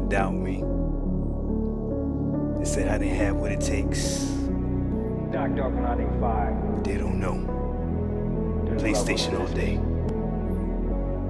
doubt me. They said I didn't have what it takes. Dark 985. They don't know. PlayStation all day.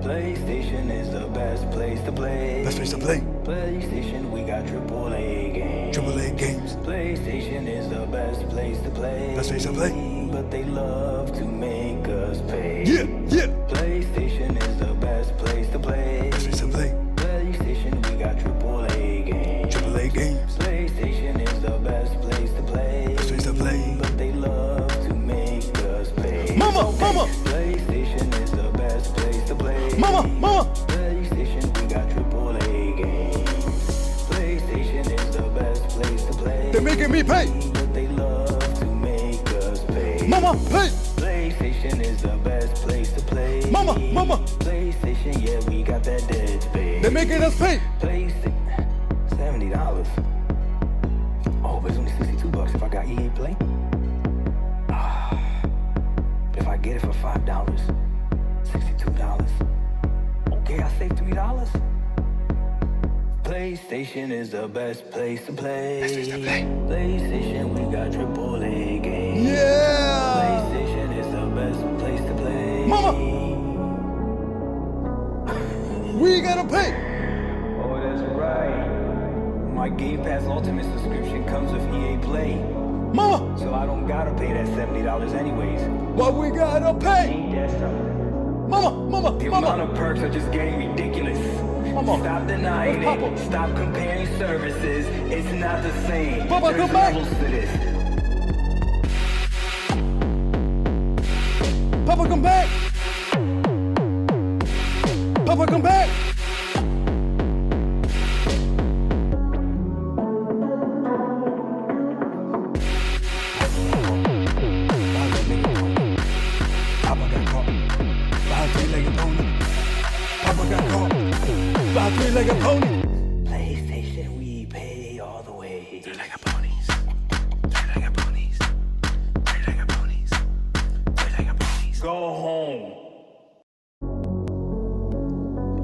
PlayStation is the best place to play. Best place to play. PlayStation, we got AAA games. AAA games. PlayStation is the best place to play. Best place to play. But they love to make us pay. Yeah, yeah. PlayStation is the best place to play. Best place to play. PlayStation, we got AAA games. AAA games. PlayStation is the best place to play. Best place to play. But they love to make us pay. Mama, mama. PlayStation is the best place to play. Mama, mama. PlayStation, we got AAA games. PlayStation is the best place to play. They're making me pay. But they love to make us pay. Mama, pay. PlayStation is the best place to play. Mama, mama. PlayStation, yeah, we got that dead space. They're making us pay. PlayStation, $70. Oh, but it's only $62 if I got EA Play. But if I get it for $5, $62. Okay, I saved $3. PlayStation is the best place to play. Best place to play. PlayStation, we got AAA games. Yeah. PlayStation is the best place to play. Mama. We gotta pay. Oh, that's right. My Game Pass Ultimate subscription comes with EA Play. Mama. So I don't gotta pay that $70 anyways. But we gotta pay. Ain't that something? Mama, The mama, amount mama. of perks are just getting ridiculous. Mama. Stop denying Papa. it. Stop comparing services. It's not the same. Papa, There's come back. levels to this. Papa, come back. Papa, come back. Papa got caught by a three-legged pony. Papa got caught by a three-legged pony. PlayStation, we pay all the way. Three-legged ponies. Three-legged ponies. Three-legged ponies. Three-legged ponies. Go home.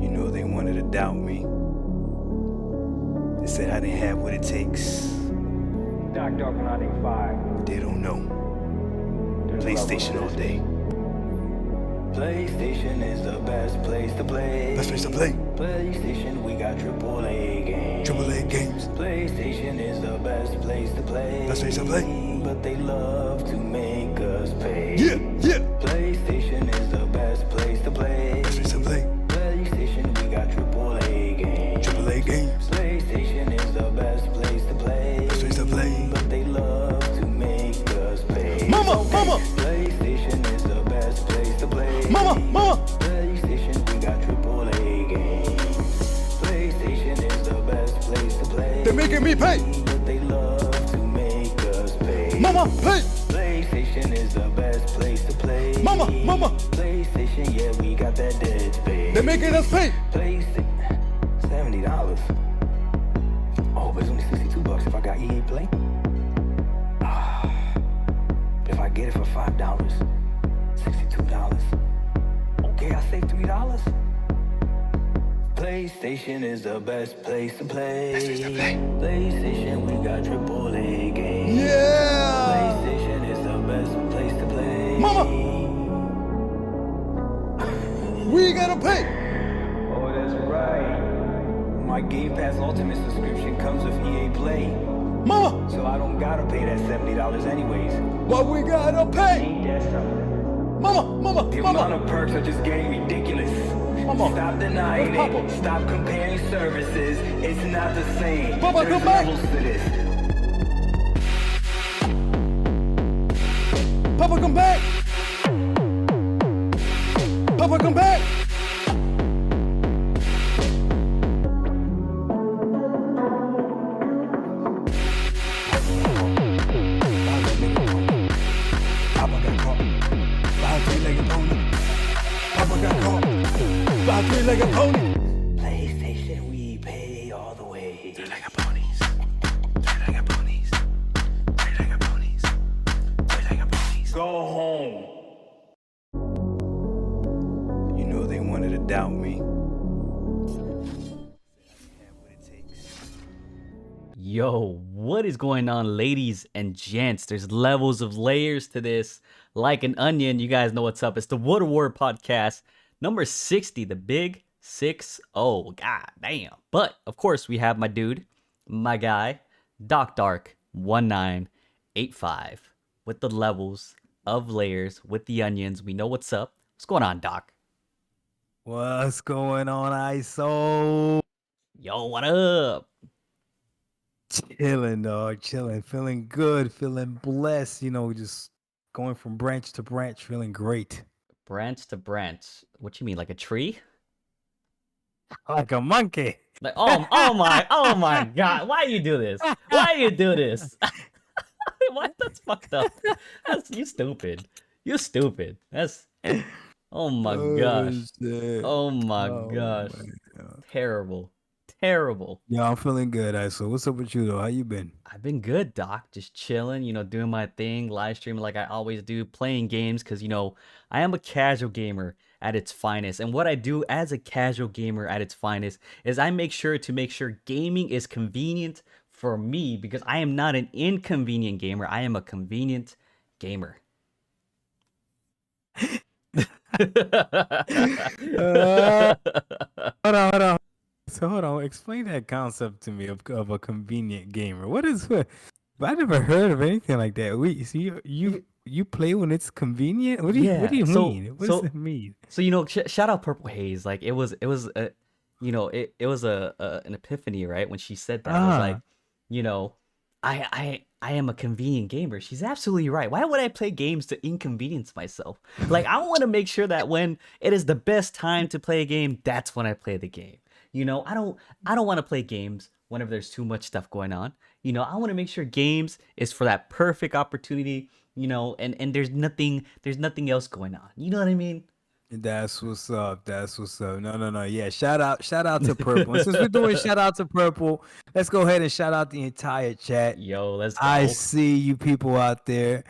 You know they wanted to doubt me. They said I didn't have what it takes. Dark 985. They don't know. PlayStation all day. PlayStation is the best place to play. Best place to play. PlayStation, we got AAA games. AAA games. PlayStation is the best place to play. Best place to play. But they love to make us pay. Yeah, yeah. PlayStation is the best place to play. Best place to play. PlayStation, we got AAA games. AAA games. PlayStation is the best place to play. Best place to play. But they love to make us pay. Mama, mama. PlayStation is the best place to play. Mama, mama. PlayStation, we got AAA games. PlayStation is the best place to play. They're making me pay. But they love to make us pay. Mama, pay. PlayStation is the best place to play. Mama, mama. PlayStation, yeah, we got that dead space. They're making us pay. PlayStation, $70. Oh, but it's only $62 if I got EA Play. But if I get it for $5, $62. Okay, I saved $3. PlayStation is the best place to play. Best place to play. PlayStation, we got AAA games. Yeah. PlayStation is the best place to play. Mama. We gotta pay. Oh, that's right. My Game Pass Ultimate subscription comes with EA Play. Mama. So I don't gotta pay that $70 anyways. But we gotta pay. Ain't that something? Mama, The amount mama. of perks are just getting ridiculous. Mama. Stop denying Papa. it. Stop comparing services. It's not the same. Papa, There's come back. levels to this. Papa, come back. Papa, come back. Papa got caught by a three-legged pony. Papa got caught by a three-legged pony. PlayStation, we pay all the way. Three-legged ponies. Three-legged ponies. Three-legged ponies. Three-legged ponies. Go home. You know they wanted to doubt me. Yo, what is going on, ladies and gents? There's levels of layers to this. Like an onion, you guys know what's up. It's the Water War podcast, number 60, the big 60. God damn. But, of course, we have my dude, my guy, Dark1985, with the levels of layers, with the onions. We know what's up. What's going on, Doc? What's going on, ISO? Yo, what up? Chilling, dog. Chilling. Feeling good. Feeling blessed. You know, just going from branch to branch. Feeling great. Branch to branch. What you mean, like a tree? Like a monkey. Like, oh my God! Why you do this? Why you do this? What? That's fucked up. You stupid. You stupid. That's. Oh my gosh. Shit. Oh my gosh. Terrible. Terrible. Yeah, I'm feeling good, ISO. What's up with you, though? How you been? I've been good, Doc. Just chilling, doing my thing, live streaming like I always do, playing games because, I am a casual gamer at its finest. And what I do as a casual gamer at its finest is I make sure gaming is convenient for me because I am not an inconvenient gamer. I am a convenient gamer. Hold on. So hold on. Explain that concept to me of a convenient gamer. What is what? I never heard of anything like that. You play when it's convenient? What do you mean? What does it mean? So shout out Purple Haze. Like it was an epiphany, right? When she said that, I was like, I am a convenient gamer. She's absolutely right. Why would I play games to inconvenience myself? Like I want to make sure that when it is the best time to play a game, that's when I play the game. I don't want to play games whenever there's too much stuff going on. I want to make sure games is for that perfect opportunity, and there's nothing else going on. You know what I mean? That's what's up. No. Yeah, shout out to Purple. And since we're doing shout out to Purple, let's go ahead and shout out the entire chat. Yo, let's go. I see you people out there.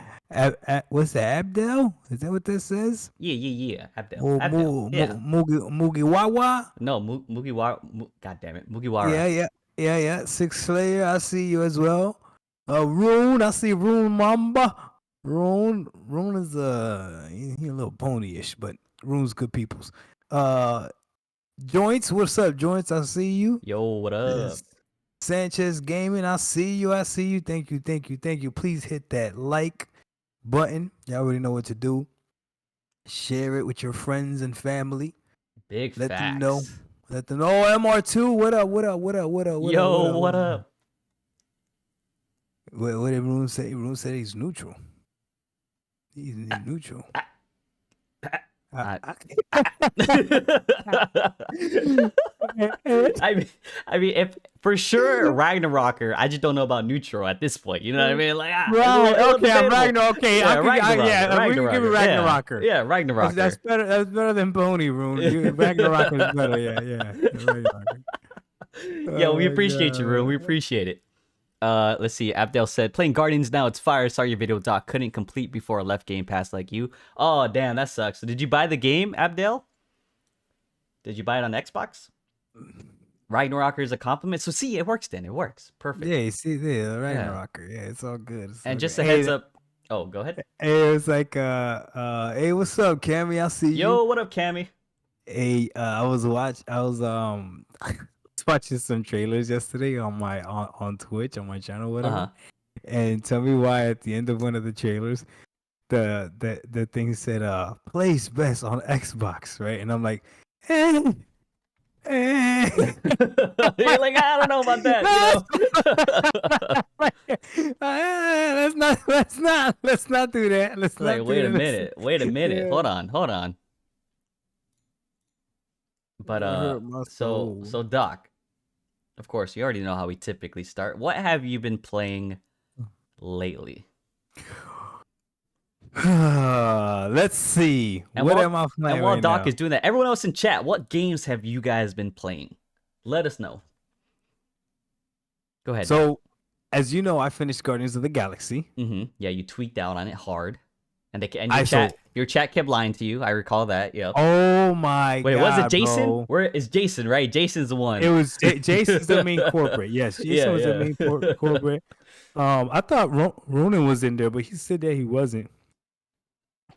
What's that? Abdel? Is that what this says? Yeah. Abdel. Mugiwawa? No, Mugiwara. God damn it, Mugiwara. Yeah. Six Slayer, I see you as well. Rune, I see Rune Mamba. Rune is he a little ponyish, but Rune's good peoples. Joints, what's up, Joints? I see you. Yo, what up? Yes. Sanchez Gaming, I see you. Thank you. Please hit that like button. Y'all already know what to do. Share it with your friends and family. Big Let facts. them know. Oh, MR2, what up? Yo, what up? What did Rune say? Rune said he's neutral. He's neutral. I mean, if for sure Ragnarocker, I just don't know about neutral at this point. You know what I mean? Like, right? Okay, I'm Ragnar. Okay, yeah, we can give it Ragnarocker. Yeah, Ragnarocker. That's better. That's better than Pony Rune. Ragnarocker is better. Yeah. Yeah, we appreciate you, Rune. We appreciate it. Let's see. Abdel said, playing Guardians now. It's fire. Saw your video, Doc. Couldn't complete before I left Game Pass like you. Oh, damn. That sucks. So did you buy the game, Abdel? Did you buy it on Xbox? Ragnarocker is a compliment. So see, it works then. It works. Perfect. Yeah, you see there, Ragnarocker. Yeah, it's all good. And just a heads up. Oh, go ahead. Hey, it's like, hey, what's up, Cammy? I see you. Yo, what up, Cammy? Hey, I was watching some trailers yesterday on Twitch on my channel, whatever. And tell me why at the end of one of the trailers, the thing said plays best on Xbox, right? And I'm like, You're like, I don't know about that. Let's not do that. Wait a minute. Yeah. Hold on. But so Doc, of course, you already know how we typically start. What have you been playing lately? Let's see. What am I playing? And while right Doc now? is doing that, everyone else in chat, what games have you guys been playing? Let us know. Go ahead. So, as you know, I finished Guardians of the Galaxy. Yeah, you tweaked out on it hard. And your chat kept lying to you. I recall that. Yep. Oh my god. Wait, was it Jason? Bro. Where is Jason, right? Jason's the one. It was Jason's the main corporate. Yes, Jason was the main corporate. I thought Ronan was in there, but he said that he wasn't.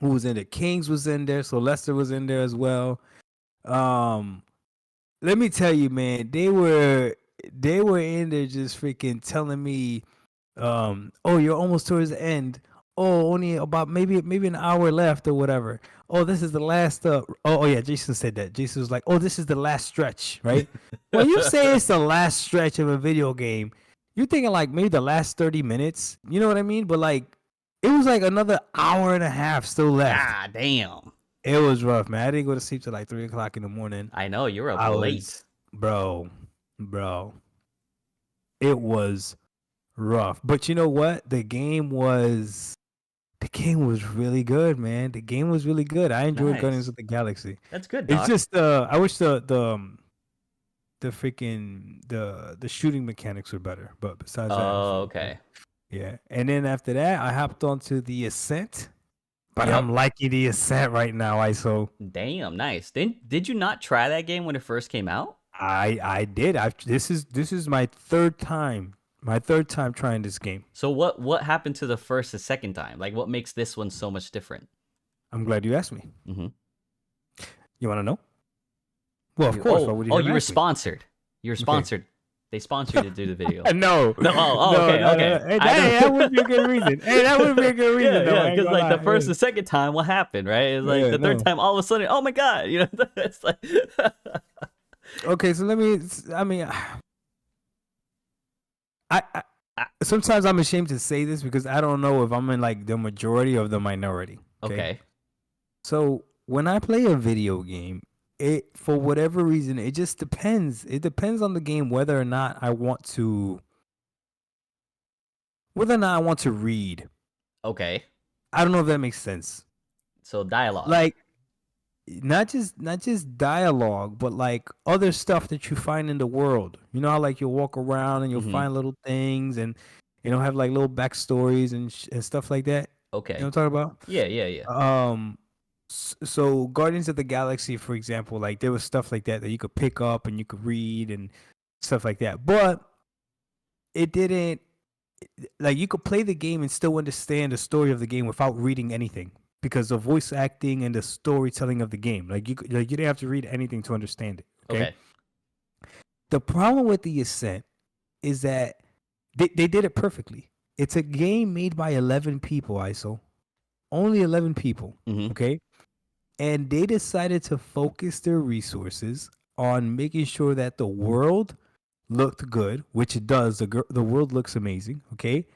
Who was in there? Kings was in there, so Lester was in there as well. Let me tell you, man, they were in there just freaking telling me, oh, you're almost towards the end. Oh, only about maybe an hour left or whatever. Oh, this is the last. Oh yeah, Jason said that. Jason was like, oh, this is the last stretch, right? When you say it's the last stretch of a video game, you're thinking like maybe the last 30 minutes. You know what I mean? But like, it was like another hour and a half still left. Ah, damn. It was rough, man. I didn't go to sleep till like 3 o'clock in the morning. I know you were up late, bro. It was rough, but you know what? The game was really good, man. The game was really good. I enjoyed Guardians of the Galaxy. That's good, Doc. It's just I wish the shooting mechanics were better. But besides that, okay. Yeah. And then after that, I hopped onto the Ascent. But I'm liking the Ascent right now, ISO. Damn, nice. Did you not try that game when it first came out? I did. This is my third time. My third time trying this game. So what happened to the first and second time? Like, what makes this one so much different? I'm glad you asked me. Mm-hmm. You want to know? Well, of course. You were sponsored. You were sponsored. Okay. They sponsored you to do the video. No. Okay. That would be a good reason. That would be a good reason. Yeah, because like the first and second time, what happened, right? It's like the third time, all of a sudden, oh my god, you know, it's like. Okay, so I sometimes I'm ashamed to say this because I don't know if I'm in like the majority or the minority. Okay. So when I play a video game, it for whatever reason, it just depends. It depends on the game whether or not I want to read. Okay. I don't know if that makes sense. So dialogue. Like not just dialogue, but like other stuff that you find in the world. You know how like you'll walk around and you'll find little things and have like little backstories and stuff like that. Okay. You know what I'm talking about? Yeah. So Guardians of the Galaxy, for example, like there was stuff like that you could pick up and you could read and stuff like that. But it didn't, like you could play the game and still understand the story of the game without reading anything because of voice acting and the storytelling of the game. Like you didn't have to read anything to understand it. Okay. The problem with the Ascent is that they did it perfectly. It's a game made by 11 people, ISO. Only 11 people. Okay. And they decided to focus their resources on making sure that the world looked good, which it does. The world looks amazing, okay?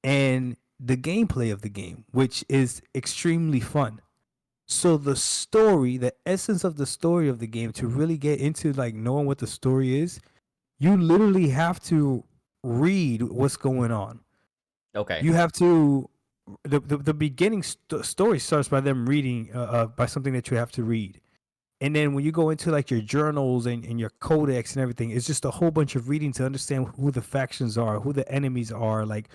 And the gameplay of the game, which is extremely fun. So the story, the essence of the story of the game, to really get into like knowing what the story is, you literally have to read what's going on. Okay. You have to... The beginning story starts by them reading by something that you have to read, and then when you go into like your journals and your codex and everything, it's just a whole bunch of reading to understand who the factions are, who the enemies are, like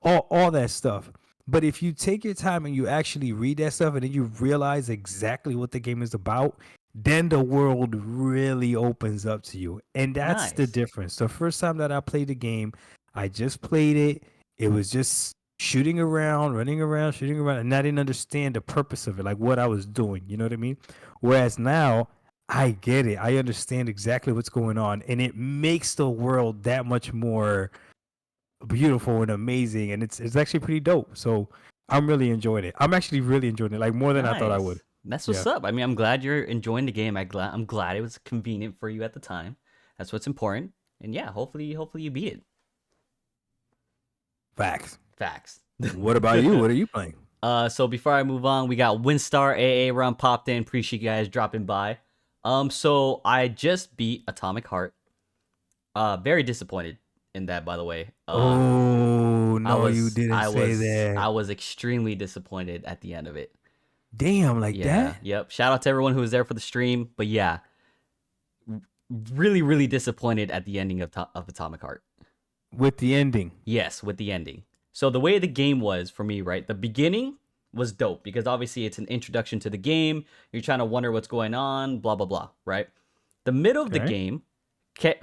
all that stuff. But if you take your time and you actually read that stuff and then you realize exactly what the game is about, then the world really opens up to you, and that's the difference. The first time that I played the game, I just played it. It was just shooting around, running around, shooting around, and I didn't understand the purpose of it, like what I was doing. You know what I mean? Whereas now, I get it. I understand exactly what's going on, and it makes the world that much more beautiful and amazing, and it's actually pretty dope. So I'm really enjoying it. I'm actually really enjoying it, like more than I thought I would. That's what's up. I mean, I'm glad you're enjoying the game. I'm glad it was convenient for you at the time. That's what's important. And yeah, hopefully you beat it. Facts. What about you? What are you playing? So before I move on, we got Winstar AA run popped in. Appreciate you guys dropping by. So I just beat Atomic Heart. Very disappointed in that, by the way. You didn't say that. I was extremely disappointed at the end of it. Damn, that? Yep. Shout out to everyone who was there for the stream. But yeah, really, really disappointed at the ending of Atomic Heart. With the ending? Yes, with the ending. So the way the game was for me, right? The beginning was dope because obviously it's an introduction to the game. You're trying to wonder what's going on, blah blah blah, right? The middle of the game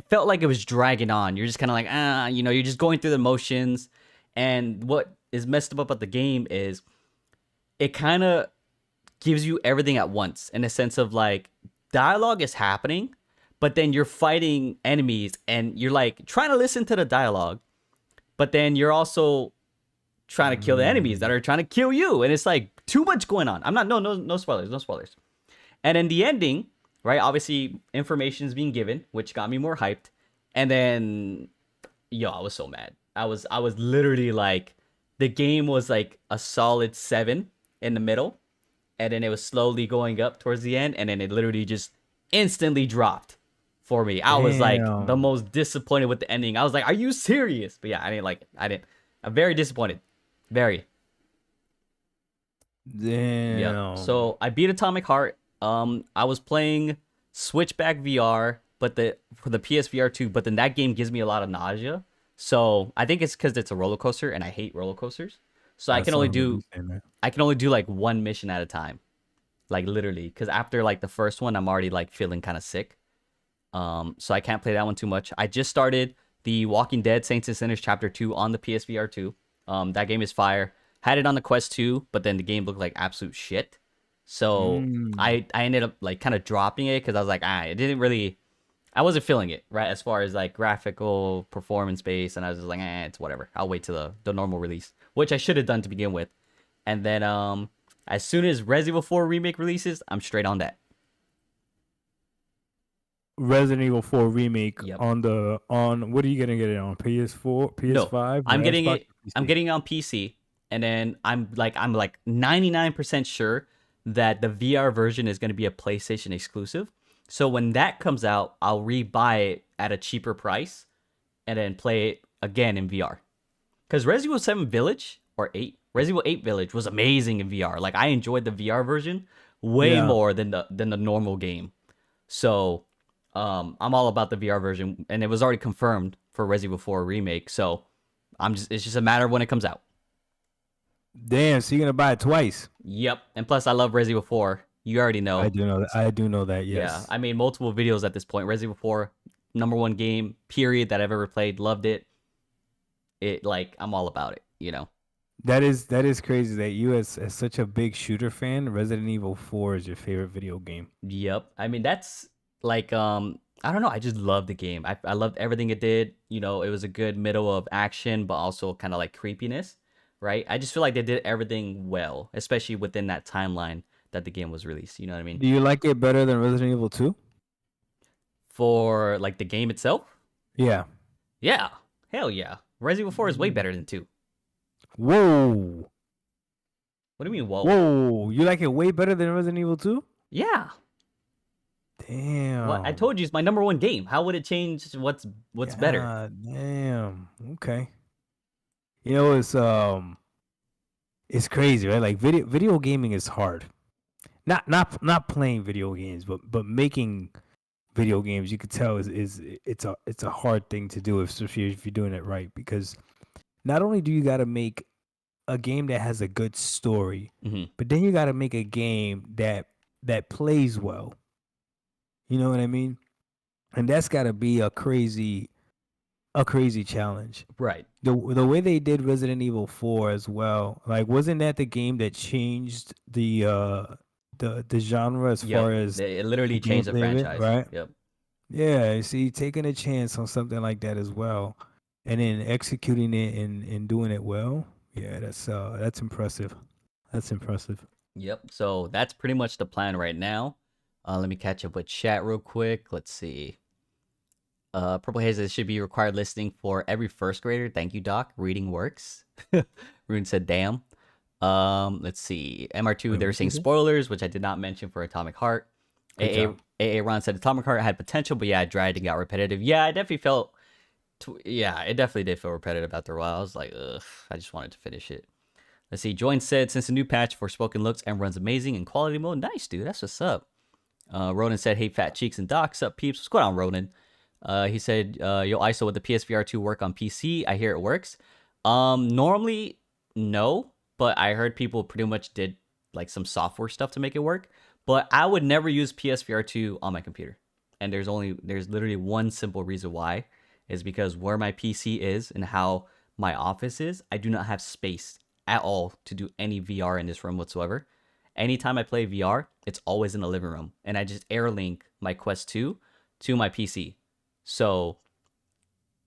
felt like it was dragging on. You're just kind of like, you're just going through the motions. And what is messed up about the game is it kind of gives you everything at once in a sense of like dialogue is happening, but then you're fighting enemies and you're like trying to listen to the dialogue, but then you're also trying to kill the enemies that are trying to kill you. And it's like too much going on. I'm not, no spoilers. And in the ending, right, obviously information is being given, which got me more hyped. And then, I was so mad. I was literally like, the game was like a solid 7 in the middle. And then it was slowly going up towards the end. And then it literally just instantly dropped for me. I was like the most disappointed with the ending. I was like, are you serious? But yeah, I didn't like it. I'm very disappointed. Very. Damn. Yeah. So I beat Atomic Heart. I was playing Switchback VR, but for the PSVR 2, but then that game gives me a lot of nausea. So I think it's because it's a roller coaster, and I hate roller coasters. So I can only do like one mission at a time, like literally. Because after like the first one, I'm already like feeling kind of sick. So I can't play that one too much. I just started the Walking Dead Saints and Sinners Chapter 2 on the PSVR 2. That game is fire. Had it on the Quest 2, but then the game looked like absolute shit. So I ended up like kind of dropping it because I was like, I wasn't feeling it, right? As far as like graphical performance base, and I was just like, it's whatever. I'll wait till the normal release, which I should have done to begin with. And then as soon as Resident Evil 4 Remake releases, I'm straight on that. Resident Evil 4 Remake Yep. on what are you gonna get it on? PS4, PS5? No, I'm getting it on PC, and then I'm like 99% sure that the VR version is going to be a PlayStation exclusive. So when that comes out, I'll rebuy it at a cheaper price and then play it again in VR. Because Resident Evil 7 Village or 8, Resident Evil 8 Village was amazing in VR. Like I enjoyed the VR version way more than the normal game. So I'm all about the VR version, and it was already confirmed for Resident Evil 4 Remake. So it's just a matter of when it comes out. Damn, so you're gonna buy it twice? Yep. And plus I love Resident Evil 4. You already know. I do know that, yes. Yeah. I made multiple videos at this point. Resident Evil 4, #1 game, period, that I've ever played. Loved it. I'm all about it, That is crazy that you as such a big shooter fan, Resident Evil 4 is your favorite video game. Yep. I mean, that's like, I don't know. I just love the game. I loved everything it did. It was a good middle of action, but also kind of like creepiness, right? I just feel like they did everything well, especially within that timeline that the game was released. You know what I mean? Do you like it better than Resident Evil 2? For like the game itself? Yeah. Yeah. Hell yeah. Resident Evil 4 is way better than 2. Whoa. What do you mean, whoa? Whoa. You like it way better than Resident Evil 2? Yeah. Damn. Well, I told you it's my #1 game. How would it change what's better? Damn. Okay. It's crazy, right? Like video gaming is hard. Not playing video games, but making video games, you could tell it's a hard thing to do, especially if you're doing it right, because not only do you got to make a game that has a good story, but then you got to make a game that plays well. You know what I mean? And that's got to be a crazy challenge. Right. The way they did Resident Evil 4 as well, like wasn't that the game that changed the genre as far as it literally changed the franchise, right? Yep. Yeah, see, taking a chance on something like that as well, and then executing it and doing it well. Yeah, that's impressive. That's impressive. Yep. So that's pretty much the plan right now. Let me catch up with chat real quick. Let's see. Purple Haze, it should be required listening for every first grader. Thank you, Doc. Reading works. Rune said, damn. Let's see. MR2, they were saying spoilers, which I did not mention for Atomic Heart. AA Ron said Atomic Heart had potential, but yeah, it dragged and got repetitive. Yeah, I definitely felt... it definitely did feel repetitive after a while. I was like, ugh, I just wanted to finish it. Let's see. Join said, since the new patch for Spoken looks and runs amazing in quality mode. Nice, dude. That's what's up. Ronan said, hey, fat cheeks and docs. Up, peeps? What's going on, Ronan? He said, yo, ISO, with the PSVR 2 work on PC? I hear it works. Normally, no. but I heard people pretty much did like some software stuff to make it work. But I would never use PSVR 2 on my computer. And there's literally one simple reason why, is because where my PC is and how my office is, I do not have space at all to do any VR in this room whatsoever. Anytime I play VR, it's always in the living room, and I just Airlink my Quest 2 to my PC. So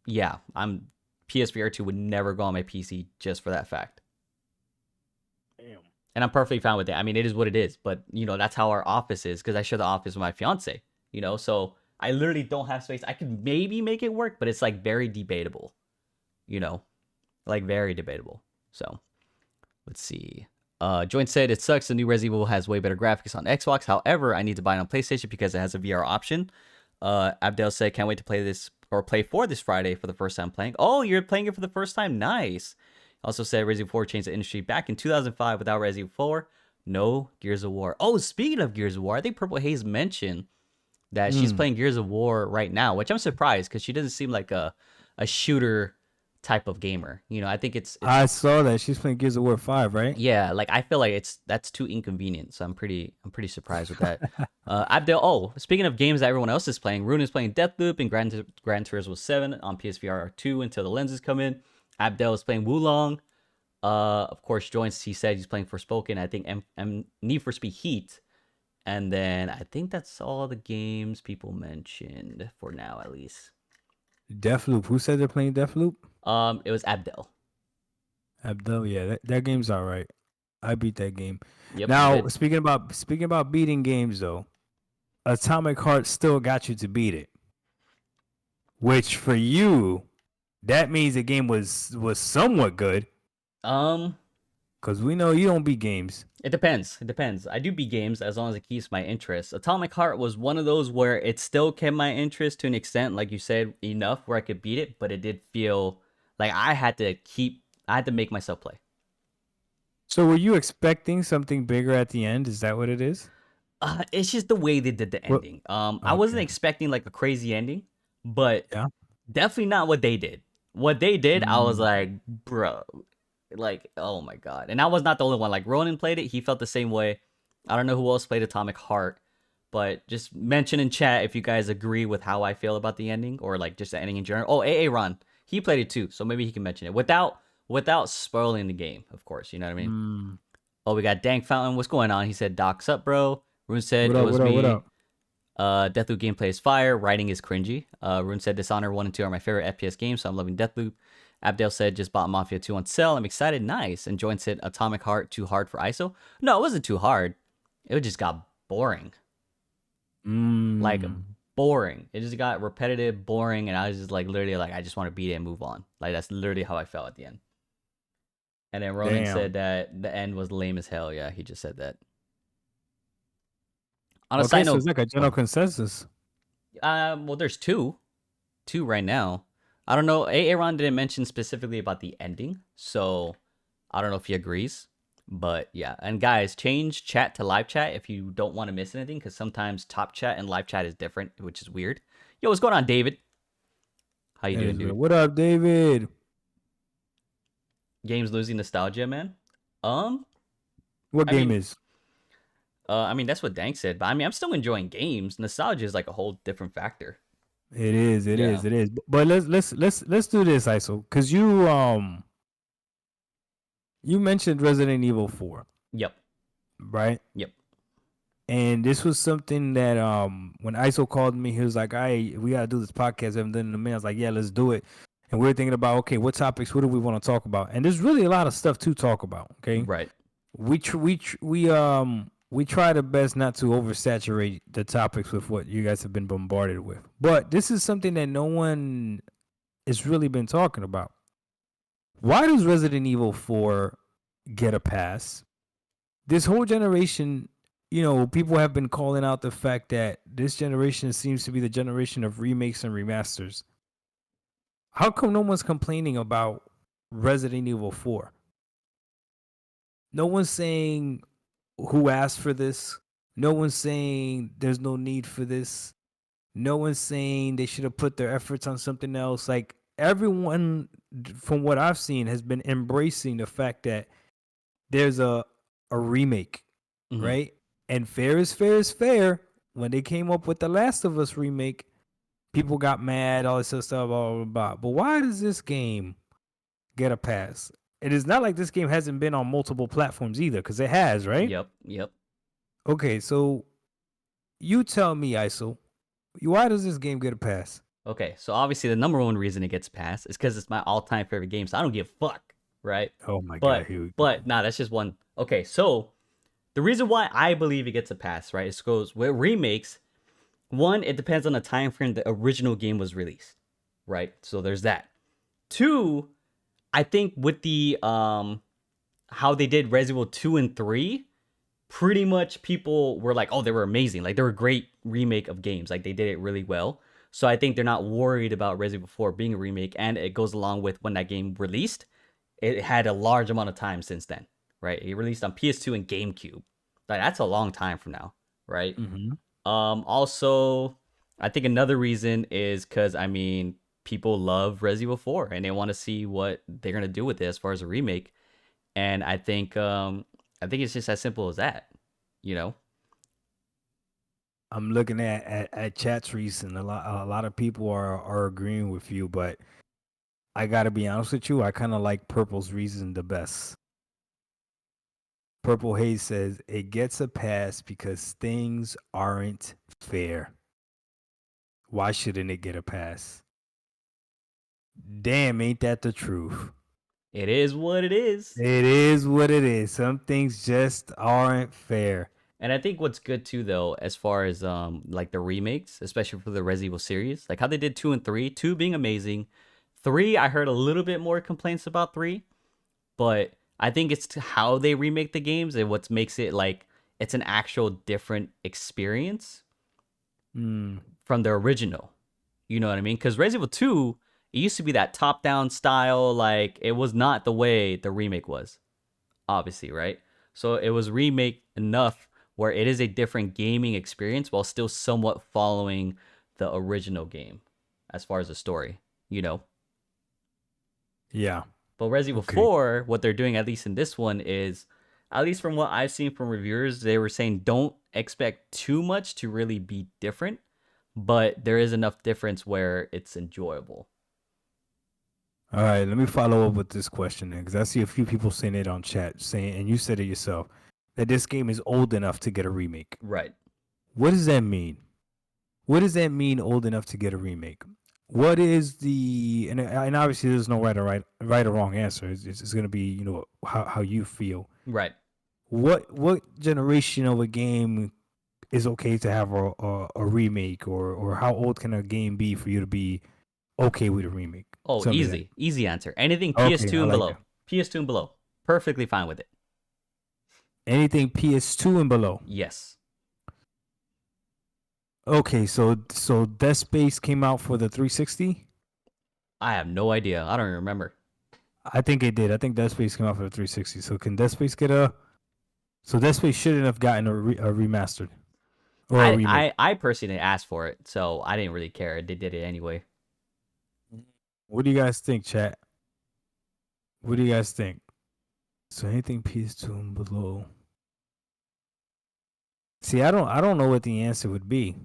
yeah, PSVR 2 would never go on my PC just for that fact. Damn. And I'm perfectly fine with it. I mean, it is what it is, but that's how our office is, because I share the office with my fiance, so I literally don't have space. I could maybe make it work, but it's like very debatable, like very debatable. So let's see. Joint said it sucks. The new Resident Evil has way better graphics on Xbox. However, I need to buy it on PlayStation because it has a VR option. Abdel said, can't wait to play this or play for this Friday for the first time playing. Oh, you're playing it for the first time? Nice. Also said Resident Evil 4 changed the industry back in 2005. Without Resident Evil 4, no Gears of War. Oh, speaking of Gears of War, I think Purple Haze mentioned that she's playing Gears of War right now, which I'm surprised because she doesn't seem like a shooter type of gamer. I think it's I saw that she's playing Gears of War 5, right? yeah, like I feel like that's too inconvenient. So I'm pretty surprised with that. Abdel, oh, speaking of games that everyone else is playing, Rune is playing Deathloop and Gran Turismo 7 on PSVR 2 until the lenses come in. Abdel is playing Wulong. Of course, Joints, he said he's playing Forspoken. I think Need for Speed Heat. And then I think that's all the games people mentioned for now, at least. Deathloop. Who said they're playing Deathloop? It was Abdel. Abdel, yeah, that game's all right. I beat that game. Yep, Now, speaking about beating games though, Atomic Heart still got you to beat it. Which for you, that means the game was somewhat good. Because we know you don't beat games. It depends. I do beat games as long as it keeps my interest. Atomic Heart was one of those where it still kept my interest to an extent, like you said, enough where I could beat it, but it did feel like I had to make myself play. So were you expecting something bigger at the end? Is that what it is? It's just the way they did the ending. I wasn't expecting like a crazy ending, but definitely not what they did. What they did, I was like, bro, like, oh my god. And I was not the only one. Like, Ronan played it, he felt the same way. I don't know who else played Atomic Heart, but just mention in chat if you guys agree with how I feel about the ending, or like just the ending in general. Oh, AA Ron, he played it too, so maybe he can mention it without spoiling the game, of course. You know what I mean? Oh, we got Dank Fountain. What's going on? He said, "Doc's up, bro." Rune said, "It was me." What up? Deathloop gameplay is fire. Writing is cringy. Rune said, "Dishonored 1 and 2 are my favorite FPS games, so I'm loving Deathloop." Abdel said, "Just bought Mafia 2 on sale. I'm excited." Nice. And Join said, "Atomic Heart too hard for ISO?" No, it wasn't too hard. It just got boring. Like, boring. It just got repetitive, boring, and I was just like, literally, like, I just want to beat it and move on. Like, that's literally how I felt at the end. And then Ronan said that the end was lame as hell. Yeah, he just said that. On a side note, so it's like a general consensus. Well, there's two right now. I don't know. Aaron didn't mention specifically about the ending, so I don't know if he agrees. But yeah, and guys, change chat to live chat if you don't want to miss anything, because sometimes top chat and live chat is different, which is weird. Yo, what's going on, David? How you doing, dude? What up, David? Games losing nostalgia, man. What game is? I mean, that's what Dank said, but I mean, I'm still enjoying games. Nostalgia is like a whole different factor. It is. But let's do this, ISO, because you mentioned Resident Evil 4. Yep. Right? Yep. And this was something that when ISO called me, he was like, we gotta do this podcast. I haven't done it in a minute. I was like, yeah, let's do it. And we were thinking about, okay, what topics, what do we want to talk about? And there's really a lot of stuff to talk about. Okay. Right. We try the best not to oversaturate the topics with what you guys have been bombarded with. But this is something that no one has really been talking about. Why does Resident Evil 4 get a pass? This whole generation, people have been calling out the fact that this generation seems to be the generation of remakes and remasters. How come no one's complaining about Resident Evil 4? No one's saying who asked for this. No one's saying there's no need for this. No one's saying they should have put their efforts on something else. Like, everyone, from what I've seen, has been embracing the fact that there's a remake, Mhm. right? And fair is fair is fair. When they came up with the Last of Us remake, people got mad, all this other stuff, blah, blah, blah. But why does this game get a pass? It is not like this game hasn't been on multiple platforms either, because it has, right? Yep. Okay, so you tell me, ISO, why does this game get a pass? Okay, so obviously the number one reason it gets passed is because it's my all-time favorite game, so I don't give a fuck, right? Oh my But god, here we go. but nah, that's just one. Okay, so the reason why I believe it gets a pass, right, is goes with remakes. One, it depends on the time frame the original game was released, right? So there's that. Two, I think with the how they did Resident Evil 2 and 3, pretty much people were like, oh, they were amazing. Like, they were a great remake of games. Like, they did it really well. So I think they're not worried about Resident Evil 4 being a remake, and it goes along with when that game released. It had a large amount of time since then, right? It released on PS2 and GameCube. Like, that's a long time from now, right? Mm-hmm. Also, I think another reason is because, I mean, people love Resident Evil 4 and they want to see what they're gonna do with it as far as a remake. And I think it's just as simple as that, you know. I'm looking at chats recent. A lot of people are agreeing with you, but I gotta be honest with you. I kind of like Purple's reason the best. Purple Haze says it gets a pass because things aren't fair. Why shouldn't it get a pass? Damn, ain't that the truth? It is what it is. It is what it is. Some things just aren't fair. And I think what's good too, though, as far as like the remakes, especially for the Resident Evil series, like how they did 2 and 3, 2 being amazing. 3, I heard a little bit more complaints about 3, but I think it's how they remake the games and what makes it like it's an actual different experience from the original. You know what I mean? Because Resident Evil 2, it used to be that top-down style, like it was not the way the remake was, obviously, right? So it was remake enough where it is a different gaming experience while still somewhat following the original game as far as the story, you know? Yeah. But Resident Evil 4, what they're doing, at least in this one, is, at least from what I've seen from reviewers, they were saying don't expect too much to really be different, but there is enough difference where it's enjoyable. All right, let me follow up with this question then, because I see a few people saying it on chat, saying, and you said it yourself, that this game is old enough to get a remake. Right. What does that mean? What does that mean, old enough to get a remake? What is the and obviously there's no right or wrong answer. It's going to be, you know, how you feel. Right. What generation of a game is okay to have a remake, or how old can a game be for you to be okay with a remake? Oh, Tell me that. easy answer. Anything Okay, PS2 I and like below. that. PS2 and below. Perfectly fine with it. Anything PS2 and below. Yes. Okay, so Dead Space came out for the 360. I have no idea. I don't even remember. I think it did. I think Dead Space came out for the 360. So can Dead Space get a? So Dead Space shouldn't have gotten a remastered or a remake. I personally asked for it, so I didn't really care. They did it anyway. What do you guys think, chat? What do you guys think? So anything PS2 and below. See, I don't know what the answer would be.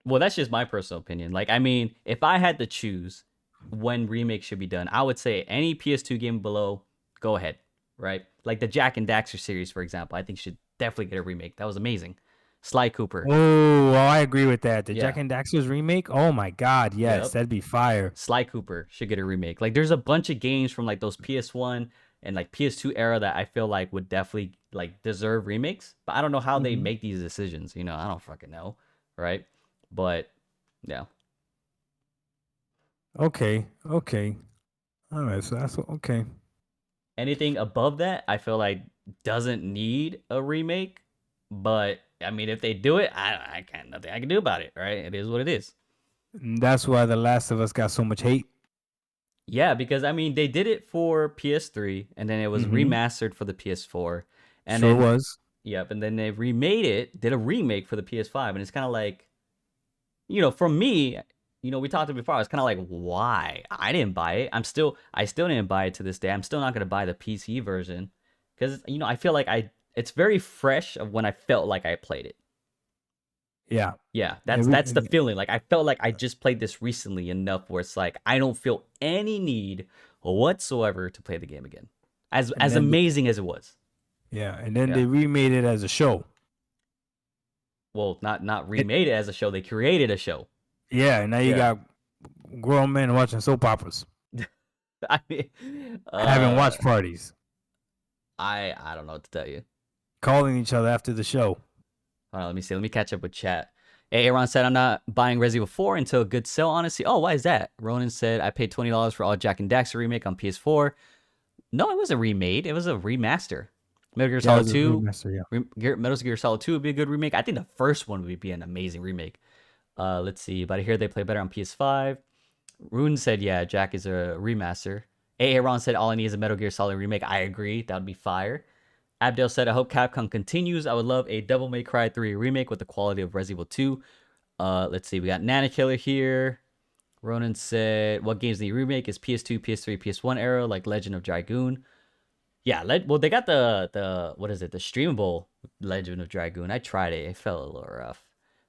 Well, that's just my personal opinion. Like, I mean, if I had to choose when remakes should be done, I would say any PS2 game below, go ahead, right? Like the Jack and Daxter series, for example, I think should definitely get a remake. That was amazing. Sly Cooper. Oh, well, I agree with that. The Yeah. Jack and Daxter's remake. Oh my God, yes, Yep. that'd be fire. Sly Cooper should get a remake. Like, there's a bunch of games from like those PS1 and like PS2 era that I feel like would definitely like deserve remakes. But I don't know how they make these decisions. You know, I don't fucking know, right? But yeah. Okay. All right, so that's okay. Anything above that, I feel like doesn't need a remake. But I mean, if they do it, I can't, nothing I can do about it, right? It is what it is. And that's why The Last of Us got so much hate. Yeah, because I mean, they did it for PS3, and then it was remastered for the PS4, and Sure then was. yep, and then they remade it, did a remake for the PS5, and it's kind of like, you know, for me, you know, we talked about it before. I was kind of like, why? I didn't buy it. I still didn't buy it to this day. I'm still not gonna buy the PC version, because I feel like it's very fresh of when I felt like I played it. Yeah. Yeah, that's the feeling. Like I felt like I just played this recently enough where it's like I don't feel any need whatsoever to play the game again. As amazing as it was. Yeah, and then they remade it as a show. Well, not remade it as a show. They created a show. Yeah, and now you got grown men watching soap operas. I mean, having watch parties. I don't know what to tell you. Calling each other after the show. Hold on, let me see. Let me catch up with chat. Hey, Aaron said, I'm not buying Resident Evil 4 until a good sale, honestly. Oh, why is that? Ronan said, I paid $20 for all Jack and Daxter remake on PS4. No, it wasn't remade. It was a remaster. Metal Gear Solid 2. Metal Gear Solid 2 would be a good remake. I think the first one would be an amazing remake. Let's see. But I hear they play better on PS5. Rune said, yeah, Jack is a remaster. Aaron said, all I need is a Metal Gear Solid remake. I agree. That would be fire. Abdel said, I hope Capcom continues. I would love a Devil May Cry 3 remake with the quality of Resident Evil 2. Let's see. We got Nana Killer here. Ronan said, what games need remake? Is PS2, PS3, PS1 era, like Legend of Dragoon? Yeah, well, they got the what is it? The streamable Legend of Dragoon. I tried it. It felt a little rough.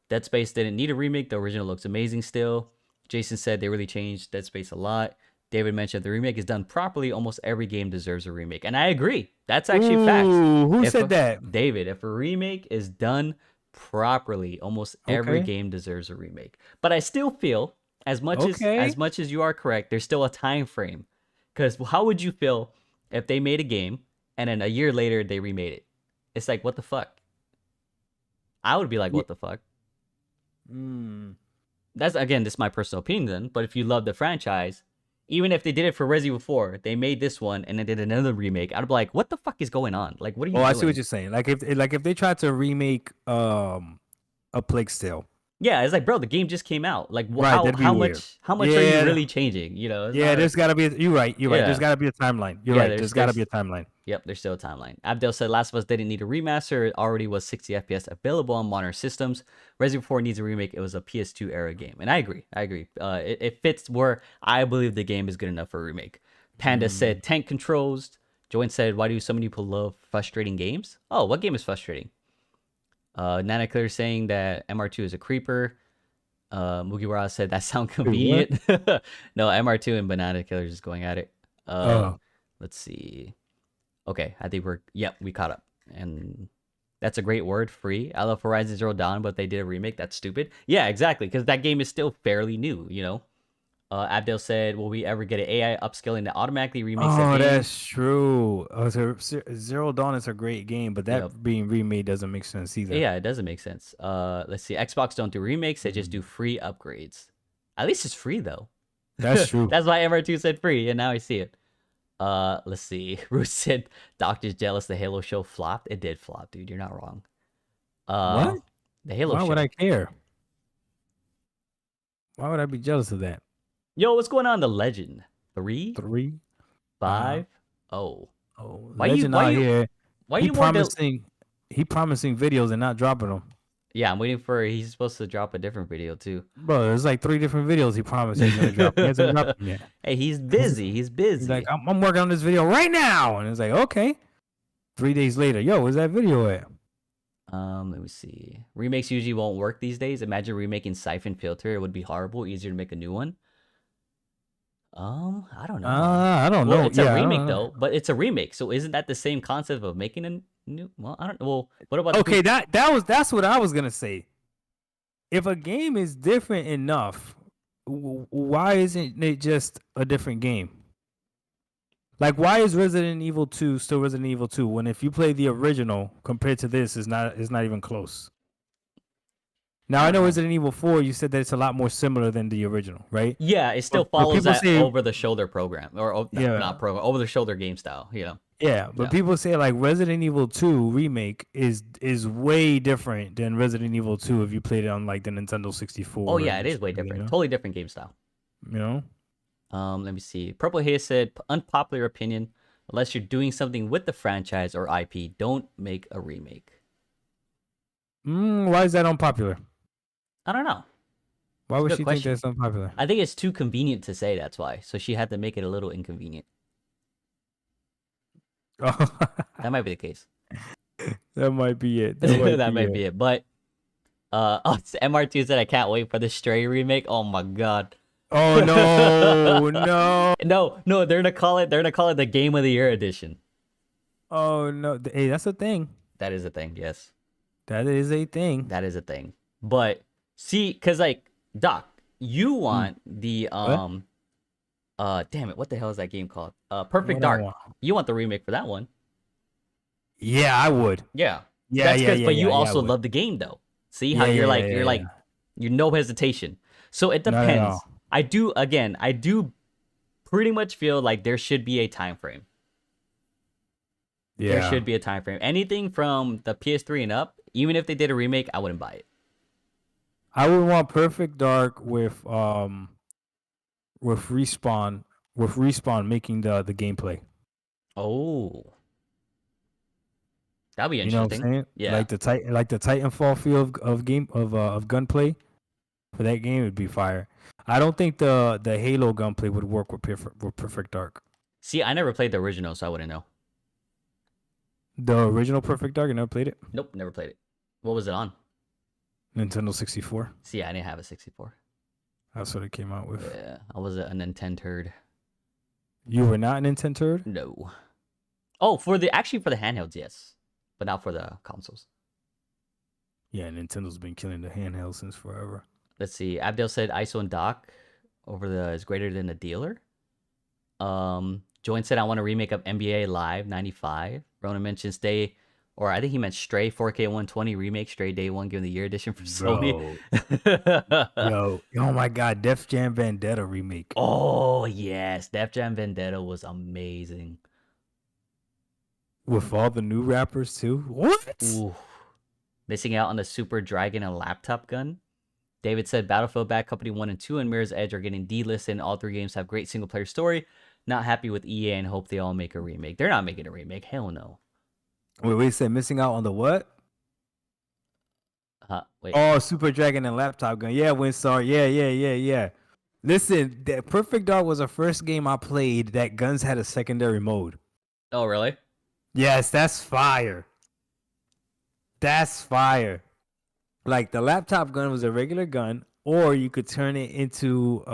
Dead Space didn't need a remake. The original looks amazing still. Jason said they really changed Dead Space a lot. David mentioned if the remake is done properly, almost every game deserves a remake. And I agree. That's actually facts. Who said that? David, if a remake is done properly, almost every game deserves a remake. But I still feel, as much as you are correct, there's still a time frame. Because how would you feel if they made a game and then a year later they remade it? It's like, what the fuck? I would be like, what the fuck? That's, again, this is my personal opinion, but if you love the franchise, even if they did it for Resident Evil 4, they made this one and then did another remake, I'd be like, what the fuck is going on? Like, what are you doing? I see what you're saying. Like if they tried to remake A Plague Tale. Yeah, it's like, bro, the game just came out. Like, how much are you really changing? There's got to be. You're right. There's got to be a timeline. You're right. There's got to be a timeline. Yep, there's still a timeline. Abdel said Last of Us didn't need a remaster. It already was 60 FPS available on modern systems. Resident Evil 4 needs a remake. It was a PS2 era game. And I agree. It fits where I believe the game is good enough for a remake. Panda said tank controls. Joanne said, why do so many people love frustrating games? Oh, what game is frustrating? Nana Clear saying that MR2 is a creeper. Mugiwara said that sound convenient. No, MR2 and Banana Killer just going at it. Let's see. Okay, I think we caught up. And that's a great word, free. I love Horizon Zero Dawn, but they did a remake. That's stupid. Yeah, exactly, because that game is still fairly new, Abdel said, will we ever get an AI upscaling that automatically remakes the game? That's true. So Zero Dawn is a great game, but that being remade doesn't make sense either. Yeah, it doesn't make sense. Let's see. Xbox don't do remakes. They just do free upgrades. At least it's free, though. That's true. That's why MR2 said free, and now I see it. Let's see. Ruth said, Doctor's jealous the Halo show flopped. It did flop, dude. You're not wrong. What? The Halo show. Why would I care? Why would I be jealous of that? Yo, what's going on? The Legend 3, 5. Why you promising videos and not dropping them? Yeah, I'm waiting for. He's supposed to drop a different video too. Bro, there's like 3 different videos he promised he's gonna drop. He hasn't dropped them yet. Hey, he's busy. He's like, I'm working on this video right now, and it's like, okay. 3 days later, yo, where's that video at? Let me see. Remakes usually won't work these days. Imagine remaking Siphon Filter. It would be horrible. Easier to make a new one. I don't know. I don't know. It's a remake though, but it's a remake. So isn't that the same concept of making a new? Well, I don't know. Well, what about? Okay, that's what I was gonna say. If a game is different enough, why isn't it just a different game? Like, why is Resident Evil 2 still Resident Evil 2 when if you play the original compared to this is not even close? Now, I know Resident Evil 4, you said that it's a lot more similar than the original, right? Yeah, it still follows that over-the-shoulder program. Not program, over-the-shoulder game style, Yeah, but people say, like, Resident Evil 2 Remake is way different than Resident Evil 2 if you played it on, like, the Nintendo 64. Oh, yeah, it is way different. Totally different game style. Let me see. Purple Haze said, unpopular opinion, unless you're doing something with the franchise or IP, don't make a remake. Why is that unpopular? I don't know. Why would she think that's unpopular? I think it's too convenient to say, that's why. So she had to make it a little inconvenient. That might be the case. That might be it. That might be it. But it's MR2 said I can't wait for the Stray remake. Oh my god. Oh no, no. No, they're gonna call it the Game of the Year edition. Oh no. Hey, that's a thing. That is a thing, yes. That is a thing. That is a thing. But see, cause like Doc, you want the damn it, what the hell is that game called? Perfect Dark. You want the remake for that one. Yeah, I would. Yeah. Yeah, That's yeah, good, yeah. but you yeah, also I would. love the game though. See how Yeah, you're yeah, like yeah, you're yeah, like yeah. you no hesitation. So it No, no, depends. no. I do pretty much feel like there should be a time frame. Yeah. There should be a time frame. Anything from the PS3 and up, even if they did a remake, I wouldn't buy it. I would want Perfect Dark with respawn making the gameplay. Oh. That'd be You know what interesting. I'm saying? Yeah. Like the Titanfall feel of gunplay for that game would be fire. I don't think the Halo gunplay would work with Perfect Dark. See, I never played the original, so I wouldn't know. The original Perfect Dark, you never played it? Nope, never played it. What was it on? Nintendo 64. See, I didn't have a 64. That's what it came out with. Yeah, I was a Nintendo turd. You were not a Nintendo turd? No. Oh, for the handhelds, yes, but not for the consoles. Yeah, Nintendo's been killing the handheld since forever. Let's see. Abdel said ISO and dock is greater than the dealer. Join said I want a remake of NBA Live 95. Rona mentioned Stray 4K 120 remake Stray Day 1 given the year edition from Sony. Yo, oh my god, Def Jam Vendetta remake. Oh yes, Def Jam Vendetta was amazing. With all the new rappers too? What? Ooh. Missing out on the Super Dragon and laptop gun. David said Battlefield Bad Company 1 and 2 and Mirror's Edge are getting delisted and all three games have great single player story. Not happy with EA and hope they all make a remake. They're not making a remake. Hell no. Wait, said missing out on the what? Wait. Oh, Super Dragon and laptop gun. Yeah, Winstar. Yeah. Listen, that Perfect Dark was the first game I played that guns had a secondary mode. Oh, really? Yes, that's fire. That's fire. Like the laptop gun was a regular gun, or you could turn it into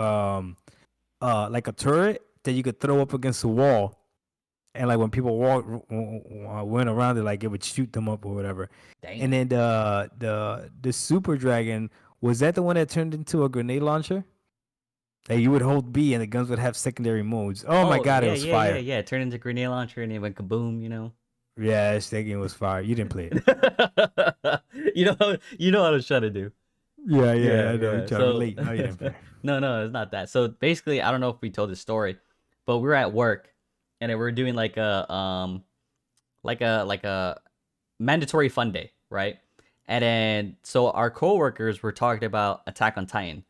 like a turret that you could throw up against the wall, and like when people went around it, like it would shoot them up or whatever. Dang. And then the Super Dragon, was that the one that turned into a grenade launcher? That you would hold B and the guns would have secondary modes. Oh my god, it was fire. Yeah. It turned into grenade launcher and it went kaboom, you know. Yes, that game was fire. You didn't play it. you know what I was trying to do. Yeah, I know. Yeah. You're trying to relate. No, you didn't play. No, it's not that. So basically, I don't know if we told this story, but we were at work and we were doing like a mandatory fun day, right? And then so our coworkers were talking about Attack on Titan,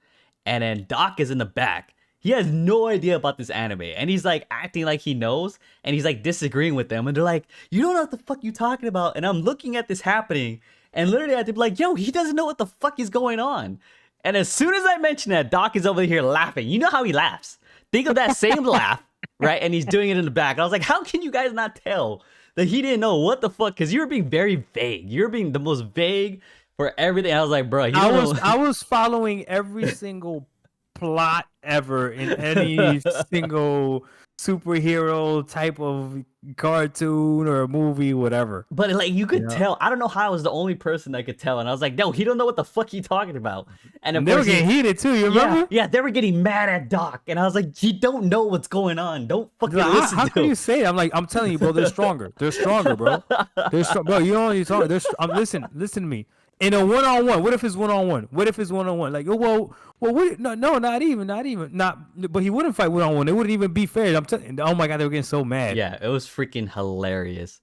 and then Doc is in the back. He has no idea about this anime, and he's like acting like he knows, and he's like disagreeing with them, and they're like, "You don't know what the fuck you talking about?" And I'm looking at this happening, and literally I had to be like, "Yo, he doesn't know what the fuck is going on." And as soon as I mention that, Doc is over here laughing. You know how he laughs. Think of that same laugh, right? And he's doing it in the back. And I was like, how can you guys not tell that he didn't know what the fuck? Because you were being very vague. You're being the most vague for everything. I was like, bro, I was following every single plot ever in any single superhero type of cartoon or movie, whatever. But like you could tell. I don't know how I was the only person that could tell. And I was like, no, he don't know what the fuck he talking about. And they were getting heated too, you remember? Yeah, they were getting mad at Doc. And I was like, you don't know what's going on. Don't fucking listen how to can him. you say it? I'm telling you, bro, they're stronger. They're stronger, bro. Bro, you know what you're talking. Listen to me. In a one-on-one, what if it's one-on-one? Like, well, no, not even. But he wouldn't fight one-on-one. It wouldn't even be fair. I'm telling. Oh my god, they were getting so mad. Yeah, it was freaking hilarious.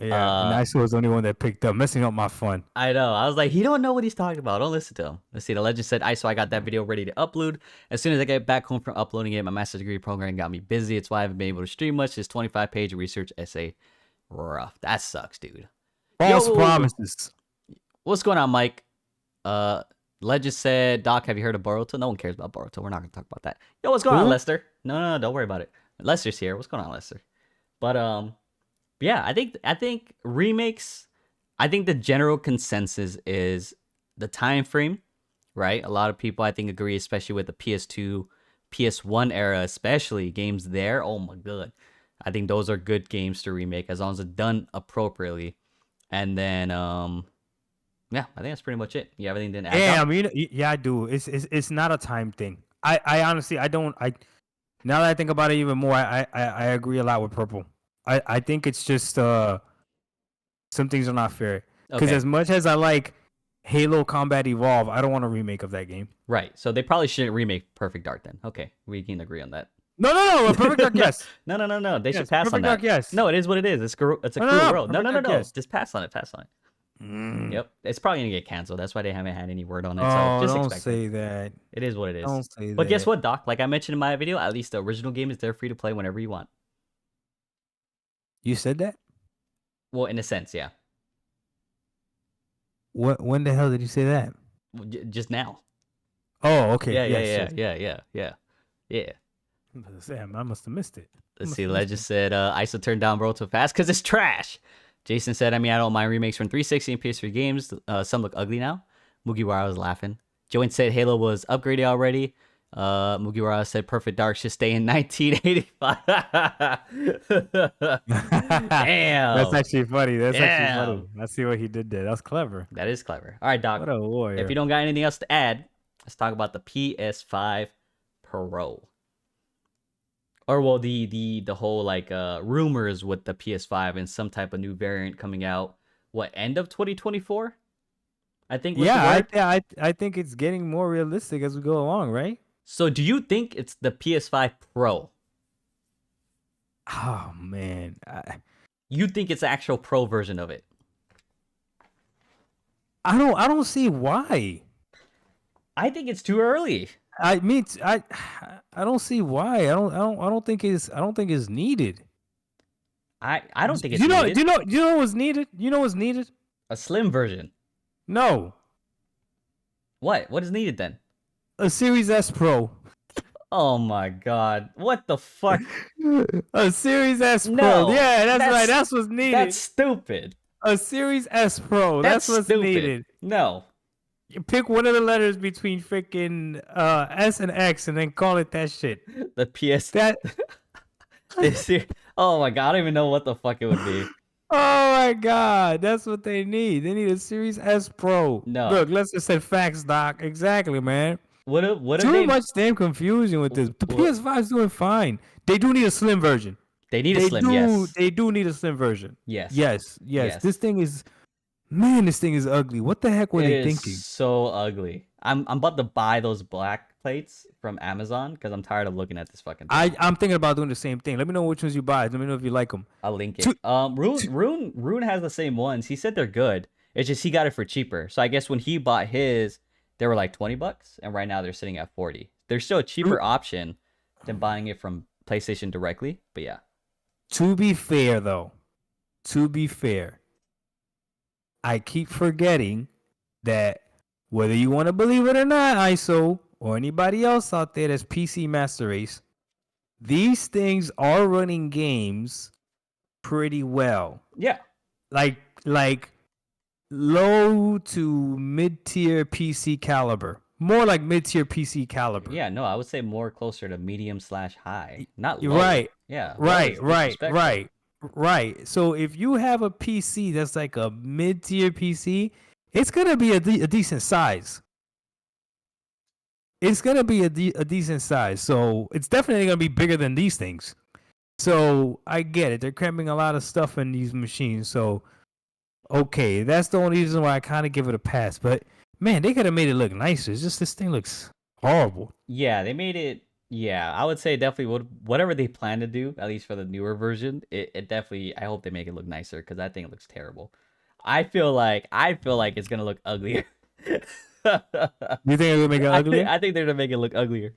Yeah, and ISO was the only one that picked up, messing up my fun. I know. I was like, he don't know what he's talking about. Don't listen to him. Let's see. The legend said, ISO, I got that video ready to upload. As soon as I get back home from uploading it, my master's degree program got me busy. It's why I haven't been able to stream much. This 25-page research essay, rough. That sucks, dude. False promises. What's going on, Mike? Legend said, Doc, have you heard of Boruto? No one cares about Boruto. We're not gonna talk about that. Yo, what's going on, Lester? No, don't worry about it. Lester's here. What's going on, Lester? But Yeah, I think remakes. I think the general consensus is the time frame, right? A lot of people I think agree, especially with the PS2, PS1 era, especially games there. Oh my god, I think those are good games to remake as long as it's done appropriately. And then yeah, I think that's pretty much it. You have anything to add? Yeah, I Dom? mean, yeah, I do. It's not a time thing. I honestly I don't I now that I think about it even more, I agree a lot with Purple. I think it's just some things are not fair. Because Okay. as much as I like Halo Combat Evolve, I don't want a remake of that game. Right. So they probably shouldn't remake Perfect Dark then. Okay, we can agree on that. No, a Perfect Dark, yes. No. They should Yes, pass on Perfect that. Dark, yes. No, it is what it is. It's a No, cruel no, world. No. Perfect Dark, yes. Just pass on it. Pass on it. Yep. It's probably gonna get canceled. That's why they haven't had any word on it. Oh, So just don't expect say it. that. It is what it is. Don't say But guess that. what, Doc? Like I mentioned in my video, at least the original game is there free to play whenever you want. You said that? Well, in a sense, yeah. When the hell did you say that? Just now. Oh, okay. Yeah. Sam, I must have missed it. Let's see. Legend said, ISO turned down World too fast because it's trash. Jason said, I mean, I don't mind remakes from 360 and PS3 games. Some look ugly now. Mugiwara was laughing. Joanne said Halo was upgraded already. Mugiwara said Perfect Dark should stay in 1985. Damn. That's actually funny. That's actually Damn. funny. I see what he did there. That's clever. That is clever. All right, Doc. What a warrior. If you don't got anything else to add, let's talk about the PS5 Pro. Or well, the whole like rumors with the PS5 and some type of new variant coming out. What, end of 2024? I think. Was the word. I think it's getting more realistic as we go along, right? So, do you think it's the PS5 Pro? Oh man, You think it's the actual Pro version of it? I don't see why. I think it's too early. I don't see why. I don't think it's needed. I don't think it's you know needed. you know what's needed? You know what's needed? A slim version. No, What? What is needed then? a Series S Pro. Oh my god. What the fuck? A Series S Pro. No, Yeah, that's right. That's what's needed. That's stupid. A Series S Pro. That's what's stupid. needed. No. You pick one of the letters between freaking S and X and then call it that shit. The PS. That Oh my god, I don't even know what the fuck it would be. Oh my god, that's what they need. They need a Series S Pro. No. Look, let's just say facts, Doc. Exactly, man. What if Too they much damn confusion with this. The PS5 is doing fine. They do need a slim version. They need a slim, yes. They do need a slim version. Yes. Yes. This thing is, man, this thing is ugly. What the heck were they thinking? So ugly. I'm about to buy those black plates from Amazon because I'm tired of looking at this fucking thing. I'm thinking about doing the same thing. Let me know which ones you buy. Let me know if you like them. I'll link it. Rune has the same ones. He said they're good. It's just he got it for cheaper. So I guess when he bought his, they were like $20, and right now they're sitting at 40. There's still a cheaper option than buying it from PlayStation directly. But yeah. To be fair, though, I keep forgetting that whether you want to believe it or not, ISO, or anybody else out there that's PC Master Race, these things are running games pretty well. Yeah. Like low to mid-tier PC caliber. More like mid-tier PC caliber. Yeah, no, I would say more closer to medium/high. Not low. Right. Yeah. low is disrespectful. Right. So if you have a PC that's like a mid-tier PC, it's gonna be a decent size. It's gonna be a decent size. So it's definitely gonna be bigger than these things. So I get it. They're cramming a lot of stuff in these machines. So okay, that's the only reason why I kind of give it a pass. But man, they could have made it look nicer. It's just this thing looks horrible. Yeah, they made it. Yeah, I would say definitely whatever they plan to do, at least for the newer version, it definitely. I hope they make it look nicer because I think it looks terrible. I feel like it's gonna look uglier. You think it would make it uglier? I think they're gonna make it look uglier.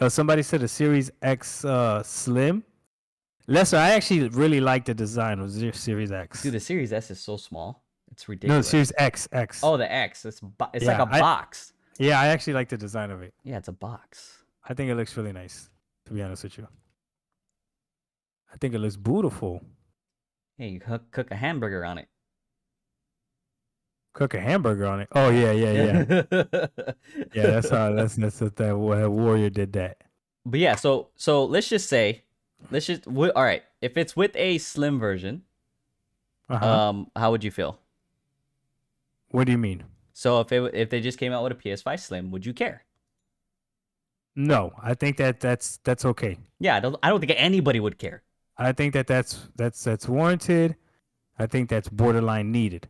Somebody said a Series X Slim. Lester, I actually really like the design of the Series X. Dude, the Series S is so small. It's No, ridiculous. the Series X. Oh, the X. It's Yeah, like a box. Yeah, I actually like the design of it. Yeah, it's a box. I think it looks really nice, to be honest with you. I think it looks beautiful. Hey, you cook a hamburger on it. Cook a hamburger on it. Oh yeah. Yeah, that's what that warrior did that. But yeah, so let's just say, all right. If it's with a slim version, how would you feel? What do you mean? So if they just came out with a PS5 Slim, would you care? No, I think that's okay. Yeah, I don't think anybody would care. I think that's warranted. I think that's borderline needed.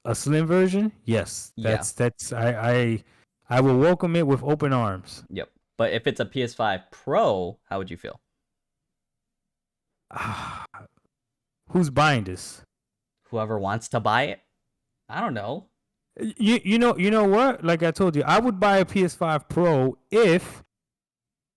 A slim version, yes. That's I will welcome it with open arms. Yep. But if it's a PS5 Pro, how would you feel? Who's buying this? Whoever wants to buy it. I don't know. You know what? Like I told you, I would buy a PS5 Pro if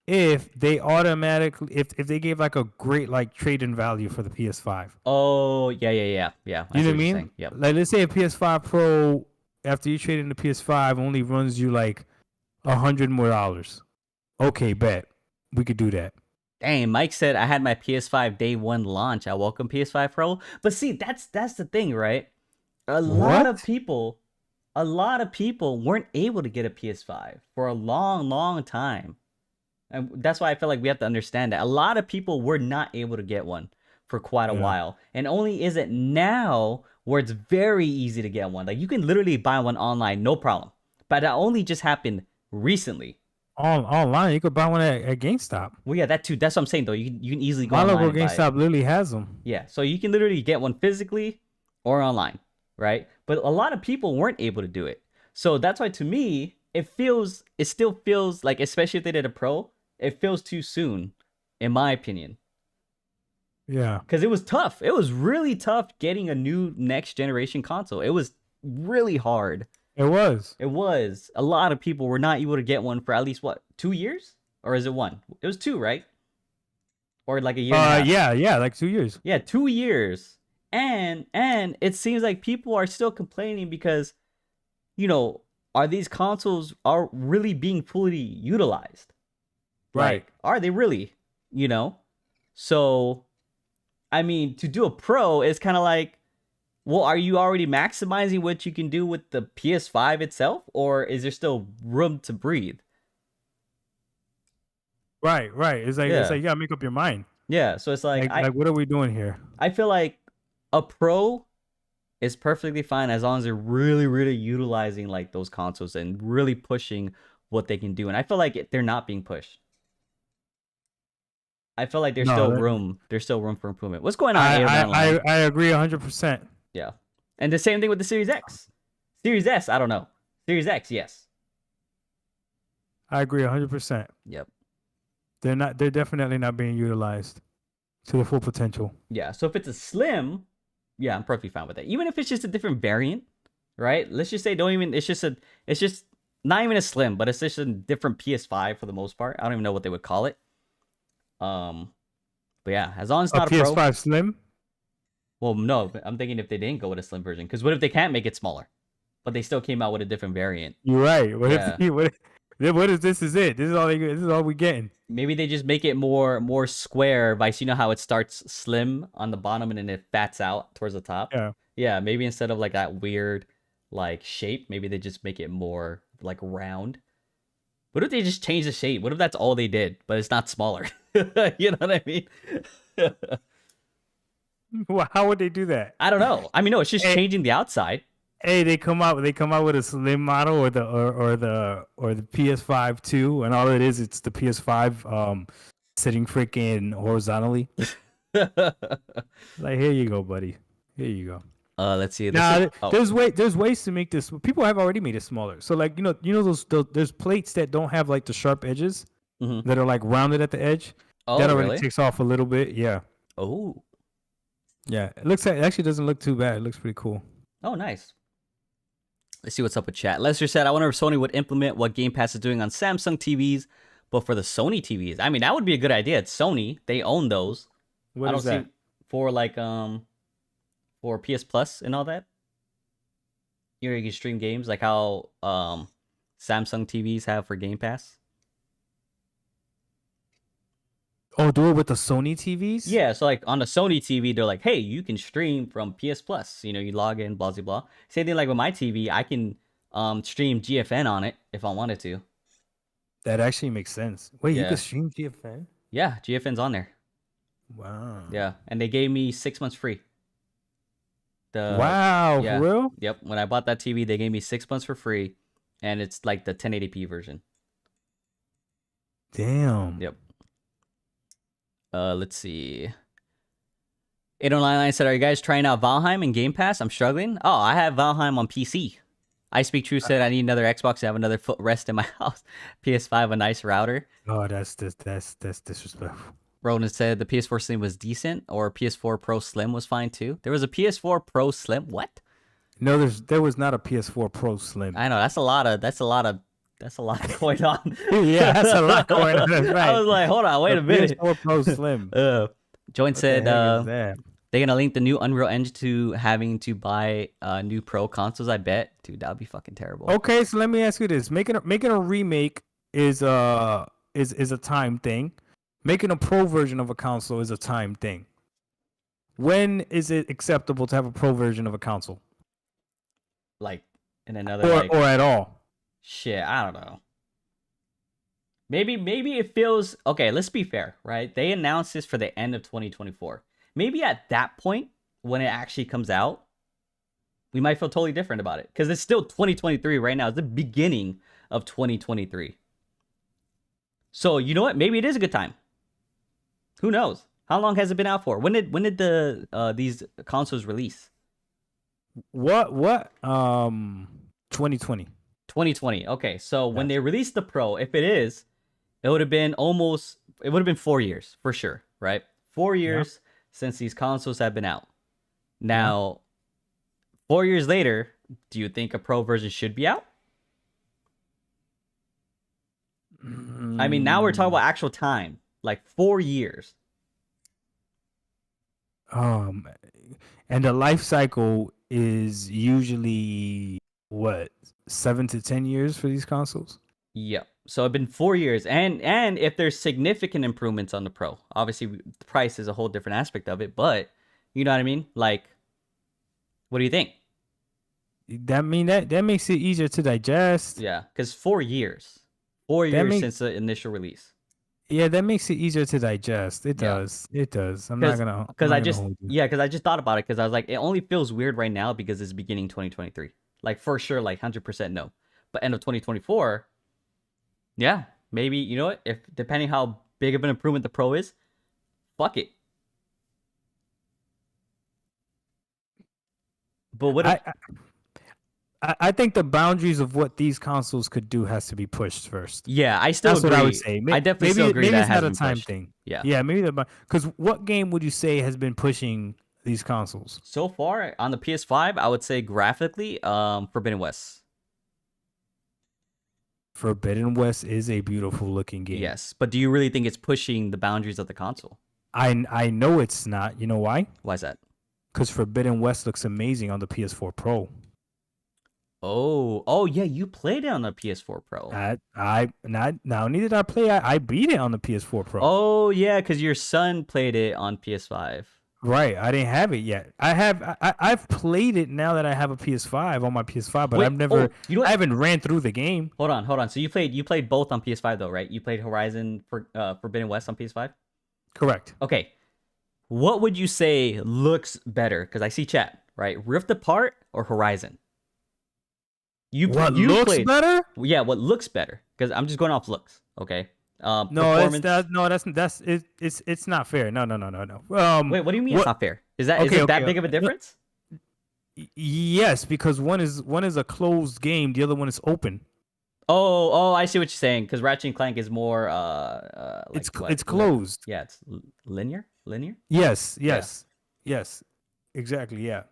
they automatically if they gave like a great like trade-in value for the PS5. Oh yeah. You know what I mean? Yep. Like let's say a PS5 Pro after you trade in the PS5 only runs you like $100 more. Okay, bet we could do that. Dang, Mike said I had my PS5 day one launch. I welcome PS5 Pro. But see, that's the thing, right? A lot of people weren't able to get a PS5 for a long time. And that's why I feel like we have to understand that. A lot of people were not able to get one for quite a while. And only is it now where it's very easy to get one. Like you can literally buy one online, no problem. But that only just happened recently. Online, you could buy one at GameStop. Well, yeah, that too. That's what I'm saying though. You can easily go online. My local GameStop literally has them. Yeah, so you can literally get one physically or online, right? But a lot of people weren't able to do it. So that's why to me, it still feels like, especially if they did a Pro, it feels too soon, in my opinion. Yeah. Because it was tough. It was really tough getting a new next generation console. It was really hard. It was. A lot of people were not able to get one for at least, 2 years? Or is it 1? It was 2, right? Or like a year and a half? Yeah, like 2 years. Yeah, 2 years. And it seems like people are still complaining because, are these consoles are really being fully utilized? Right. Like, are they really? So, I mean, to do a Pro is kind of like, well, are you already maximizing what you can do with the PS5 itself? Or is there still room to breathe? Right. It's like you gotta make up your mind. Yeah, so it's like what are we doing here? I feel like a Pro is perfectly fine as long as they're really, really utilizing like those consoles and really pushing what they can do. And I feel like they're not being pushed. I feel like there's still room. There's still room for improvement. What's going on? I agree 100%. Yeah, and the same thing with the Series X. Series S, I don't know. Series X, yes. I agree 100%. Yep. They're definitely not being utilized to the full potential. Yeah. So if it's a slim, yeah, I'm perfectly fine with that. Even if it's just a different variant, right? Let's just say it's just not even a slim, but it's just a different PS5 for the most part. I don't even know what they would call it. But yeah, as long as it's not a PS5 Pro. Slim. Well, no, I'm thinking if they didn't go with a slim version, because what if they can't make it smaller, but they still came out with a different variant? You're right. What if this is it? This is all we getting. Maybe they just make it more square. Vice, you know how it starts slim on the bottom and then it fats out towards the top. Yeah. Maybe instead of like that weird like shape, maybe they just make it more like round. What if they just change the shape? What if that's all they did, but it's not smaller? You know what I mean? Well, how would they do that? I don't know. I mean, no, it's just changing the outside. Hey, they come out with a slim model or the PS5 2, and all it is, it's the PS5 sitting freaking horizontally. Like, here you go, buddy. Here you go. Let's see. There's ways to make this. People have already made it smaller. So like those there's plates that don't have like the sharp edges that are like rounded at the edge. Oh, that already really? takes off a little bit. Yeah. Oh. Yeah. It actually doesn't look too bad. It looks pretty cool. Oh, nice. Let's see what's up with chat. Lester said, I wonder if Sony would implement what Game Pass is doing on Samsung TVs, but for the Sony TVs. I mean, that would be a good idea. It's Sony. They own those. What is that? For like for PS Plus and all that. You can stream games like how Samsung TVs have for Game Pass. Oh, do it with the Sony TVs? Yeah, so like on the Sony TV, they're like, hey, you can stream from PS Plus. You know, you log in, blah blah blah. Same thing like with my TV, I can stream GFN on it if I wanted to. That actually makes sense. Wait, you Yeah. can stream GFN? Yeah, GFN's on there. Wow. Yeah, and they gave me 6 months free. Wow, yeah. for real? Yep. When I bought that TV, they gave me 6 months for free, and it's like the 1080p version. Damn. Yep. Let's see. 8099 said, "Are you guys trying out Valheim and Game Pass? I'm struggling. Oh, I have Valheim on PC. I Speak True said I need another Xbox to have another footrest in my house. PS5, a nice router. Oh, that's disrespectful. Ronan said the PS4 Slim was decent, or PS4 Pro Slim was fine too. There was a PS4 Pro Slim. What? No, there was not a PS4 Pro Slim. I know that's a lot going on. Yeah, that's a lot going on. That's right. I was like, hold on, wait a minute. PS4 Pro Slim. Joint said that? they're gonna link the new Unreal Engine to having to buy new Pro consoles. I bet, dude, that would be fucking terrible. Okay, so let me ask you this: making a remake is a time thing. Making a pro version of a console is a time thing. When is it acceptable to have a pro version of a console? Like in another or at all? Shit, I don't know. Maybe it feels okay. Let's be fair, right? They announced this for the end of 2024. Maybe at that point, when it actually comes out, we might feel totally different about it because it's still 2023 right now. It's the beginning of 2023. So you know what? Maybe it is a good time. Who knows? How long has it been out for? When did the these consoles release? What 2020. 2020. Okay, so when they released the Pro, if it is, it would have been 4 years for sure, right? 4 years since these consoles have been out. Now, 4 years later, do you think a Pro version should be out? I mean, now we're talking about actual time, like 4 years. And the life cycle is usually what, 7 to 10 years for these consoles? Yep. So it's been 4 years, and if there's significant improvements on the Pro, obviously the price is a whole different aspect of it. But you know what I mean? Like, what do you think? That makes it easier to digest. Yeah, because 4 years, 4 years since the initial release. Yeah, that makes it easier to digest. It does. It does. I'm not gonna because I just thought about it because I was like, it only feels weird right now because it's beginning 2023. Like for sure, like 100% no. But end of 2024, yeah, maybe, you know what? If depending how big of an improvement the Pro is, fuck it. But what? I think the boundaries of what these consoles could do has to be pushed first. Yeah, I still agree. That's what I would say. I definitely still agree maybe that it's has not a been time pushed. thing. Yeah, maybe because what game would you say has been pushing these consoles so far on the PS5? I would say graphically, Forbidden West. Forbidden West is a beautiful looking game. Yes, but do you really think it's pushing the boundaries of the console? I know it's not. You know why? Why is that? Because Forbidden West looks amazing on the PS4 Pro. Oh yeah, you played it on the PS4 Pro. Not only did I play, I beat it on the PS4 Pro. Oh yeah, because your son played it on PS5. Right, I didn't have it yet. I've played it now that I have a PS5 on my PS5, but Wait, I've never. I haven't ran through the game. Hold on. So you played both on PS5 though, right? You played Horizon Forbidden West on PS5. Correct. Okay, what would you say looks better? Because I see chat, right? Rift Apart or Horizon? What looks better? Yeah, what looks better? Because I'm just going off looks. Okay. It's not fair. No. Wait, what do you mean it's not fair? Is it that big of a difference? Yes, because one is a closed game, the other one is open. Oh, I see what you're saying. Because Ratchet and Clank is more it's closed. Yeah, it's linear. Yes, exactly. Yeah.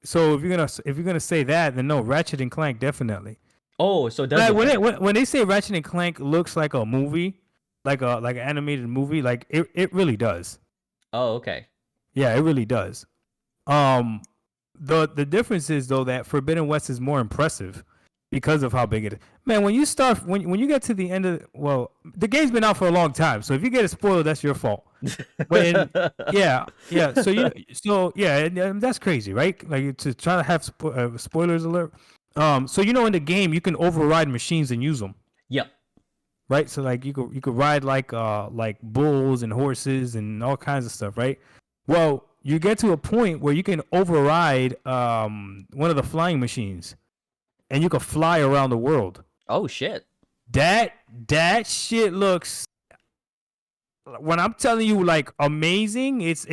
So if you're gonna say that, then no, Ratchet and Clank definitely. Oh, so does when they say Ratchet and Clank looks like a movie, like an animated movie, like it really does. Oh, okay. Yeah, it really does. The difference is though that Forbidden West is more impressive because of how big it is. Man, when you get to the end of the game's been out for a long time, so if you get it spoiled, that's your fault. Yeah. And that's crazy, right? Like to try to have spoilers alert. So in the game you can override machines and use them. Yep. Right. So like you could ride like bulls and horses and all kinds of stuff, right? Well, you get to a point where you can override one of the flying machines, and you can fly around the world. Oh shit. That shit looks, when I'm telling you, like, amazing. It's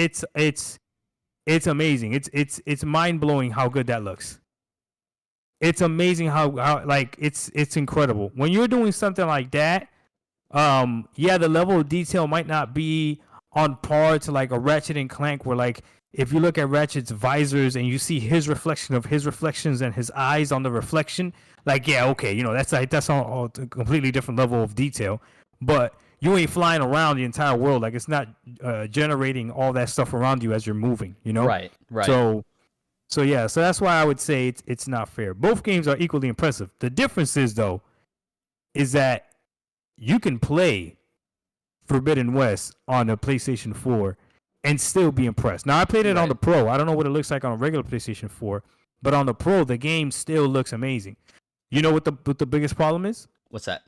amazing. It's mind blowing how good that looks. It's amazing how like it's incredible when you're doing something like that. The level of detail might not be on par to like a Ratchet and Clank, where like if you look at Ratchet's visors and you see his reflection of his reflections and his eyes on the reflection, like, yeah, okay, that's all a completely different level of detail. But you ain't flying around the entire world, like it's not generating all that stuff around you as you're moving, Right. So that's why I would say it's not fair. Both games are equally impressive. The difference is that you can play Forbidden West on a PlayStation 4 and still be impressed. Now, I played it on the Pro. I don't know what it looks like on a regular PlayStation 4, but on the Pro, the game still looks amazing. You know what the biggest problem is? What's that?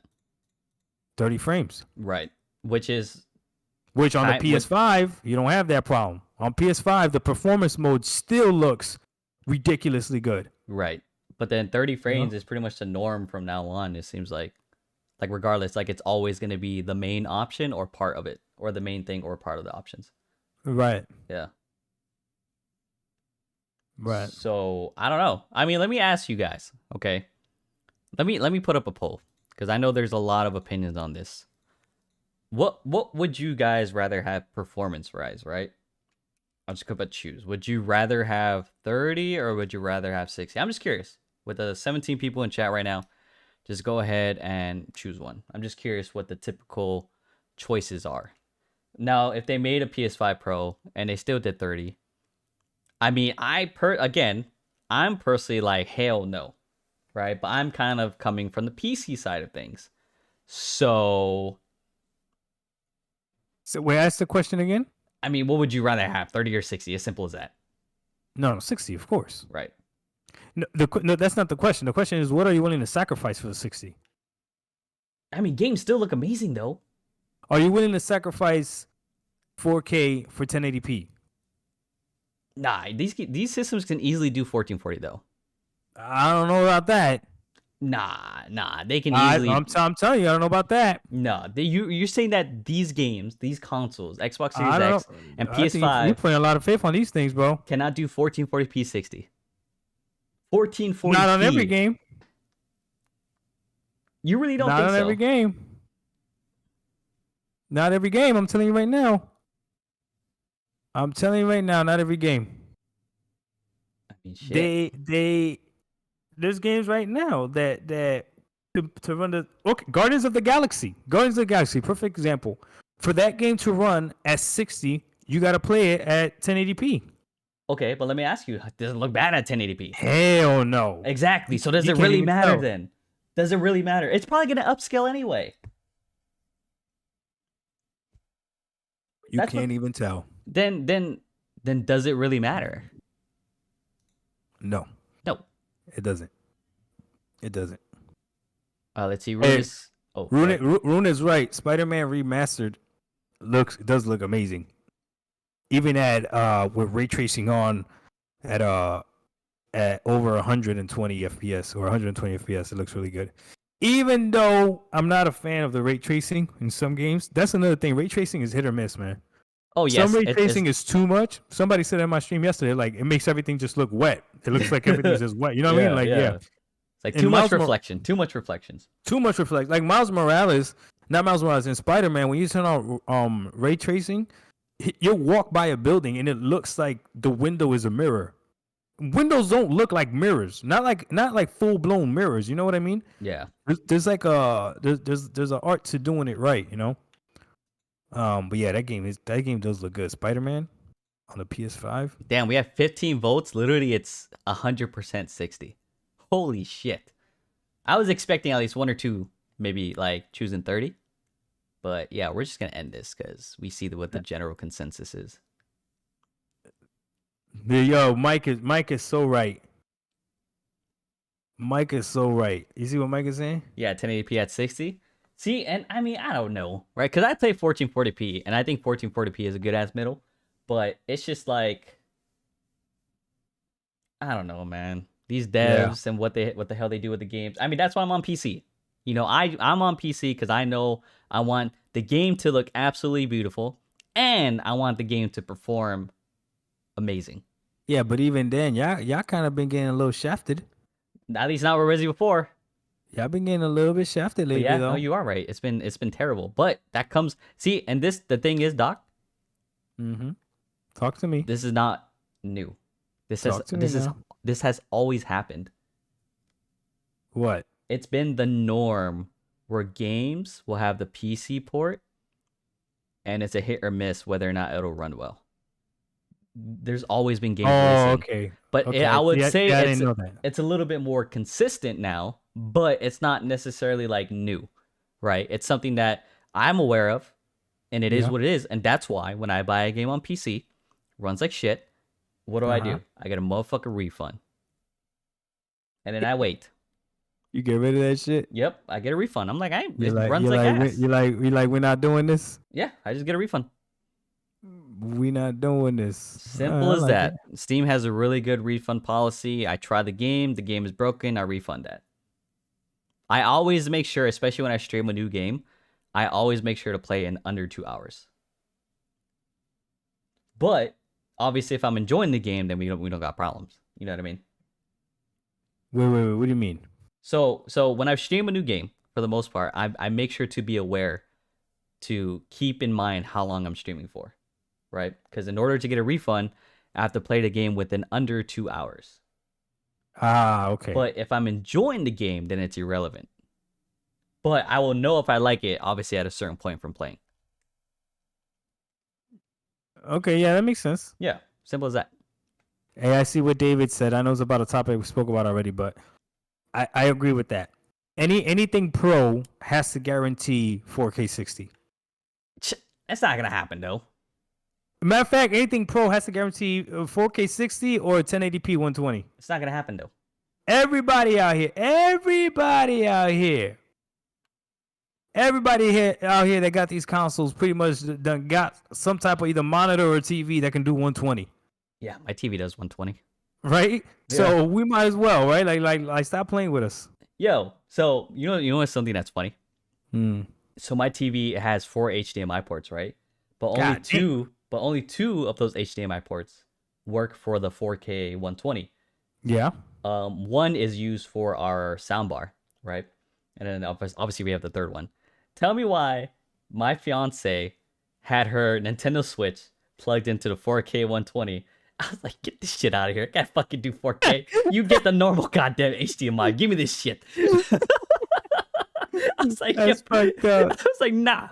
30 frames. Right. Which on the PS5, you don't have that problem. On PS5, the performance mode still looks ridiculously good. Right. But then 30 frames is pretty much the norm from now on, it seems like. Like, regardless, like, it's always going to be the main option or part of it, or the main thing or part of the options. Right. Yeah. Right. So, I don't know. I mean, let me ask you guys, okay? Let me put up a poll, because I know there's a lot of opinions on this. What would you guys rather have performance-wise, right? I'll just go choose. Would you rather have 30 or would you rather have 60? I'm just curious. With the 17 people in chat right now, just go ahead and choose one. I'm just curious what the typical choices are. Now, if they made a PS5 Pro and they still did 30, I mean, I'm personally like, hell no, right? But I'm kind of coming from the PC side of things. So wait, ask the question again? I mean, what would you rather have, 30 or 60? As simple as that. No, 60, of course. Right. No, that's not the question. The question is, what are you willing to sacrifice for the 60? I mean, games still look amazing, though. Are you willing to sacrifice 4K for 1080p? Nah, these systems can easily do 1440, though. I don't know about that. Nah, they can easily. I'm telling you, I don't know about that. No, you're saying that these games, these consoles, Xbox Series X and PS5, you're putting a lot of faith on these things, bro. Cannot do 1440p 60. 1440p. Not on every game. You really don't think so? Not on every game. Not every game. I'm telling you right now. Not every game. I mean, shit. There's games right now that to run Guardians of the Galaxy, perfect example. For that game to run at 60, you got to play it at 1080p. Okay, but let me ask you, does it look bad at 1080p? Hell no. Exactly. So does it really matter then? Does it really matter? It's probably going to upscale anyway. You can't even tell. Then does it really matter? No. It doesn't. Let's see. Rune is right. Spider-Man Remastered does look amazing. Even with ray tracing on at over 120 FPS or 120 FPS, it looks really good. Even though I'm not a fan of the ray tracing in some games, that's another thing. Ray tracing is hit or miss, man. Oh, yes. Some ray tracing is too much. Somebody said on my stream yesterday, like, it makes everything just look wet. It looks like everything's just wet. You know what I mean? Like, yeah. It's like too much reflection. Too much reflections. Too much reflection. Like not Miles Morales, in Spider-Man, when you turn on ray tracing, you'll walk by a building and it looks like the window is a mirror. Windows don't look like mirrors. Not like full-blown mirrors. You know what I mean? Yeah. There's like there's an art to doing it right, you know? But yeah, that game does look good. Spider-Man on the PS5. Damn, we have 15 votes. Literally, it's 100% 60. Holy shit! I was expecting at least one or two, maybe like choosing 30. But yeah, we're just gonna end this because we see what the general consensus is. Yo, Mike is so right. Mike is so right. You see what Mike is saying? Yeah, 1080p at 60. See, and I mean, I don't know, right? Because I play 1440p, and I think 1440p is a good ass middle, but it's just like, I don't know, man. These devs and what the hell they do with the games. I mean, that's why I'm on PC. You know, I'm on PC because I know I want the game to look absolutely beautiful, and I want the game to perform amazing. Yeah, but even then, y'all kind of been getting a little shafted. At least not where Resi before. Y'all been getting a little bit shafted lately, yeah, though. no, you are right. It's been terrible, but that comes. See, and the thing is, Doc. Mm-hmm. Talk to me. This is not new. This has always happened. What? It's been the norm where games will have the PC port, and it's a hit or miss whether or not it'll run well. There's always been games. Okay. But okay. I would say I didn't know that. It's a little bit more consistent now, but it's not necessarily like new, right? It's something that I'm aware of, and it is what it is. And that's why when I buy a game on PC, runs like shit, what do I do? I get a motherfucker refund. And then I wait. You get rid of that shit? Yep, I get a refund. I'm like, it runs like ass. You like, we're not doing this? Yeah, I just get a refund. We not doing this. Simple as that. Steam has a really good refund policy. I try the game is broken, I refund that. I always make sure, especially when I stream a new game, I always make sure to play in under 2 hours. But obviously, if I'm enjoying the game, then we don't got problems. You know what I mean? Wait. What do you mean? So when I stream a new game, for the most part, I make sure to be aware to keep in mind how long I'm streaming for. Right? Because in order to get a refund, I have to play the game within under 2 hours. Okay. But if I'm enjoying the game, then it's irrelevant. But I will know if I like it, obviously, at a certain point from playing. Okay, yeah, that makes sense. Yeah, simple as that. Hey, I see what David said. I know it's about a topic we spoke about already, but I agree with that. Anything pro has to guarantee 4K 60. That's not going to happen, though. Matter of fact, anything pro has to guarantee 4K 60 or 1080p 120. It's not going to happen, though. Everybody out here that got these consoles pretty much done got some type of either monitor or TV that can do 120. Yeah, my TV does 120. Right? Yeah. So we might as well, right? Like stop playing with us. Yo, so you know what's something that's funny? So my TV has 4 HDMI ports, right? But only two of those HDMI ports work for the 4K 120. Yeah. One is used for our soundbar, right? And then obviously we have the third one. Tell me why my fiance had her Nintendo Switch plugged into the 4K 120. I was like, get this shit out of here. I can't fucking do 4K. You get the normal goddamn HDMI. Give me this shit. I was like, that's fucked up. I was like, nah.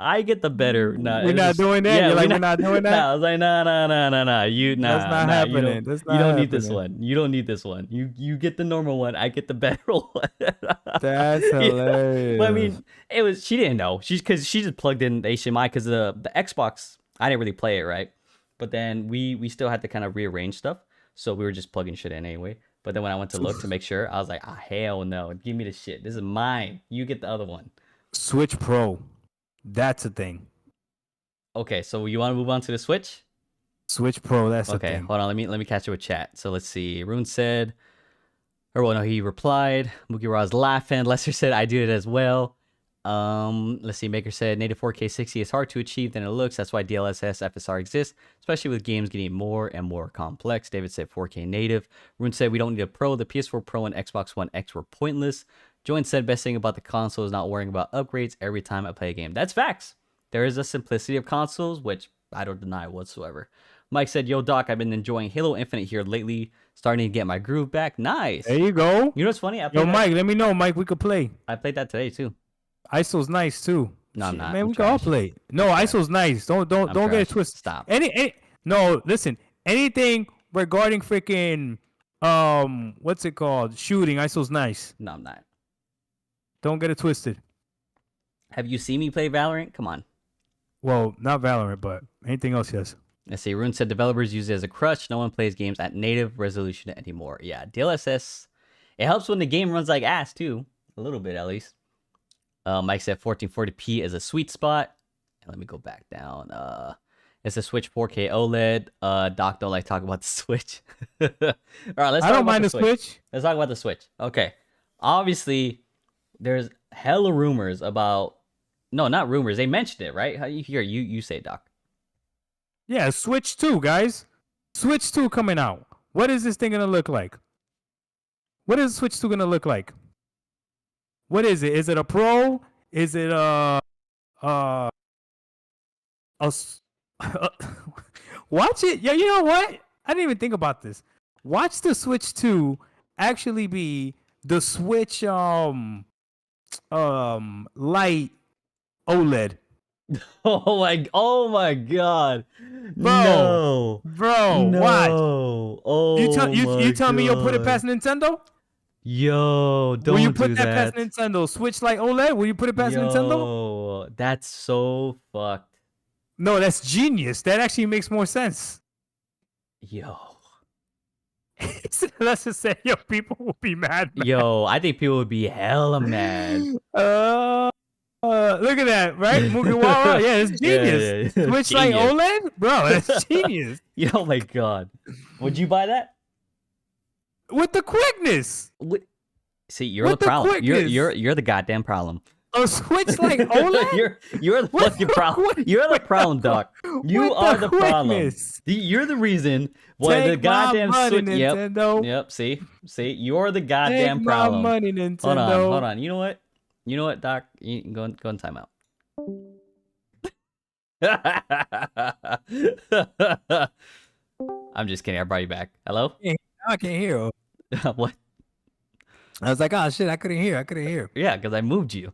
I get the better. Nah, we're not doing that. You're like, we're not doing that. Nah, I was like, nah. That's not happening. You don't need this one. You don't need this one. You get the normal one. I get the better one. That's hilarious. But I mean, she didn't know. She just plugged in the HDMI because the Xbox. I didn't really play it, right? But then we still had to kind of rearrange stuff, so we were just plugging shit in anyway. But then when I went to look to make sure, I was like, hell no. Give me the shit. This is mine. You get the other one. Switch Pro. That's a thing. Okay, so you want to move on to the Switch? Switch Pro, that's a thing. Okay, hold on. Let me catch you with chat. So let's see. Rune said, he replied. Mookie Ra's laughing. Lester said, I do it as well. Let's see. Maker said, native 4K 60 is hard to achieve than it looks. That's why DLSS FSR exists, especially with games getting more and more complex. David said 4K native. Rune said, we don't need a Pro. The PS4 Pro and Xbox One X were pointless. Join said, best thing about the console is not worrying about upgrades every time I play a game. That's facts. There is a simplicity of consoles, which I don't deny whatsoever. Mike said, yo, Doc, I've been enjoying Halo Infinite here lately. Starting to get my groove back. Nice. There you go. You know what's funny? Mike, let me know, Mike. We could play. I played that today, too. ISO's nice too. No, I'm not. Man, we can all play. No, ISO's nice. Don't get it twisted. Stop. No, listen. Anything regarding freaking what's it called? Shooting. ISO's nice. No, I'm not. Don't get it twisted. Have you seen me play Valorant? Come on. Well, not Valorant, but anything else, yes. Let's see. Rune said developers use it as a crutch. No one plays games at native resolution anymore. Yeah, DLSS. It helps when the game runs like ass too, a little bit at least. Mike said 1440p is a sweet spot. Let me go back down. It's a Switch 4K OLED. Doc don't like talk about the Switch. All right, let's. I don't mind the Switch. Let's talk about the Switch. Okay, obviously, there's hella rumors about. No, not rumors. They mentioned it, right? How you hear you say, Doc? Yeah, Switch 2, guys. Switch 2 coming out. What is this thing gonna look like? What is Switch 2 gonna look like? What is it? Is it a Pro? Is it watch it? Yeah, you know what? I didn't even think about this. Watch the Switch 2 actually be the Switch light OLED. Oh my god. Bro, watch. Oh, you tell me you'll put it past Nintendo? Yo, don't Will you do put that past Nintendo? Switch Lite OLED? Will you put it past Nintendo? That's so fucked. No, that's genius. That actually makes more sense. Yo. Let's just say, people will be mad. Yo, I think people would be hella mad. Look at that, right? Mugiwara, yeah, it's genius. Yeah. Switch Lite OLED? Bro, that's genius. Oh my god. Would you buy that? With the quickness. See, you're the problem. You're the goddamn problem. A Switch Lite OLED? you're the fucking problem. You're the problem, Doc. You are the problem. You're the reason why the goddamn Switch. Nintendo. Yep. See, you're the goddamn problem. My money, Nintendo. Hold on. You know what, Doc? You can go in timeout. I'm just kidding. I brought you back. Hello? I can't hear. What? I was like, oh shit, I couldn't hear. Yeah, because I moved you.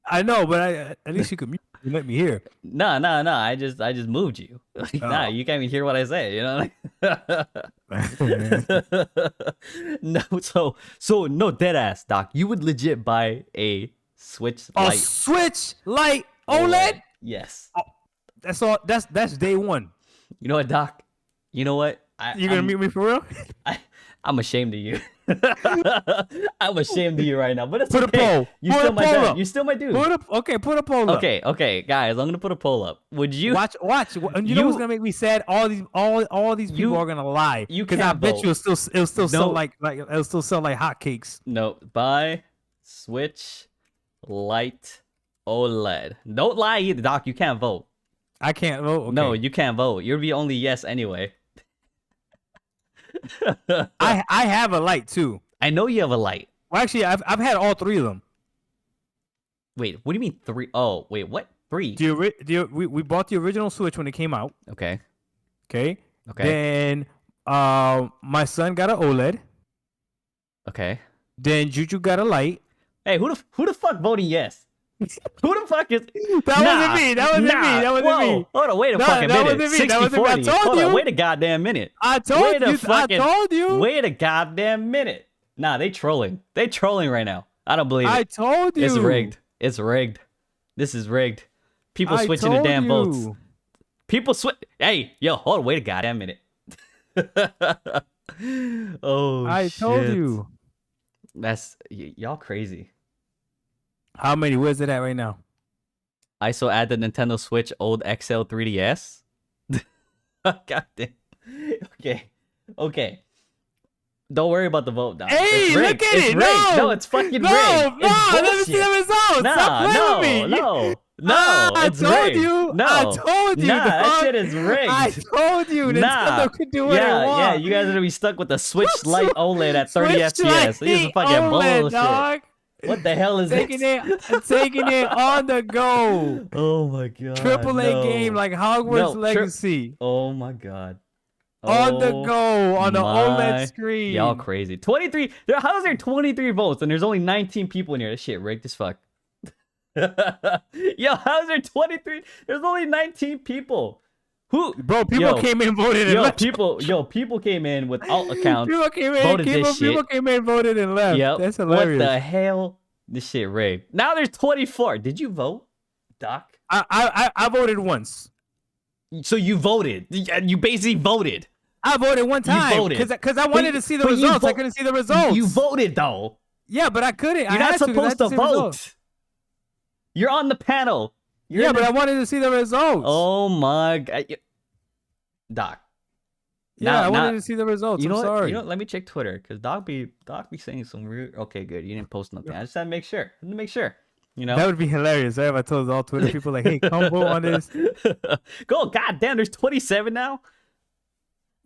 I know, but at least you could let me hear. No. I just moved you. Nah, you can't even hear what I say. You know. No. So no, dead ass, Doc. You would legit buy a Switch Lite. A Switch Lite OLED? Yes. Oh, that's all. That's day one. You know what, Doc? You know what? You gonna mute me for real? I'm ashamed of you. I'm ashamed of you right now. But it's put okay. A poll. You put still a my poll dad. up. You still my dude. Put a poll up. Okay, guys. I'm gonna put a poll up. Would you watch? You know what's gonna make me sad? All these people are gonna lie. Because I bet you it'll still sell like it'll still sell like hotcakes. No, buy Switch Lite OLED. Don't lie either, Doc. You can't vote. I can't vote. Okay. No, you can't vote. You'll be only yes anyway. I have a light too. I know you have a light. Well, actually, I've had all three of them. Wait, what do you mean three? Oh, wait, what? Three? We bought the original Switch when it came out. Okay. Then my son got an OLED. Okay. Then Juju got a light. Hey, who the fuck voting yes? Who the fuck is that? Wasn't me. That wasn't me. Hold on, wait a fucking minute. 60-40. Hold on, wait a goddamn minute. I told you. Wait a goddamn minute. Nah, they trolling. They trolling right now. I don't believe it. I told you. It's rigged. This is rigged. People switching the damn votes. People switch. Hey, yo, hold on, wait a goddamn minute. Oh, I told you. That's y'all crazy. How many? Where's it at right now? ISO add the Nintendo Switch old XL 3DS. God damn. Okay. Don't worry about the vote, Doc. Hey, look at it. No, it's fucking rigged. No, let me see the results. Stop playing with me. No, it's rigged. I told you. Nah, that shit is rigged. I told you. Nintendo could do what it wants. Yeah, you guys are gonna be stuck with the Switch Lite OLED at 30 FPS. This is fucking bullshit. Dog. What the hell is taking it on the go? Oh my god. AAA game like Hogwarts Legacy. Oh my god. On the go on the OLED screen. Y'all crazy. 23. How is there 23 votes and there's only 19 people in here? This shit rigged as fuck. Yo, how is there 23? There's only 19 people. Who? Bro, people came in and voted and left. People came in without accounts. People came in, voted this shit. people came in, voted and left. Yep. That's hilarious. What the hell? This shit rigged. Now there's 24. Did you vote, Doc? I voted once. So you voted. You basically voted. I voted one time because I wanted to see the results. I couldn't see the results. You voted though. Yeah, but I couldn't. You're not supposed to vote. You're on the panel. But I wanted to see the results. Oh my God, Doc. Yeah, I wanted to see the results. I'm sorry. You know, let me check Twitter because Doc be saying some weird. Okay, good. You didn't post nothing. I just had to make sure. You know, that would be hilarious. If I told all Twitter people like, "Hey, come vote on this." Go, goddamn! There's 27 now.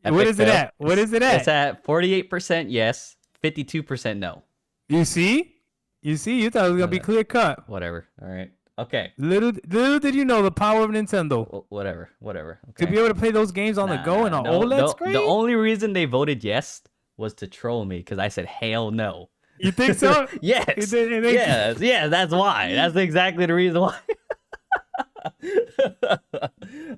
What is it at? What is it at? It's at 48% yes, 52% no. You see? You thought it was gonna be clear cut. Whatever. All right. Okay. Little did you know the power of Nintendo. Whatever. Okay. To be able to play those games on the go and on OLED screen. The only reason they voted yes was to troll me because I said hell no. You think so? Yes. Yes. That's why. That's exactly the reason why.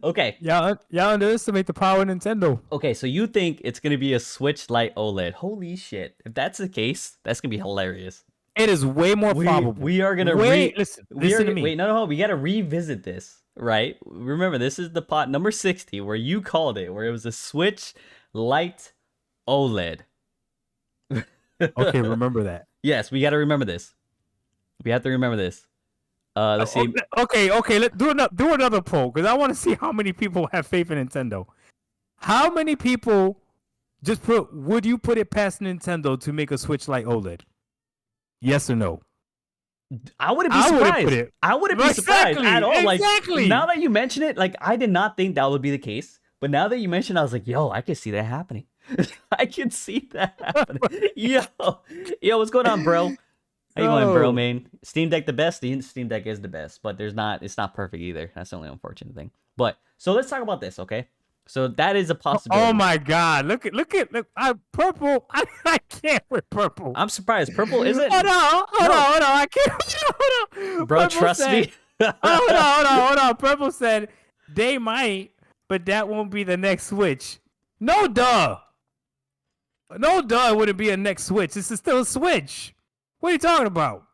Okay. Y'all underestimate the power of Nintendo. Okay, so you think it's gonna be a Switch Lite OLED? Holy shit! If that's the case, that's gonna be hilarious. It is way more probable. We are gonna listen to me. Wait, no. We gotta revisit this, right? Remember, this is the pot number 60 where you called it, where it was a Switch Lite OLED. Okay, remember that. Yes, we gotta remember this. We have to remember this. Let's see. Okay. Let's do another poll because I want to see how many people have faith in Nintendo. How many people would you put it past Nintendo to make a Switch Lite OLED? Yes or no? I wouldn't be surprised. I wouldn't be surprised at all. Exactly. Like, now that you mention it, like I did not think that would be the case. But now that you mention it, I was like, yo, I can see that happening. I can see that happening. Yo, what's going on, bro? How you going, bro, man? Steam Deck the best? The Steam Deck is the best, but it's not perfect either. That's the only unfortunate thing. But so let's talk about this, okay? So that is a possibility. Oh my God! Look! Purple. I can't with purple. I'm surprised. Purple isn't. Hold on. I can't. Hold on. Bro, Purple trust me. Hold on. Purple said they might, but that won't be the next Switch. No, duh. It wouldn't be a next Switch. This is still a Switch. What are you talking about?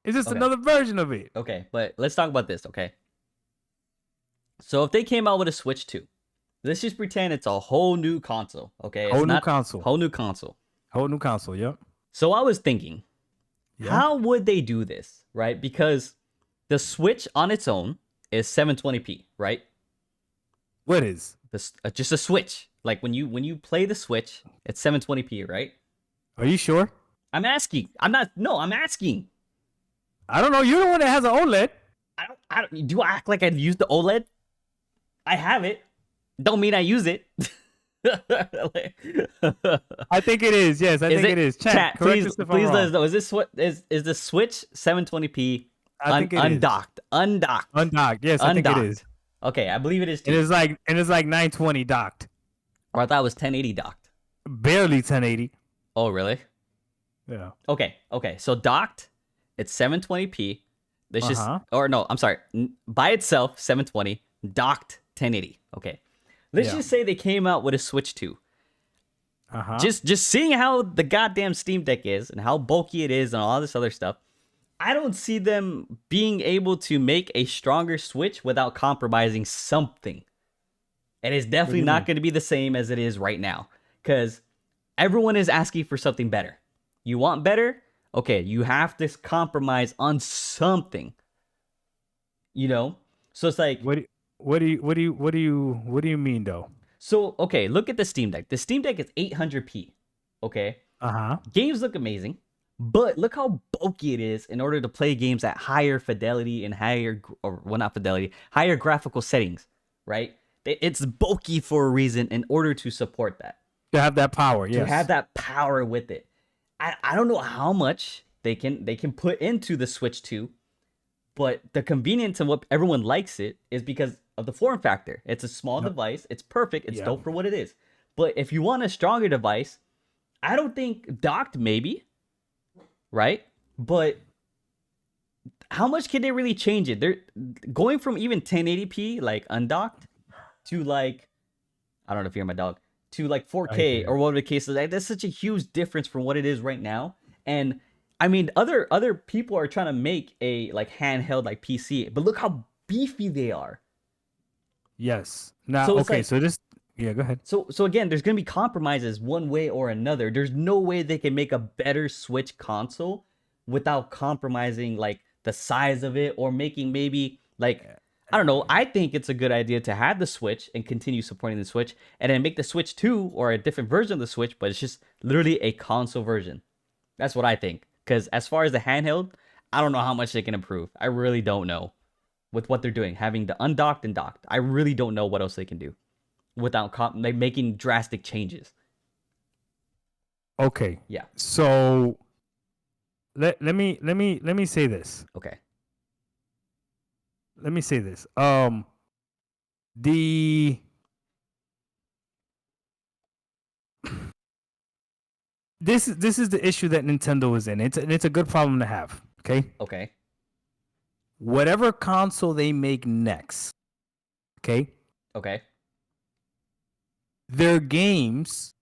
It's just another version of it. Okay, but let's talk about this, okay? So if they came out with a Switch 2, let's just pretend it's a whole new console, okay? Whole new console, yep. So I was thinking, how would they do this, right? Because the Switch on its own is 720p, right? What is? Just a Switch. Like when you play the Switch, it's 720p, right? Are you sure? I'm asking. I'm asking. I don't know. You're the one that has an OLED. I don't. Do I act like I use the OLED? I have it. Don't mean I use it. I think it is. Yes, I think it is. Chat, please let us know. Is the Switch 720p undocked? Undocked. Yes, I think it is. Okay, I believe it is too. It is like 920 docked. Or I thought it was 1080 docked. Barely 1080. Oh, really? Yeah. Okay. So docked, it's 720p. I'm sorry. By itself, 720. Docked, 1080. Okay. Let's just say they came out with a Switch 2. Just seeing how the goddamn Steam Deck is and how bulky it is and all this other stuff, I don't see them being able to make a stronger Switch without compromising something. And it's definitely not going to be the same as it is right now. Because everyone is asking for something better. You want better? Okay, you have to compromise on something. You know? So it's like, what do you mean though? So okay, look at the Steam Deck. The Steam Deck is 800p. Okay? Games look amazing, but look how bulky it is in order to play games at higher fidelity and higher graphical settings, right? It's bulky for a reason in order to support that. To have that power, yes. To have that power with it. I don't know how much they can put into the Switch 2, but the convenience and what everyone likes it is because of the form factor. It's a small device. It's perfect. It's dope for what it is. But if you want a stronger device, I don't think docked maybe, right? But how much can they really change it? They're going from even 1080p, like undocked, to like, I don't know if you hear my dog, to like I 4K hear or you. whatever the case is. Like, that's such a huge difference from what it is right now. And I mean, other people are trying to make a like handheld like PC, but look how beefy they are. Yes. Now, So it's okay. like, So this. Yeah. Go ahead. so again, there's gonna be compromises one way or another. There's no way they can make a better Switch console without compromising like the size of it or making maybe like, I don't know. I think it's a good idea to have the Switch and continue supporting the Switch, and then make the Switch 2 or a different version of the Switch, but it's just literally a console version. That's what I think. Because as far as the handheld, I don't know how much they can improve. I really don't know with what they're doing, having the undocked and docked. I really don't know what else they can do without like making drastic changes. Okay. Yeah. So let me say this. Okay. Let me say this. The this is the issue that Nintendo is in. It's a good problem to have. Okay. Okay. Whatever console they make next, okay, Okay. their games.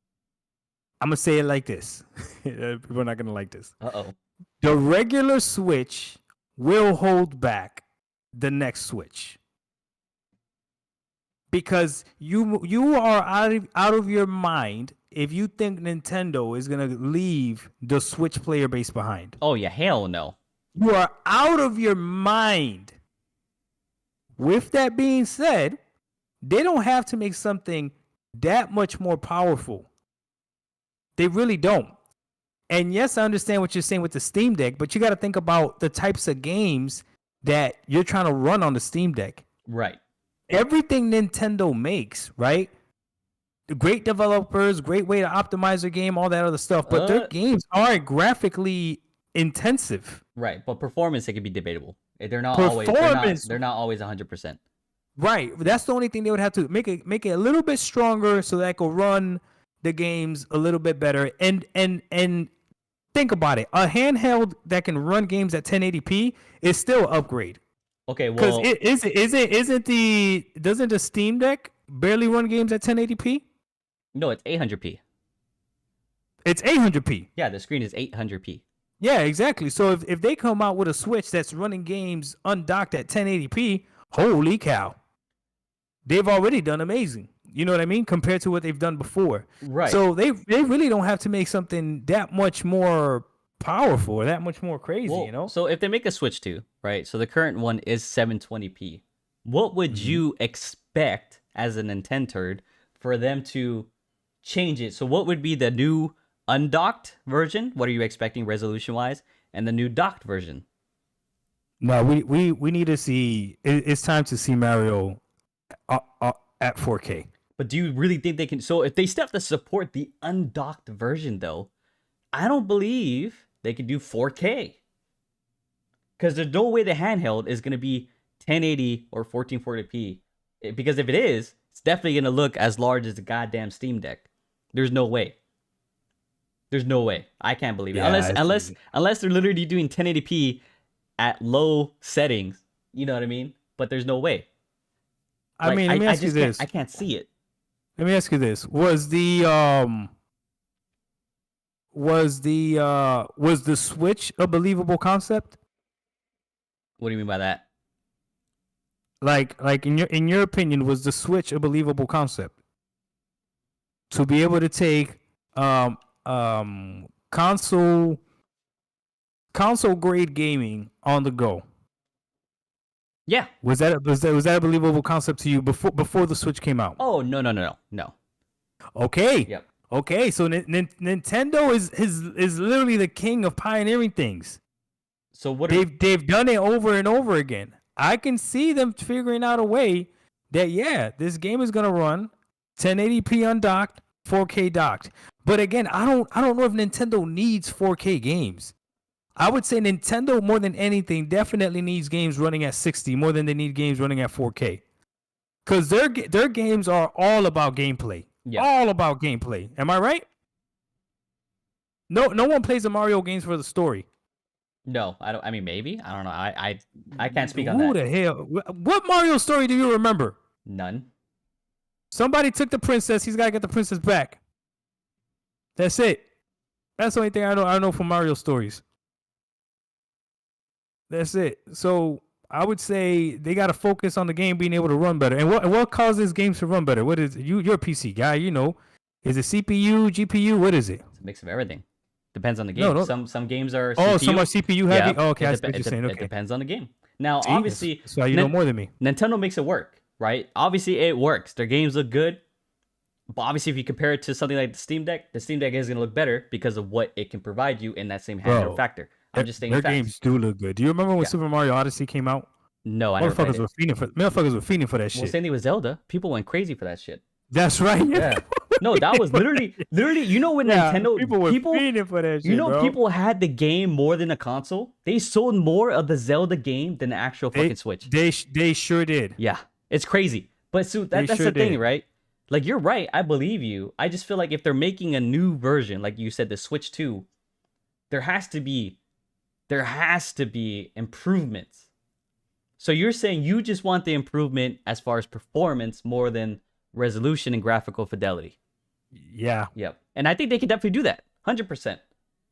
I'm gonna say it like this. People are not gonna like this. Uh-oh. The regular Switch will hold back the next Switch because you are out of your mind if you think Nintendo is gonna leave the Switch player base behind. Oh, yeah. Hell no. You are out of your mind. With that being said, they don't have to make something that much more powerful. They really don't. And yes, I understand what you're saying with the Steam Deck, but you got to think about the types of games that you're trying to run on the Steam Deck. Right. Everything Nintendo makes, right? The great developers, great way to optimize their game, all that other stuff, but their games aren't graphically intensive. Right. But performance, it could be debatable. They're not always. They're not always 100%. Right. That's the only thing they would have to make it a little bit stronger so that it could run the games a little bit better. And think about it. A handheld that can run games at 1080p is still an upgrade. Okay, well, doesn't the Steam Deck barely run games at 1080p? no, it's 800p. It's 800p. Yeah, the screen is 800p. Yeah, exactly. So if they come out with a Switch that's running games undocked at 1080p, holy cow. They've already done amazing. You know what I mean? Compared to what they've done before. Right. So they really don't have to make something that much more powerful or that much more crazy, Well, you know? So if they make a Switch 2, right? So the current one is 720p. What would you expect as a Nintendo for them to change it? So what would be the new undocked version? What are you expecting resolution-wise? And the new docked version? No, we need to see. It's time to see Mario at 4K. But do you really think they can? So if they still have to support the undocked version, though, I don't believe they can do 4K. Because there's no way the handheld is going to be 1080 or 1440p. Because if it is, it's definitely going to look as large as the goddamn Steam Deck. There's no way. There's no way. I can't believe it. Yeah, Unless they're literally doing 1080p at low settings. You know what I mean? But there's no way. I mean, let me ask you this. I can't see it. Let me ask you this: was the Switch a believable concept? What do you mean by that? Like in your opinion, was the Switch a believable concept? To be able to take console grade gaming on the go. Yeah. Was that a believable concept to you before the Switch came out? Oh, no. Okay. Yep. Okay, so Nintendo is literally the king of pioneering things. So what they've done it over and over again. I can see them figuring out a way that this game is gonna run 1080p undocked, 4K docked. But again, I don't know if Nintendo needs 4K games. I would say Nintendo, more than anything, definitely needs games running at 60 more than they need games running at 4K. Because their games are all about gameplay. Yeah. All about gameplay. Am I right? No one plays the Mario games for the story. No, I don't. I mean, maybe. I don't know. I can't speak on Who that. the hell? What Mario story do you remember? None. Somebody took the princess. He's got to get the princess back. That's it. That's the only thing I know. I know from Mario stories. That's it. So I would say they got to focus on the game being able to run better. And what causes games to run better? What is you're a PC guy, you know? Is it CPU, GPU? What is it? It's a mix of everything. Depends on the game. No. Some games are Oh, CPU. some are CPU heavy. Yeah, Oh, okay, I see what you're saying. It Okay. depends on the game. Now, See? obviously, So you know more than me. Nintendo makes it work, right? Obviously, it works. Their games look good. But obviously, if you compare it to something like the Steam Deck is going to look better because of what it can provide you in that same handheld factor. I'm just saying their facts. games do look good. Do you remember when Super Mario Odyssey came out? No, I never played it. Motherfuckers were fiending for that shit. Well, same thing with Zelda. People went crazy for that shit. That's right. Yeah. No, that was literally. You know when Nintendo people were fiending for that shit. You know, bro. people had the game more than a console. They sold more of the Zelda game than the actual fucking Switch. They sure did. Yeah, it's crazy. But that's sure the thing, did. right? Like, you're right. I believe you. I just feel like if they're making a new version, like you said, the Switch 2, there has to be improvements. So you're saying you just want the improvement as far as performance more than resolution and graphical fidelity. Yeah. Yep. And I think they can definitely do that. 100%.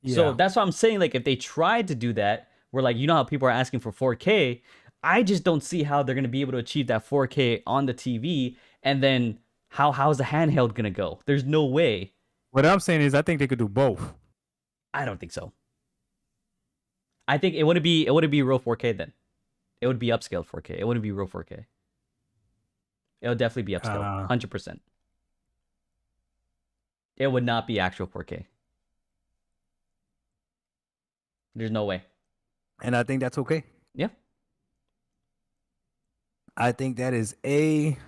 Yeah. So that's what I'm saying. Like, if they tried to do that, where, like, you know how people are asking for 4K, I just don't see how they're going to be able to achieve that 4K on the TV. And then how's the handheld going to go? There's no way. What I'm saying is I think they could do both. I don't think so. I think it wouldn't be real 4K then. It would be upscaled 4K. It wouldn't be real 4K. It would definitely be upscaled. 100%. It would not be actual 4K. There's no way. And I think that's okay. Yeah. I think that is okay.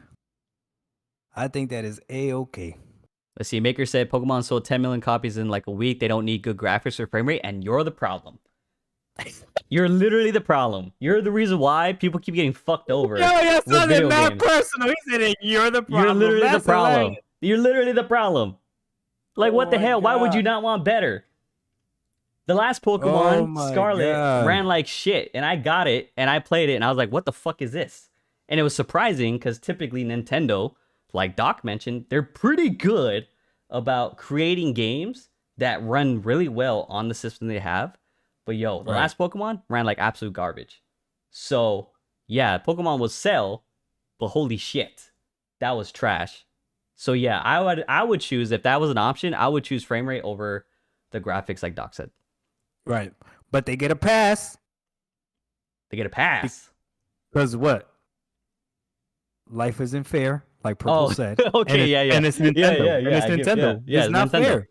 Let's see. Maker said Pokemon sold 10 million copies in like a week. They don't need good graphics or frame rate, and you're the problem. You're literally the problem. You're the reason why people keep getting fucked over. Yo, with video not games. personal. He said it. You're the problem. You're literally That's the problem. hilarious. You're literally the problem. Like, what the my hell? Why would you God. not want better? The last Pokemon, Scarlet, God. ran like shit, and I got it, and I played it, and I was like, what the fuck is this? And it was surprising, because typically Nintendo, like Doc mentioned, they're pretty good about creating games that run really well on the system they have. But yo, the last Pokemon ran like absolute garbage. So, yeah, Pokemon will sell, but holy shit, that was trash. So yeah, I would choose, if that was an option, I would choose frame rate over the graphics, like Doc said. Right. But they get a pass. They get a pass. Because what? Life isn't fair, like Purple said. Okay, and yeah. And it's Nintendo. Yeah, and it's I give- Nintendo. yeah, it's not Nintendo. fair.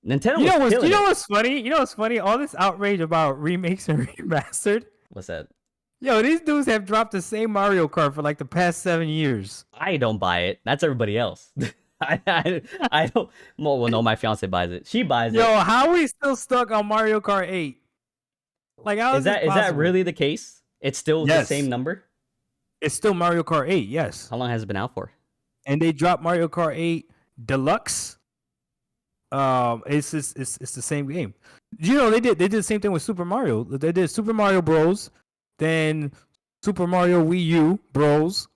Nintendo You was know killing it. what's funny? You know what's funny? All this outrage about remakes and remastered. What's that? Yo, these dudes have dropped the same Mario Kart for like the past 7 years. I don't buy it. That's everybody else. I don't. Well, no, my fiance buys it. She buys Yo, it. how are we still stuck on Mario Kart 8? Like, how Is that possible? really the case? It's still the Yes. same number? It's still Mario Kart 8, yes. How long has it been out for? And they dropped Mario Kart 8 Deluxe. It's the same game. You know, they did the same thing with Super Mario. They did Super Mario Bros. Then Super Mario Wii U Bros.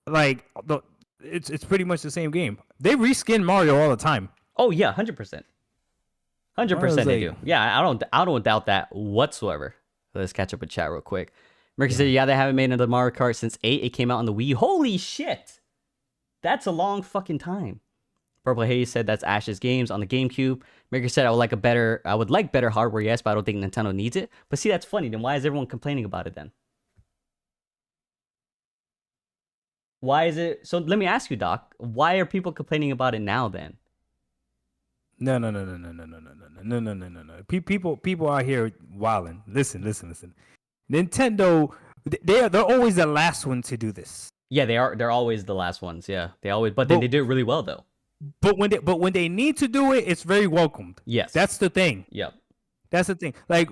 Like, it's pretty much the same game. They reskin Mario all the time. Oh yeah, 100%. 100% they do. like- Yeah, I don't doubt that whatsoever. Let's catch up with chat real quick. Mercury said, yeah, they haven't made another Mario Kart since 8. It came out on the Wii. Holy shit! That's a long fucking time. Purple Haze said that's Ash's games on the GameCube. Mercury said I would like better hardware, yes, but I don't think Nintendo needs it. But see, that's funny. Then why is everyone complaining about it then? Why is it? So let me ask you, Doc. Why are people complaining about it now then? No. People out here wilding. Listen. Nintendo, they're always the last one to do this. Yeah, they are. They're always the last ones. Yeah, they always. But they do it really well though. But when they need to do it, it's very welcomed. Yes. That's the thing. Yep. That's the thing. Like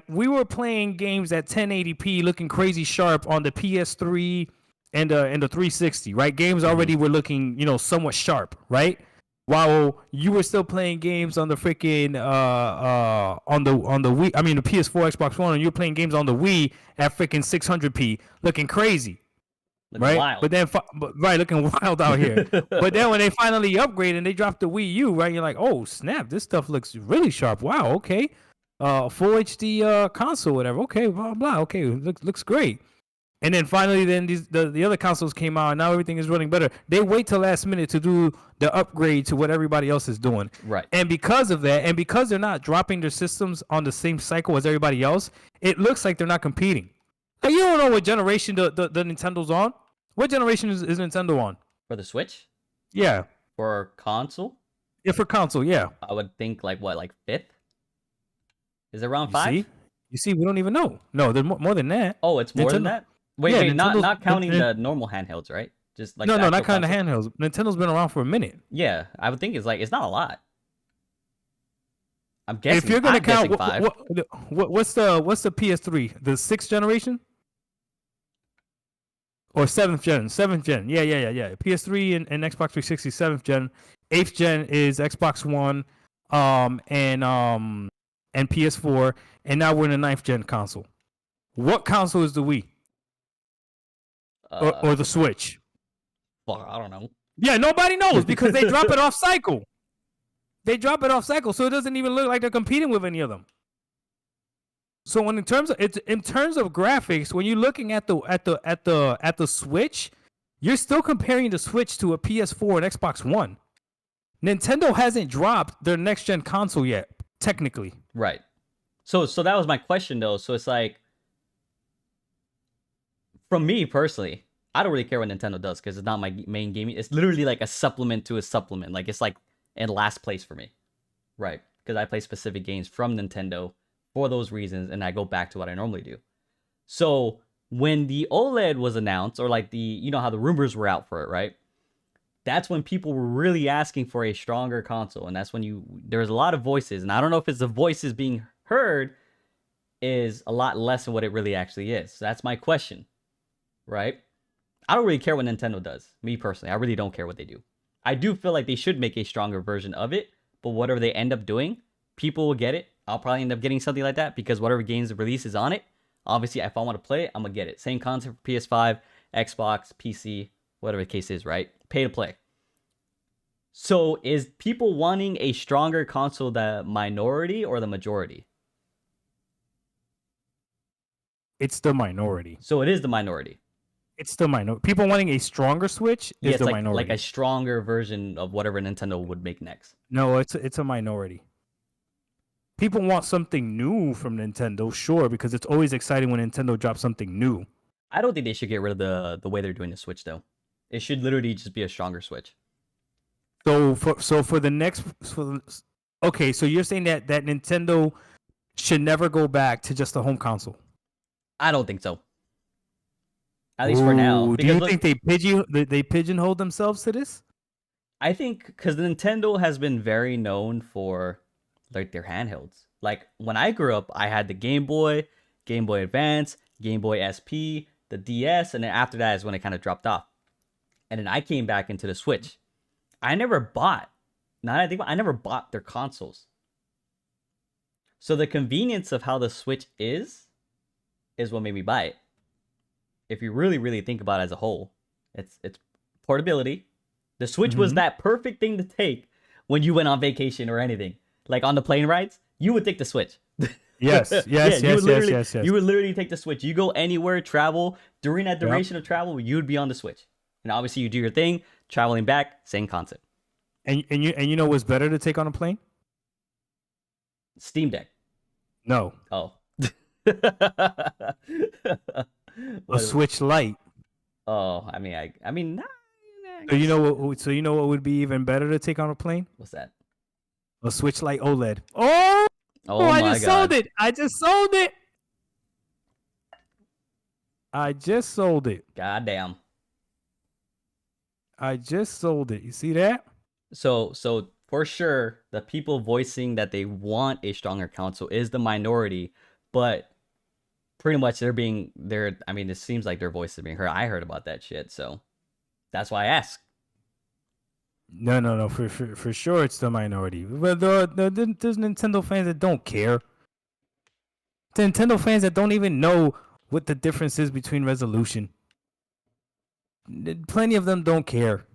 we were playing games at 1080p, looking crazy sharp on the PS3 and the 360. Right, games already were looking somewhat sharp. Right. While you were still playing games on the freaking on the Wii, I mean the PS4, Xbox One, and you were playing games on the Wii at freaking 600p, looking crazy. Looking right? wild. But then, right, looking wild out here. But then when they finally upgrade and they drop the Wii U, right, you're like, oh snap, this stuff looks really sharp. Wow, okay, full HD console, whatever. Okay, blah blah. Okay, looks great. And then finally, then the other consoles came out, and now everything is running better. They wait till last minute to do the upgrade to what everybody else is doing. Right. And because of that, and because they're not dropping their systems on the same cycle as everybody else, it looks like they're not competing. Like, you don't know what generation the Nintendo's on. What generation is Nintendo on? For the Switch? Yeah. For console? Yeah, for console, yeah. I would think like 5th? Is it around 5? You see, we don't even know. No, there's more than that. Oh, it's more than that? Wait, Yeah, not counting the normal handhelds, right? Just like no, the not actual counting the handhelds. Nintendo's been around for a minute. Yeah, I would think it's not a lot. I'm guessing. If you're gonna count, what's the PS3? The 6th generation or 7th gen? 7th gen. Yeah. PS3 and Xbox 360 7th gen. 8th gen is Xbox One, and PS4, and now we're in the 9th gen console. What console is the Wii? Or the Switch? Well, I don't know. Yeah, nobody knows because they drop it off cycle. They drop it off cycle, so it doesn't even look like they're competing with any of them. So in terms of graphics, when you're looking at the Switch, you're still comparing the Switch to a PS4 and Xbox One. Nintendo hasn't dropped their next gen console yet, technically. Right. So that was my question though. So it's like, from me personally, I don't really care what Nintendo does because it's not my main gaming. It's literally like a supplement to a supplement. Like, it's like in last place for me, right? Because I play specific games from Nintendo for those reasons, and I go back to what I normally do. So when the OLED was announced, or like how the rumors were out for it, right? That's when people were really asking for a stronger console, and that's when there's a lot of voices, and I don't know if it's the voices being heard is a lot less than what it really actually is. So that's my question, right? I don't really care what Nintendo does. Me personally, I really don't care what they do. I do feel like they should make a stronger version of it, but whatever they end up doing, people will get it. I'll probably end up getting something like that because whatever games release is on it, obviously if I want to play it, I'm gonna get it. Same concept for PS5, Xbox, PC, whatever the case is, right? Pay to play. So is people wanting a stronger console the minority or the majority? It's the minority. So it is the minority. It's the minority. People wanting a stronger Switch is the minority. Like a stronger version of whatever Nintendo would make next. No, it's a minority. People want something new from Nintendo, sure, because it's always exciting when Nintendo drops something new. I don't think they should get rid of the way they're doing the Switch though. It should literally just be a stronger Switch. So so you're saying that Nintendo should never go back to just a home console? I don't think so. At least for now. Do you think they pigeonhole themselves to this? I think because Nintendo has been very known for like their handhelds. Like when I grew up, I had the Game Boy Advance, Game Boy SP, the DS, and then after that is when it kind of dropped off. And then I came back into the Switch. I never bought their consoles. So the convenience of how the Switch is what made me buy it. If you really, really think about it as a whole, it's portability. The Switch was that perfect thing to take when you went on vacation or anything. Like on the plane rides, you would take the Switch. Yes. You would literally take the Switch. You go anywhere, travel, during that duration of travel, you would be on the Switch. And obviously you do your thing, traveling back, same concept. And you know what's better to take on a plane? Steam Deck. No. Oh. A Switch Lite. Oh, I mean, nah, So you know what would be even better to take on a plane? What's that? A Switch Lite OLED. Oh, I just sold it. I just sold it. Goddamn. I just sold it. You see that? So for sure, the people voicing that they want a stronger console is the minority, but pretty much it seems like their voice is being heard. I heard about that shit, so that's why I asked. No. For sure, it's the minority. But there's Nintendo fans that don't care. The Nintendo fans that don't even know what the difference is between resolution. plenty of them don't care.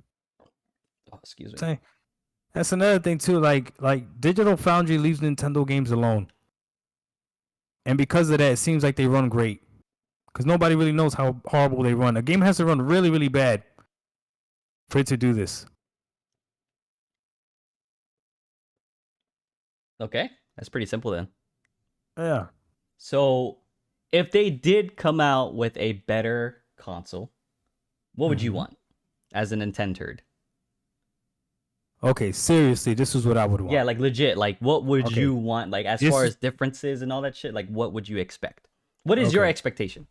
Oh, excuse me. Say, that's another thing too. Like Digital Foundry leaves Nintendo games alone, and because of that, it seems like they run great. Because nobody really knows how horrible they run. A game has to run really, really bad for it to do this. Okay, that's pretty simple then. Yeah. So, if they did come out with a better console, what would you want as a Nintendo? Okay, seriously, this is what I would want. Yeah, like legit. Like, what would Okay. you want? Like, as This far is- as differences and all that shit, like, what would you expect? What is your Okay. expectation?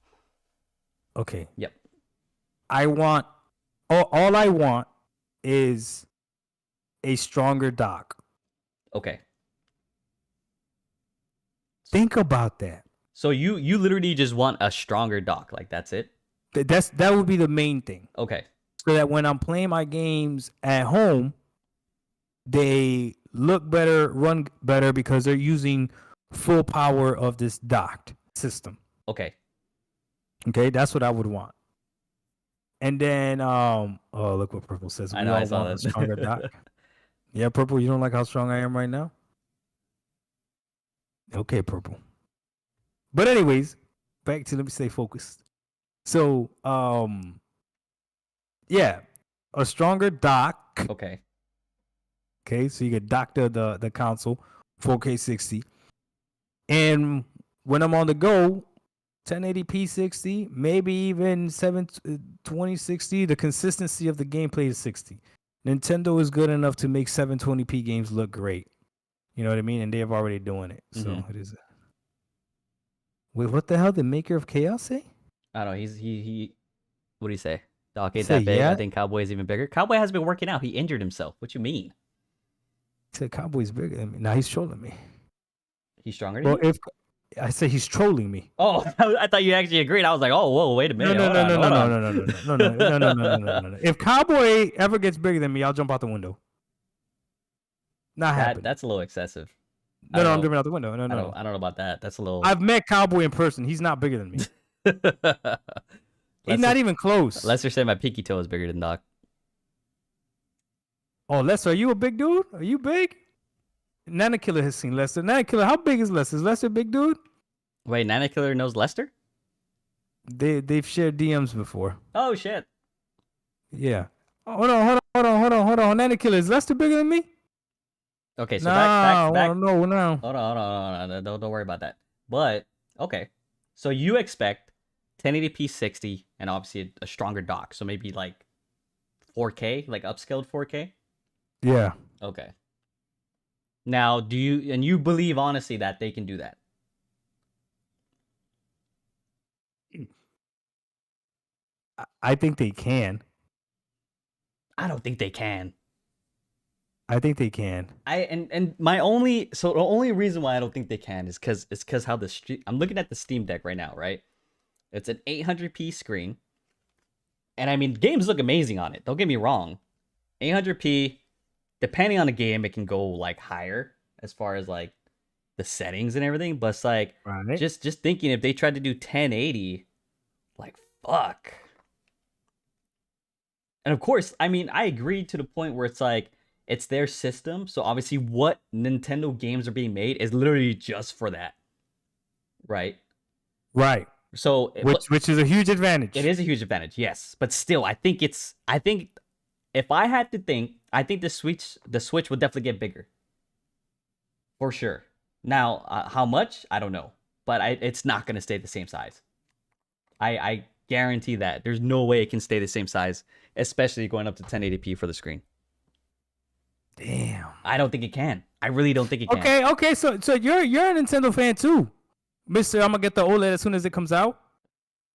Okay. Yep. I want all I want is a stronger dock. Okay. Think about that. So you literally just want a stronger dock. Like, that's it? That would be the main thing. Okay. So that when I'm playing my games at home, they look better, run better because they're using full power of this docked system. Okay. Okay, that's what I would want. And then, oh, look what Purple says. I know, I saw want that. a stronger dock. Yeah, Purple, you don't like how strong I am right now? Okay, Purple. But anyways, back to, let me stay focused. So, yeah, a stronger dock. Okay. Okay, so you can dock the console 4K 60. And when I'm on the go, 1080p 60, maybe even 720 60. The consistency of the gameplay is 60. Nintendo is good enough to make 720p games look great. You know what I mean? And they're already doing it. So it is. Wait, what the hell did Maker of Chaos say? I don't know. He. What do you say? Doc ain't Say that big. yeah? I think Cowboy's even bigger. Cowboy has been working out. He injured himself. What you mean? He said Cowboy's bigger than me. Now he's trolling me. He's stronger than Well, you? if I say he's trolling me. Oh, I thought you actually agreed. I was like, oh, whoa, wait a minute. No. Hold on. If Cowboy ever gets bigger than me, I'll jump out the window. Not happening. That's a little excessive. No, I'm jumping out the window. No. I don't know about that. That's a little. I've met Cowboy in person. He's not bigger than me. He's not even close. Lester said my pinky toe is bigger than Doc. Oh, Lester, are you a big dude? Are you big? Nana Killer has seen Lester. Nana Killer, how big is Lester? Is Lester a big dude? Wait, Nana Killer knows Lester? They've shared DMs before. Oh shit. Yeah. Oh, hold on. Nana Killer, is Lester bigger than me? Okay, so Nah, back. no. Hold on. Don't worry about that. But okay, so you expect 1080p 60 and obviously a stronger dock, so maybe like 4K, like upscaled 4K. Yeah. Okay. Now, do you believe honestly that they can do that? I think they can. I don't think they can. I think they can. The only reason why I don't think they can is because how I'm looking at the Steam Deck right now, right? It's an 800p screen, and I mean games look amazing on it. Don't get me wrong, 800p. Depending on the game, it can go like higher as far as like the settings and everything. But it's like Right. just thinking if they tried to do 1080, like fuck. And of course, I mean I agree to the point where it's like it's their system, so obviously what Nintendo games are being made is literally just for that, right? Right. So Which is a huge advantage. it is a huge advantage, yes. But still, I think if I had to think, I think the Switch would definitely get bigger, for sure. Now, how much? I don't know, but it's not gonna stay the same size. I guarantee that. There's no way it can stay the same size, especially going up to 1080p for the screen. Damn. I don't think it can. I really don't think it can. Okay. So you're a Nintendo fan too, Mister. I'm gonna get the OLED as soon as it comes out.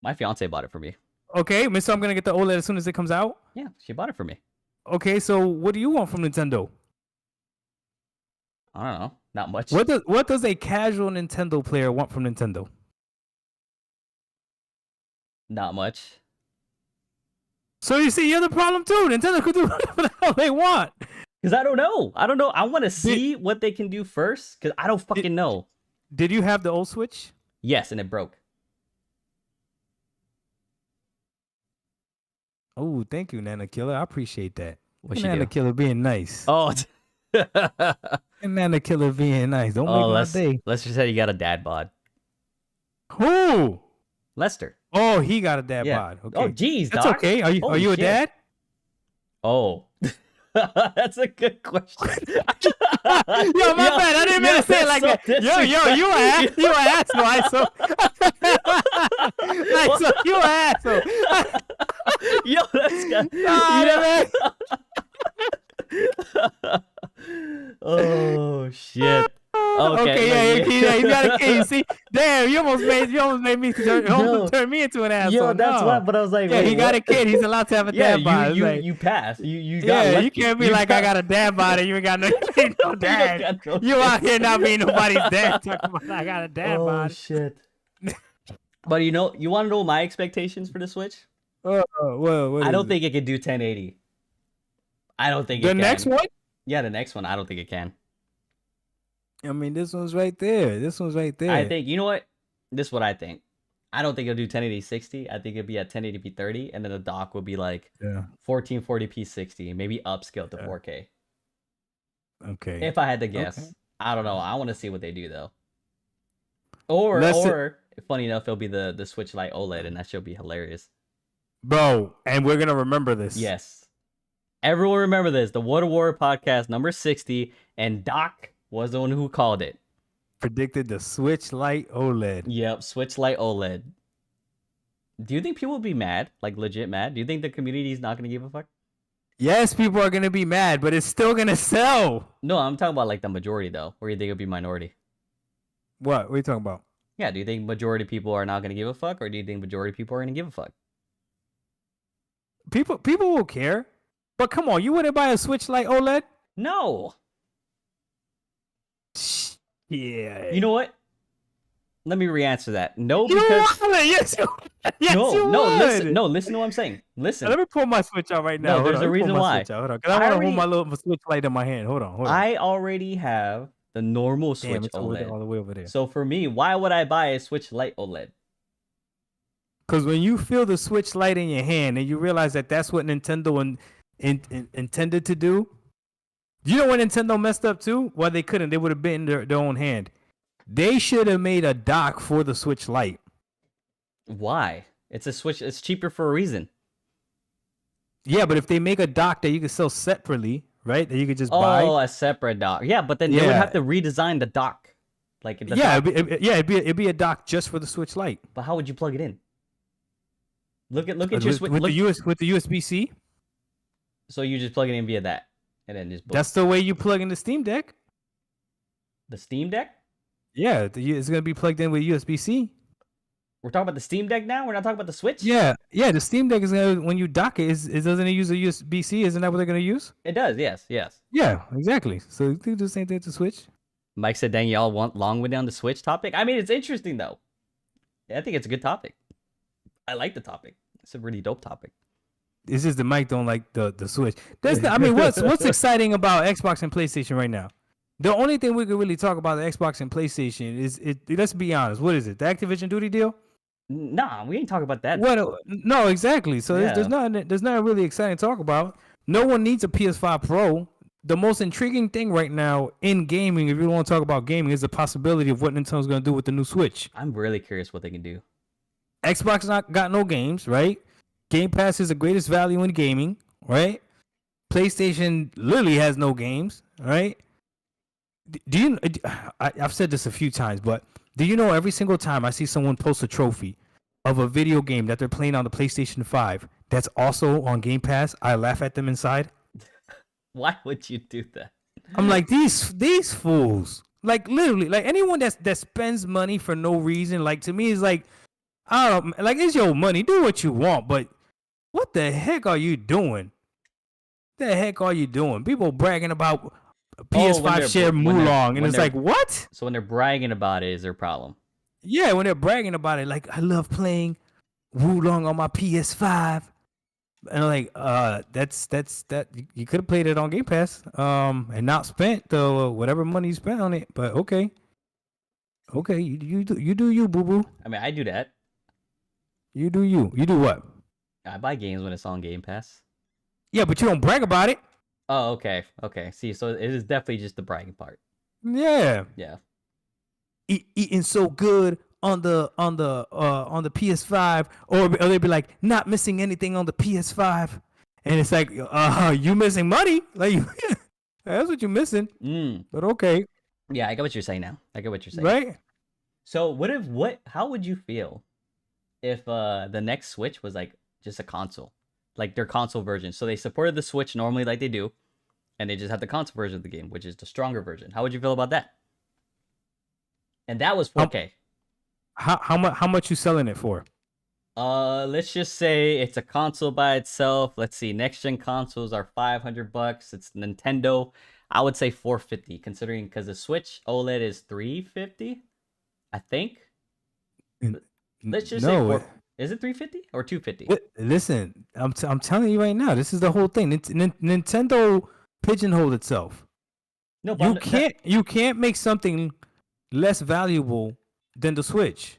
My fiance bought it for me. Okay, Mister. I'm gonna get the OLED as soon as it comes out. Yeah, she bought it for me. Okay, so what do you want from Nintendo? I don't know. Not much. What does a casual Nintendo player want from Nintendo? Not much. So you see, you're the problem too. Nintendo could do whatever the hell they want. Because I don't know. I want to see what they can do first. Because I don't fucking know. Did you have the old Switch? Yes, and it broke. Oh, thank you, Nana Killer. I appreciate that. What she Nana do? Killer being nice. Oh, And Nana Killer being nice. Don't oh, make my day. Lester said you got a dad bod. Who? Lester. Oh, he got a dad Yeah. bod. Okay. Oh, geez, That's Doc. okay. Are Holy you a shit. dad? Oh, that's a good question. Yo, my bad. I didn't mean to say it like that. Yo, you an asshole. ISO, you an asshole. Yo, that's good. Oh shit. Okay, yeah, you got a kid. You see, damn, you almost made me turn me into an asshole. Yo, that's what. But I was like, yeah, wait, he got a kid. He's allowed to have a dad bod. You passed. You got. Yeah, lucky. you can't be like I got a dad bod and you ain't got no dad. You out here not being nobody's dad. Talking about I got a dad bod. Oh shit. But you want to know my expectations for the Switch? What I don't think it can do 1080. I don't think the it can. next one. Yeah, the next one. I don't think it can. I mean, this one's right there. I think, you know what? This is what I think. I don't think it'll do 1080 60. I think it'll be at 1080p 30, and then the dock will be like 1440p 60, maybe upscale to 4K. Okay. If I had to guess. Okay. I don't know. I want to see what they do though. Or funny enough, it'll be the Switch Lite OLED, and that should be hilarious. Bro, and we're gonna remember this. Yes. Everyone remember this. The Water War podcast number 60, and Doc was the one who called it. Predicted the Switch Lite OLED. Yep, Switch Lite OLED. Do you think people will be mad? Like legit mad? Do you think the community is not going to give a fuck? Yes, people are gonna be mad, but it's still gonna sell. No, I'm talking about like the majority though. Or do you think it'll be minority? What are you talking about? Yeah, do you think majority of people are not going to give a fuck? Or do you think majority of people are going to give a fuck? People will care. But come on, you wouldn't buy a Switch Lite OLED? No. Yeah. You know what? Let me re-answer that. No, You because would. Yes, you would. listen to what I'm saying. Listen. Let me pull my Switch out right now. No, there's a reason why. Hold on, because I want to hold my little Switch Lite in my hand. Hold on. I already have the normal Switch Damn, it's OLED. all the way over there. So for me, why would I buy a Switch Lite OLED? Because when you feel the Switch Lite in your hand and you realize that that's what Nintendo intended to do, you know what Nintendo messed up too? Well, they couldn't. They would have been in their own hand. They should have made a dock for the Switch Lite. Why? It's a Switch. It's cheaper for a reason. Yeah, but if they make a dock that you can sell separately, right? That you could just buy. Oh, a separate dock. Yeah, but then they would have to redesign the dock. Like the dock. It'd be a dock just for the Switch Lite. But how would you plug it in? Look at your with Switch. with the USB-C. So you just plug it in via that, and then just. Boom. That's the way you plug in the Steam Deck. The Steam Deck. Yeah, it's gonna be plugged in with USB-C. We're talking about the Steam Deck now. We're not talking about the Switch. Yeah. The Steam Deck is gonna, when you dock it, doesn't it use a USB-C? Isn't that what they're gonna use? It does. Yes. Yeah, exactly. So you do the same thing to Switch. Mike said, "Dang, y'all want long-winded on the Switch topic." I mean, it's interesting though. I think it's a good topic. I like the topic. It's a really dope topic. It's just the mic don't like the Switch. What's exciting about Xbox and PlayStation right now? The only thing we could really talk about the Xbox and PlayStation is let's be honest. What is it? The Activision duty deal? Nah, we ain't talking about that. No, exactly. So there's nothing really exciting to talk about. No one needs a PS5 Pro. The most intriguing thing right now in gaming, if you want to talk about gaming, is the possibility of what Nintendo's going to do with the new Switch. I'm really curious what they can do. Xbox got no games, right? Game Pass is the greatest value in gaming, right? PlayStation literally has no games, right? I've said this a few times, but do you know every single time I see someone post a trophy of a video game that they're playing on the PlayStation 5 that's also on Game Pass, I laugh at them inside. Why would you do that? I'm like, these fools. Like literally, like anyone that spends money for no reason, like to me is like, I don't know, like it's your money, do what you want, but what the heck are you doing? The heck are you doing? People bragging about PS5 share Mulong, and it's like, what? So when they're bragging about it, is their problem? Yeah, when they're bragging about it, like, I love playing Wulong on my PS5. And I'm like, that's you could have played it on Game Pass, and not spent the whatever money you spent on it. But okay, you do you, boo boo. I mean, I do that. You do you. You do what? I buy games when it's on Game Pass. Yeah, but you don't brag about it. Oh, okay. Okay. See, so it is definitely just the bragging part. Yeah. Yeah. Eating so good on the PS5, or they'd be like not missing anything on the PS5, and it's like you missing money, like that's what you're missing. But okay, Yeah, I get what you're saying now. I get what you're saying. right? So how would you feel if the next Switch was like just a console, like their console version? So they supported the Switch normally like they do, and they just have the console version of the game, which is the stronger version. How would you feel about that? And that was 4K. How much you selling it for? Let's just say it's a console by itself. Let's see, next gen consoles are $500. It's Nintendo. I would say $450, considering because the Switch OLED is $350, I think. Let's just say is it $350 or $250? Listen, I'm telling you right now, this is the whole thing. Nintendo pigeonholed itself. No, but you can't make something less valuable than the Switch.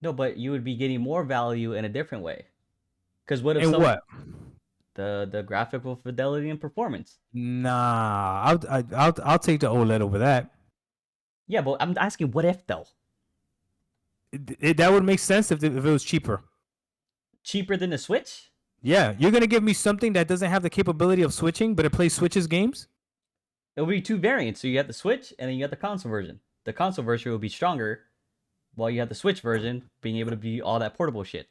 No, but you would be getting more value in a different way. Because what if what? The graphical fidelity and performance? Nah, I'll take the OLED over that. Yeah, but I'm asking, what if though? That would make sense if it was cheaper. Cheaper than the Switch? Yeah, you're gonna give me something that doesn't have the capability of switching, but it plays Switch's games. It would be two variants. So you got the Switch, and then you got the console version. The console version will be stronger, while you have the Switch version being able to be all that portable shit.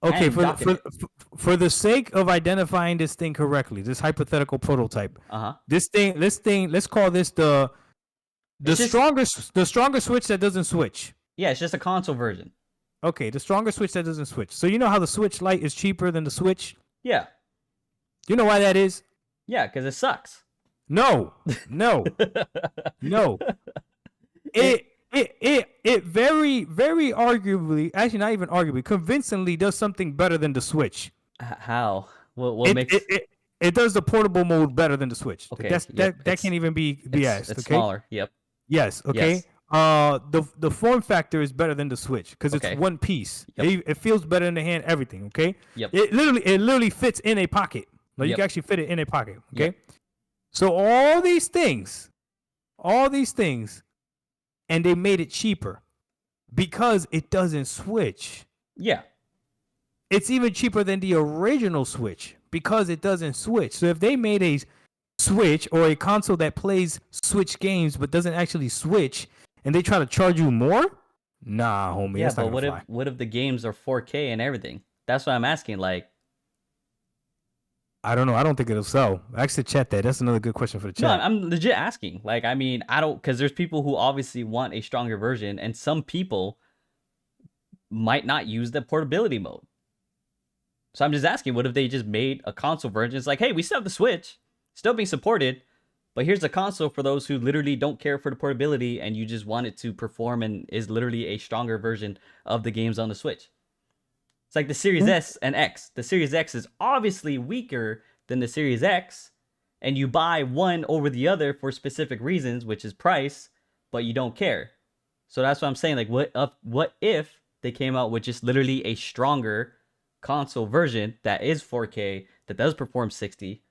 Okay, for the sake of identifying this thing correctly, this hypothetical prototype, let's call this the stronger Switch that doesn't switch. Yeah, it's just a console version. Okay, the stronger Switch that doesn't switch. So you know how the Switch Lite is cheaper than the Switch? Yeah. Do you know why that is? Yeah, because it sucks. No. No. It very, very arguably, actually not even arguably, convincingly does something better than the Switch. How? What makes it does the portable mode better than the Switch? Okay, that can't even be asked. It's okay? smaller. Yep. Yes. Okay. Yes. The form factor is better than the Switch because it's one piece. Yep. It feels better in the hand. Everything. Okay. Yep. It literally fits in a pocket. Like you can actually fit it in a pocket. Okay. Yep. So all these things, and they made it cheaper because it doesn't switch. Yeah. It's even cheaper than the original Switch because it doesn't switch. So if they made a Switch or a console that plays Switch games but doesn't actually switch, and they try to charge you more, nah, homie. Yeah, that's not but what if the games are 4K and everything? That's what I'm asking. Like, I don't know. I don't think it'll sell. Actually, chat that. That's another good question for the chat. No, I'm legit asking. Like, I mean, I don't, because there's people who obviously want a stronger version, and some people might not use the portability mode. So I'm just asking, what if they just made a console version? It's like, hey, we still have the Switch, still being supported, but here's a console for those who literally don't care for the portability and you just want it to perform and is literally a stronger version of the games on the Switch. It's like the Series S and X. The Series X is obviously weaker than the Series X, and you buy one over the other for specific reasons, which is price, but you don't care. So that's what I'm saying. Like, what if they came out with just literally a stronger console version that is 4K, that does perform 60,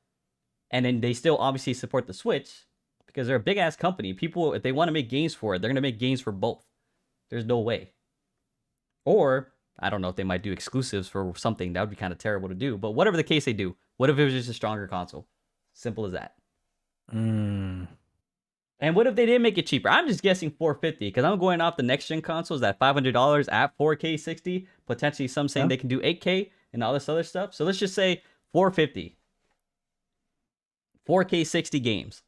and then they still obviously support the Switch because they're a big ass company. People, if they want to make games for it, they're gonna make games for both. There's no way. Or I don't know if they might do exclusives for something. That would be kind of terrible to do. But whatever the case they do, what if it was just a stronger console? Simple as that. And what if they did make it cheaper? I'm just guessing $450 because I'm going off the next gen consoles at $500 at 4K 60. Potentially some saying they can do 8K and all this other stuff. So let's just say $450. 4K 60 games.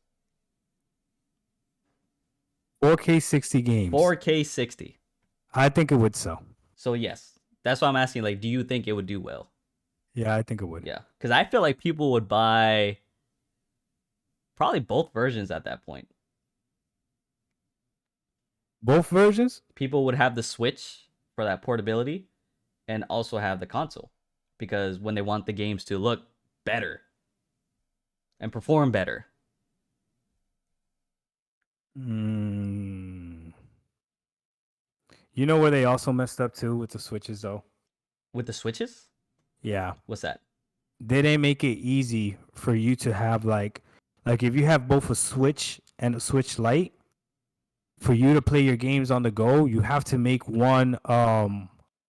4K 60 games. 4K 60. I think it would sell. So yes, that's why I'm asking. Like, do you think it would do well? Yeah, I think it would. Yeah, because I feel like people would buy probably both versions at that point. Both versions? People would have the Switch for that portability and also have the console because when they want the games to look better and perform better. You know where they also messed up too with the Switches though? With the Switches? Yeah. What's that? They didn't make it easy for you to have like if you have both a Switch and a Switch Lite, for you to play your games on the go, you have to make one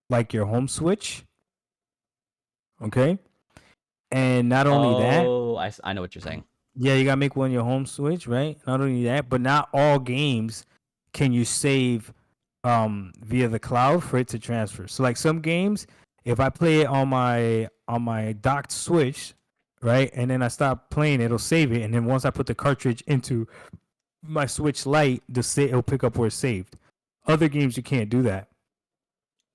like your home Switch. Okay? And not only that, Oh, I know what you're saying. yeah, you gotta make one your home Switch, right? Not only that, but not all games can you save via the cloud for it to transfer. So like some games, if I play it on my docked Switch, right, and then I stop playing, it'll save it, and then once I put the cartridge into my Switch Lite, it'll pick up where it's saved. Other games you can't do that.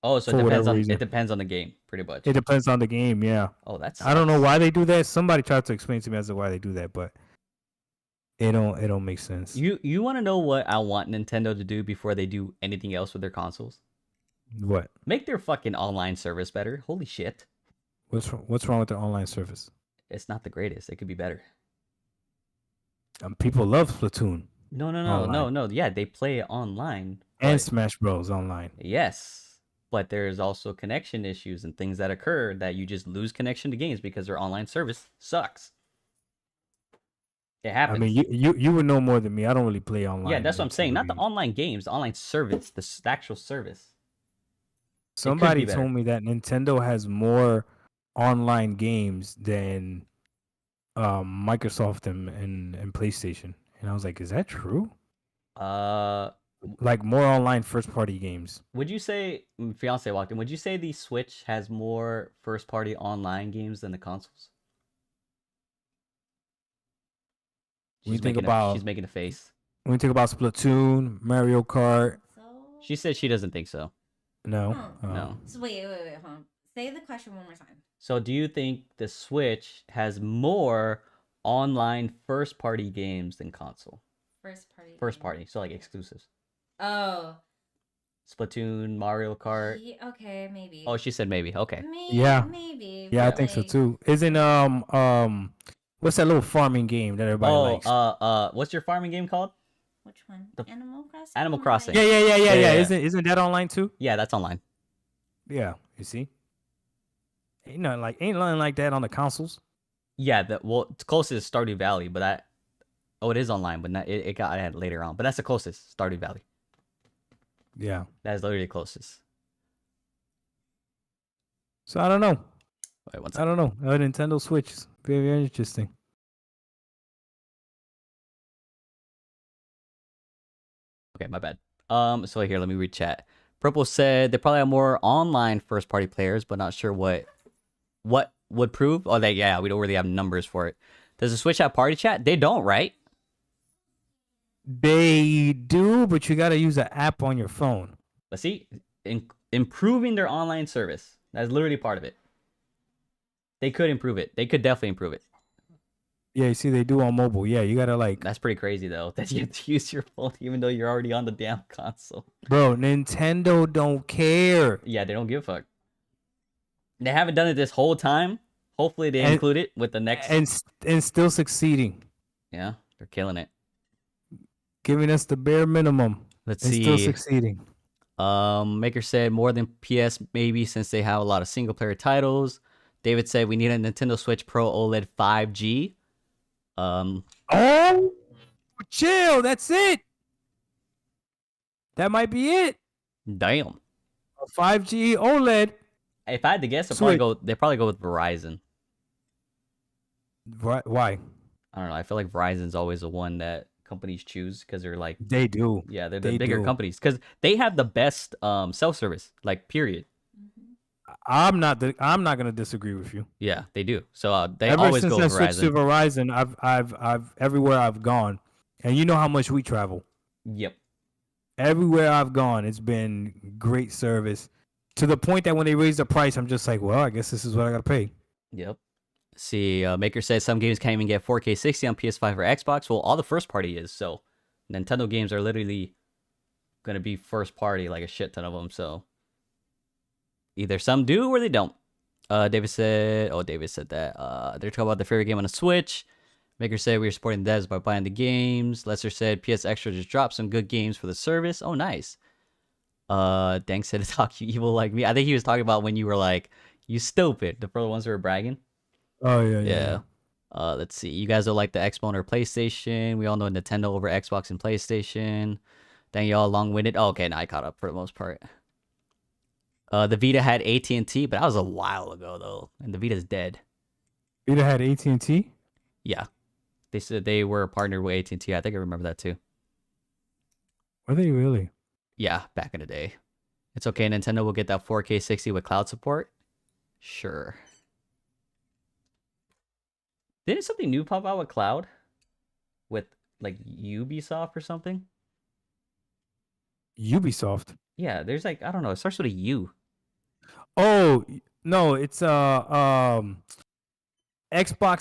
Oh, so it depends on the game, pretty much. It depends on the game, yeah. Oh, that's. I don't know why they do that. Somebody tried to explain to me as to why they do that, but it don't make sense. You want to know what I want Nintendo to do before they do anything else with their consoles? What? Make their fucking online service better. Holy shit. What's wrong with their online service? It's not the greatest. It could be better. People love Splatoon. No. Yeah, they play it online. And Smash Bros. Online. Yes. But there's also connection issues and things that occur that you just lose connection to games because their online service sucks. It happens. I mean, you would know more than me. I don't really play online. Yeah, that's what I'm saying. Not the online games, the online service, the actual service. Somebody told me that Nintendo has more online games than Microsoft and PlayStation. And I was like, is that true? Like more online first-party games. Would you say, fiance walked in, would you say the Switch has more first-party online games than the consoles? She's making a face. When you think about Splatoon, Mario Kart. She said she doesn't think so. No. No. So wait, hold on. Say the question one more time. So do you think the Switch has more online first-party games than console? First party, so like exclusives. Oh. Splatoon, Mario Kart. Yeah, okay, maybe. Oh, she said maybe. Okay. Maybe. Yeah, I think so too. Isn't what's that little farming game that everybody likes? What's your farming game called? Which one? Animal Crossing. Animal Crossing. Yeah. Isn't that online too? Yeah, that's online. Yeah, you see. Ain't nothing like that on the consoles. Yeah, it's closest is Stardew Valley, but it is online, but it got added later on. But that's the closest, Stardew Valley. Yeah. That is literally the closest. So I don't know. Wait, one I don't know. A Nintendo Switch is very, very interesting. Okay, my bad. So here, let me read chat. Purple said they probably have more online first-party players, but not sure what would prove. Oh, we don't really have numbers for it. Does the Switch have party chat? They don't, right? They do, but you got to use an app on your phone. But see, improving their online service. That's literally part of it. They could improve it. They could definitely improve it. Yeah, you see, they do on mobile. Yeah, you got to like... That's pretty crazy, though, that you have to use your phone even though you're already on the damn console. Bro, Nintendo don't care. Yeah, they don't give a fuck. They haven't done it this whole time. Hopefully they include it with the next... And still succeeding. Yeah, they're killing it. Giving us the bare minimum. Let's see. Still succeeding. Maker said more than PS maybe since they have a lot of single player titles. David said we need a Nintendo Switch Pro OLED 5G. Oh, chill. That's it. That might be it. Damn. A 5G OLED. If I had to guess, they probably go with Verizon. Why? I don't know. I feel like Verizon's always the one that companies choose because they're like they do. Yeah, they're the bigger companies because they have the best self-service. Like period. I'm not gonna disagree with you. Yeah, they do. So they Ever always since go I with switched to Verizon, I've everywhere I've gone, and you know how much we travel. Yep. Everywhere I've gone, it's been great service to the point that when they raise the price, I'm just like, well, I guess this is what I gotta pay. Yep. See, Maker says some games can't even get 4K 60 on PS5 or Xbox. Well, all the first party is, so Nintendo games are literally gonna be first party, like a shit ton of them. So either some do or they don't. David said that. They're talking about their favorite game on the Switch. Maker said we were supporting devs by buying the games. Lester said PS Extra just dropped some good games for the service. Oh, nice. Dank said talk you evil like me. I think he was talking about when you were like, You stupid. The for the ones who were bragging. Oh yeah. Yeah. Let's see. You guys are like the Xbox or PlayStation. We all know Nintendo over Xbox and PlayStation. Then y'all long-winded. Oh, okay, now I caught up for the most part. The Vita had AT&T, but that was a while ago though, and the Vita's dead. Vita had AT&T. Yeah, they said they were partnered with AT&T. I think I remember that too. Were they really? Yeah, back in the day. It's okay. Nintendo will get that 4K 60 with cloud support. Sure. Didn't something new pop out with cloud? With like Ubisoft or something? Ubisoft. Yeah, there's like, I don't know, it starts with a U. Oh no, it's Xbox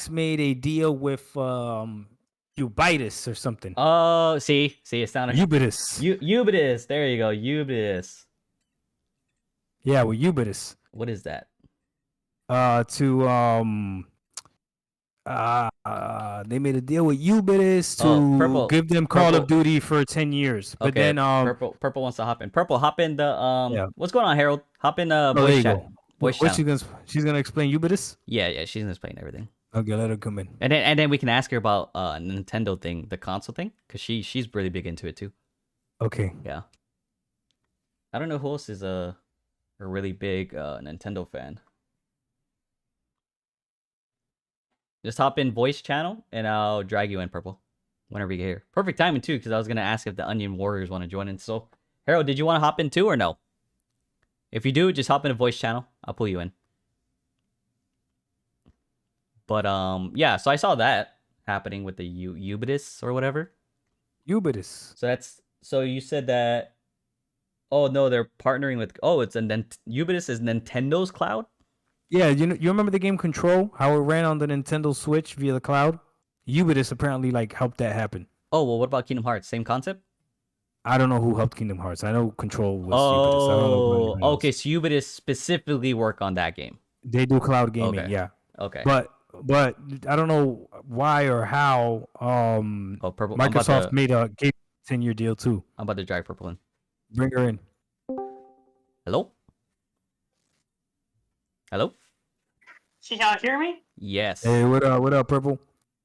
made a deal with Ubitus or something. Oh, see, it sounded Ubitus. Ubitus. There you go, Ubitus. Yeah, with Ubitus. What is that? They made a deal with Ubitus to give them Call of Duty for 10 years. But okay, then Purple wants to hop in. Purple, hop in the What's going on, Harold? Hop in the there voice you chat. go. Voice What's channel. she's gonna explain Ubitus? Yeah, she's gonna explain everything. Okay, let her come in. And then we can ask her about Nintendo thing, the console thing, because she's really big into it too. Okay. Yeah. I don't know who else is a really big Nintendo fan. Just hop in voice channel and I'll drag you in, Purple, whenever you get here. Perfect timing too, because I was gonna ask if the Onion Warriors want to join in. So, Harold, did you want to hop in too or no? If you do, just hop in a voice channel. I'll pull you in. But yeah. So I saw that happening with the Ubitus or whatever. Ubitus. So you said that. Oh no, they're partnering with. Oh, Ubitus is Nintendo's cloud. Yeah, you remember the game Control? How it ran on the Nintendo Switch via the cloud? Ubitus apparently like helped that happen. Oh well, what about Kingdom Hearts? Same concept? I don't know who helped Kingdom Hearts. I know Control was Ubitus. I don't know Oh, okay. So Ubitus specifically work on that game. They do cloud gaming, Okay. yeah. Okay. But I don't know why or how Purple. Microsoft gave a 10-year deal too. I'm about to drag Purple in. Bring her in. Hello? Hello? Can y'all hear me? Yes. Hey, what up, Purple?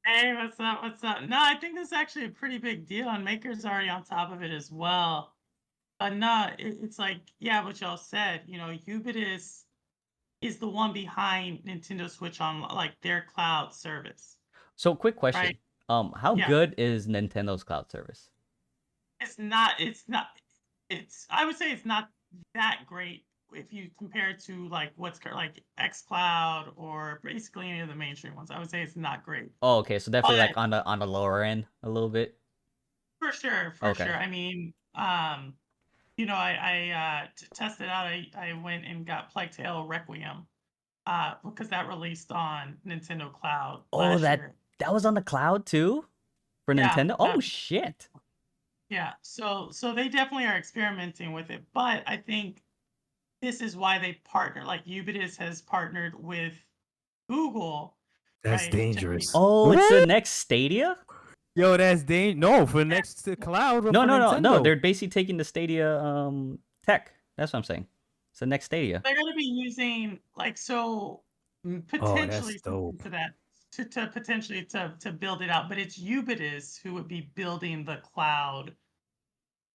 Hey, what's up? No, I think this is actually a pretty big deal, and Maker's already on top of it as well. But no, it's like, yeah, what y'all said, Ubitus is the one behind Nintendo Switch on like their cloud service. So quick question. Right. How good is Nintendo's cloud service? I would say it's not that great if you compare it to like what's like xCloud or basically any of the mainstream ones. I would say it's not great. Oh, okay. So definitely like on the lower end a little bit. For sure. I mean, to test it out, I went and got Plague Tale Requiem, because that released on Nintendo Cloud. Oh, that year. was on the cloud too, for Nintendo. Oh shit. Yeah. So they definitely are experimenting with it, but I think this is why they partner. Like Ubitus has partnered with Google. That's dangerous. Oh, it's the next Stadia. Yo, that's dangerous. No, for next to cloud. No. They're basically taking the Stadia tech. That's what I'm saying. It's the next Stadia. They're going to be using potentially dope. to that to potentially to build it out. But it's Ubitus who would be building the cloud,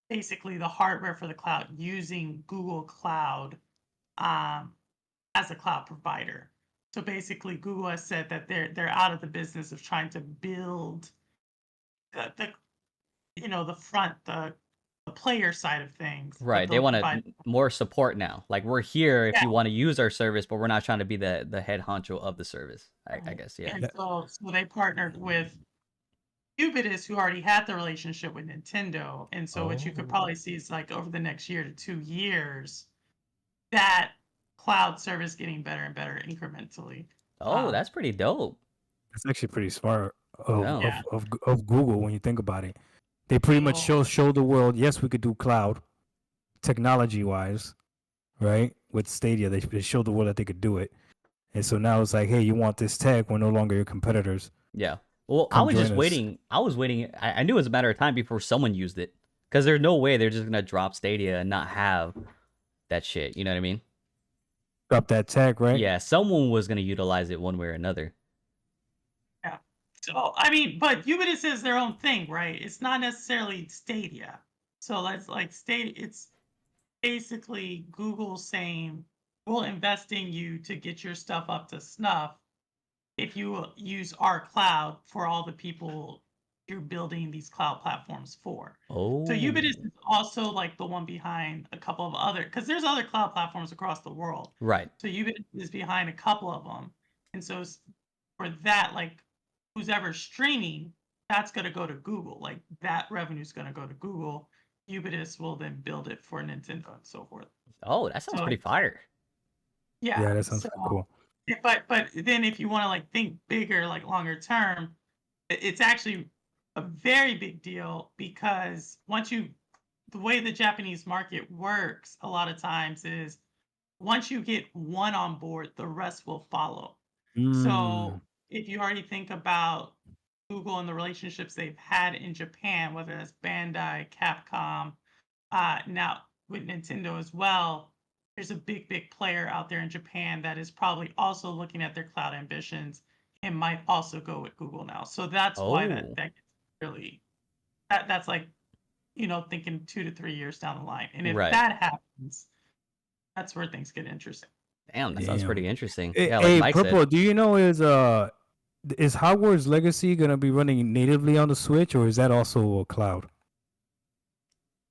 basically the hardware for the cloud using Google Cloud as a cloud provider. So basically, Google has said that they're out of the business of trying to build the player side of things. Right. They want more support now. Like we're here if you want to use our service, but we're not trying to be the head honcho of the service. I guess, yeah. And so they partnered with Ubitus, who already had the relationship with Nintendo, and so what you could probably see is like over the next year to 2 years, that cloud service getting better and better incrementally. Oh, that's pretty dope. That's actually pretty smart of Google when you think about it. They pretty much show the world, yes, we could do cloud, technology-wise, right? With Stadia, they showed the world that they could do it. And so now it's like, hey, you want this tech, we're no longer your competitors. Yeah. Well, I was just waiting. I knew it was a matter of time before someone used it. Because there's no way they're just going to drop Stadia and not have that shit. You know what I mean? Drop that tag, right? Yeah, someone was gonna utilize it one way or another. Yeah. So I mean, but Ubisoft is their own thing, right? It's not necessarily Stadia. So let's like Stadia. It's basically Google saying we'll invest in you to get your stuff up to snuff if you use our cloud for all the people you're building these cloud platforms for. Oh, So Ubisoft is also like the one behind a couple of other, because there's other cloud platforms across the world. right. So Ubisoft is behind a couple of them, and so for that, like who's ever streaming, that's going to go to Google. Like that revenue is going to go to Google. Ubisoft will then build it for Nintendo and so forth. Oh, that sounds So pretty fire. yeah, Yeah, that sounds pretty cool. But then if you want to like think bigger, like longer term, it's actually a very big deal because the way the Japanese market works a lot of times is once you get one on board, the rest will follow. So if you already think about Google and the relationships they've had in Japan, whether that's Bandai, Capcom, now with Nintendo as well, there's a big player out there in Japan that is probably also looking at their cloud ambitions and might also go with Google now. So that's why that gets really that's like, thinking 2 to 3 years down the line. And if that happens, that's where things get interesting. Damn, that sounds pretty interesting. Hey, Yeah, like Mike Purple, said. do you know is Hogwarts Legacy gonna be running natively on the Switch, or is that also a cloud?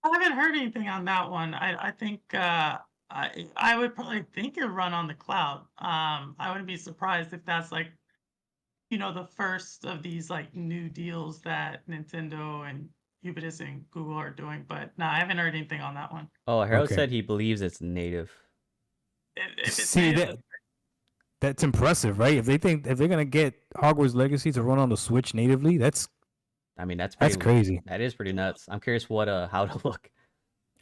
I haven't heard anything on that one. I think I would probably think it run on the cloud. I wouldn't be surprised if that's like, the first of these like new deals that Nintendo and Ubisoft and Google are doing. But no, I haven't heard anything on that one. Oh, Harold said he believes it's native. If it's See native, that's impressive, right? If they're gonna get Hogwarts Legacy to run on the Switch natively, that's crazy. That is pretty nuts. I'm curious how to look.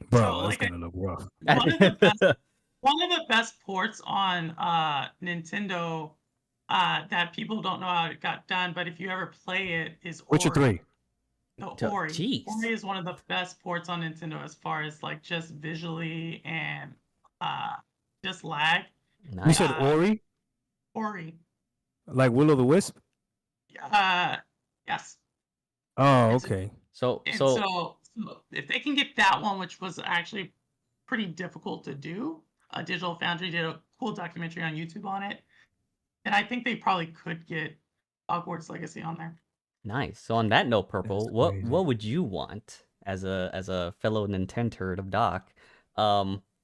Bro, So, that's like, gonna look rough. one of the best ports on Nintendo that people don't know how it got done, but if you ever play it, is Witcher Ori. 3. No, Jeez. Ori is one of the best ports on Nintendo as far as like just visually and just lag. You Nice. said Ori? Ori. Like Will o' the Wisp? Yes. Oh, It's- okay. So So if they can get that one, which was actually pretty difficult to do, Digital Foundry did a cool documentary on YouTube on it, and I think they probably could get Hogwarts Legacy on there. nice. So on that note, Purple, That's what crazy. would you want as a fellow Nintendo of Doc,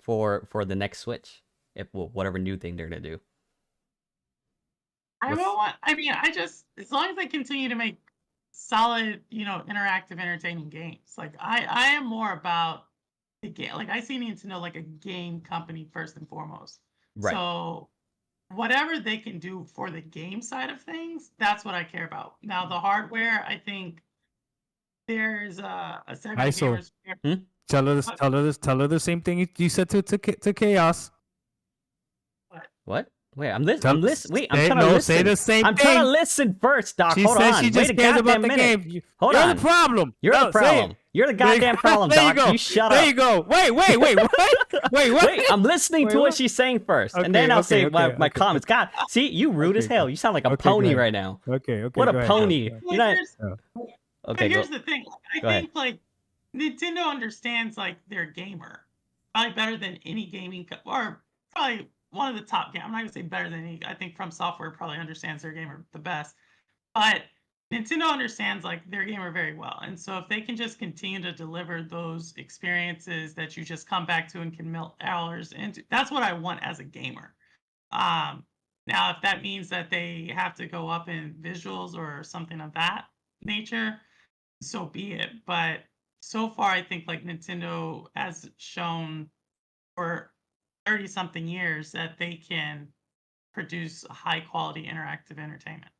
for the next Switch, whatever new thing they're gonna do? I just as long as they continue to make solid, interactive, entertaining games. Like I am more about the game. Like I see Nintendo like a game company first and foremost. Right. So whatever they can do for the game side of things, that's what I care about. Now the hardware, I think there's a segment of ISO. gamers. Tell her the same thing you said to Chaos. What? Wait, I'm listening. Wait, I'm Say- trying to no, listen. say the same I'm trying to thing. listen first, Doc. She Hold said on. she just Wait a cares about goddamn the minute. game. Hold You're on. the problem. You're No, the say problem. it. You're the goddamn problem, There Doc. you go. You shut There up. you go. Wait, what? Wait, I'm listening to Wait, what what? she's saying first, and Okay, then I'll okay, say okay, my okay. comments. God, see, you rude as Okay, hell. You sound like a okay, go pony ahead. right now. Okay. What go a ahead, pony. go ahead. You're not. Yeah. Okay, Here's go. the thing. I Go ahead. think like Nintendo understands like their gamer probably better than any gaming or probably one of the top game. I'm not gonna say better than any. I think From Software probably understands their gamer the best, but Nintendo understands like their gamer very well. And so if they can just continue to deliver those experiences that you just come back to and can melt hours into, that's what I want as a gamer. Now, if that means that they have to go up in visuals or something of that nature, so be it. But so far, I think like Nintendo has shown for 30 something years that they can produce high quality interactive entertainment.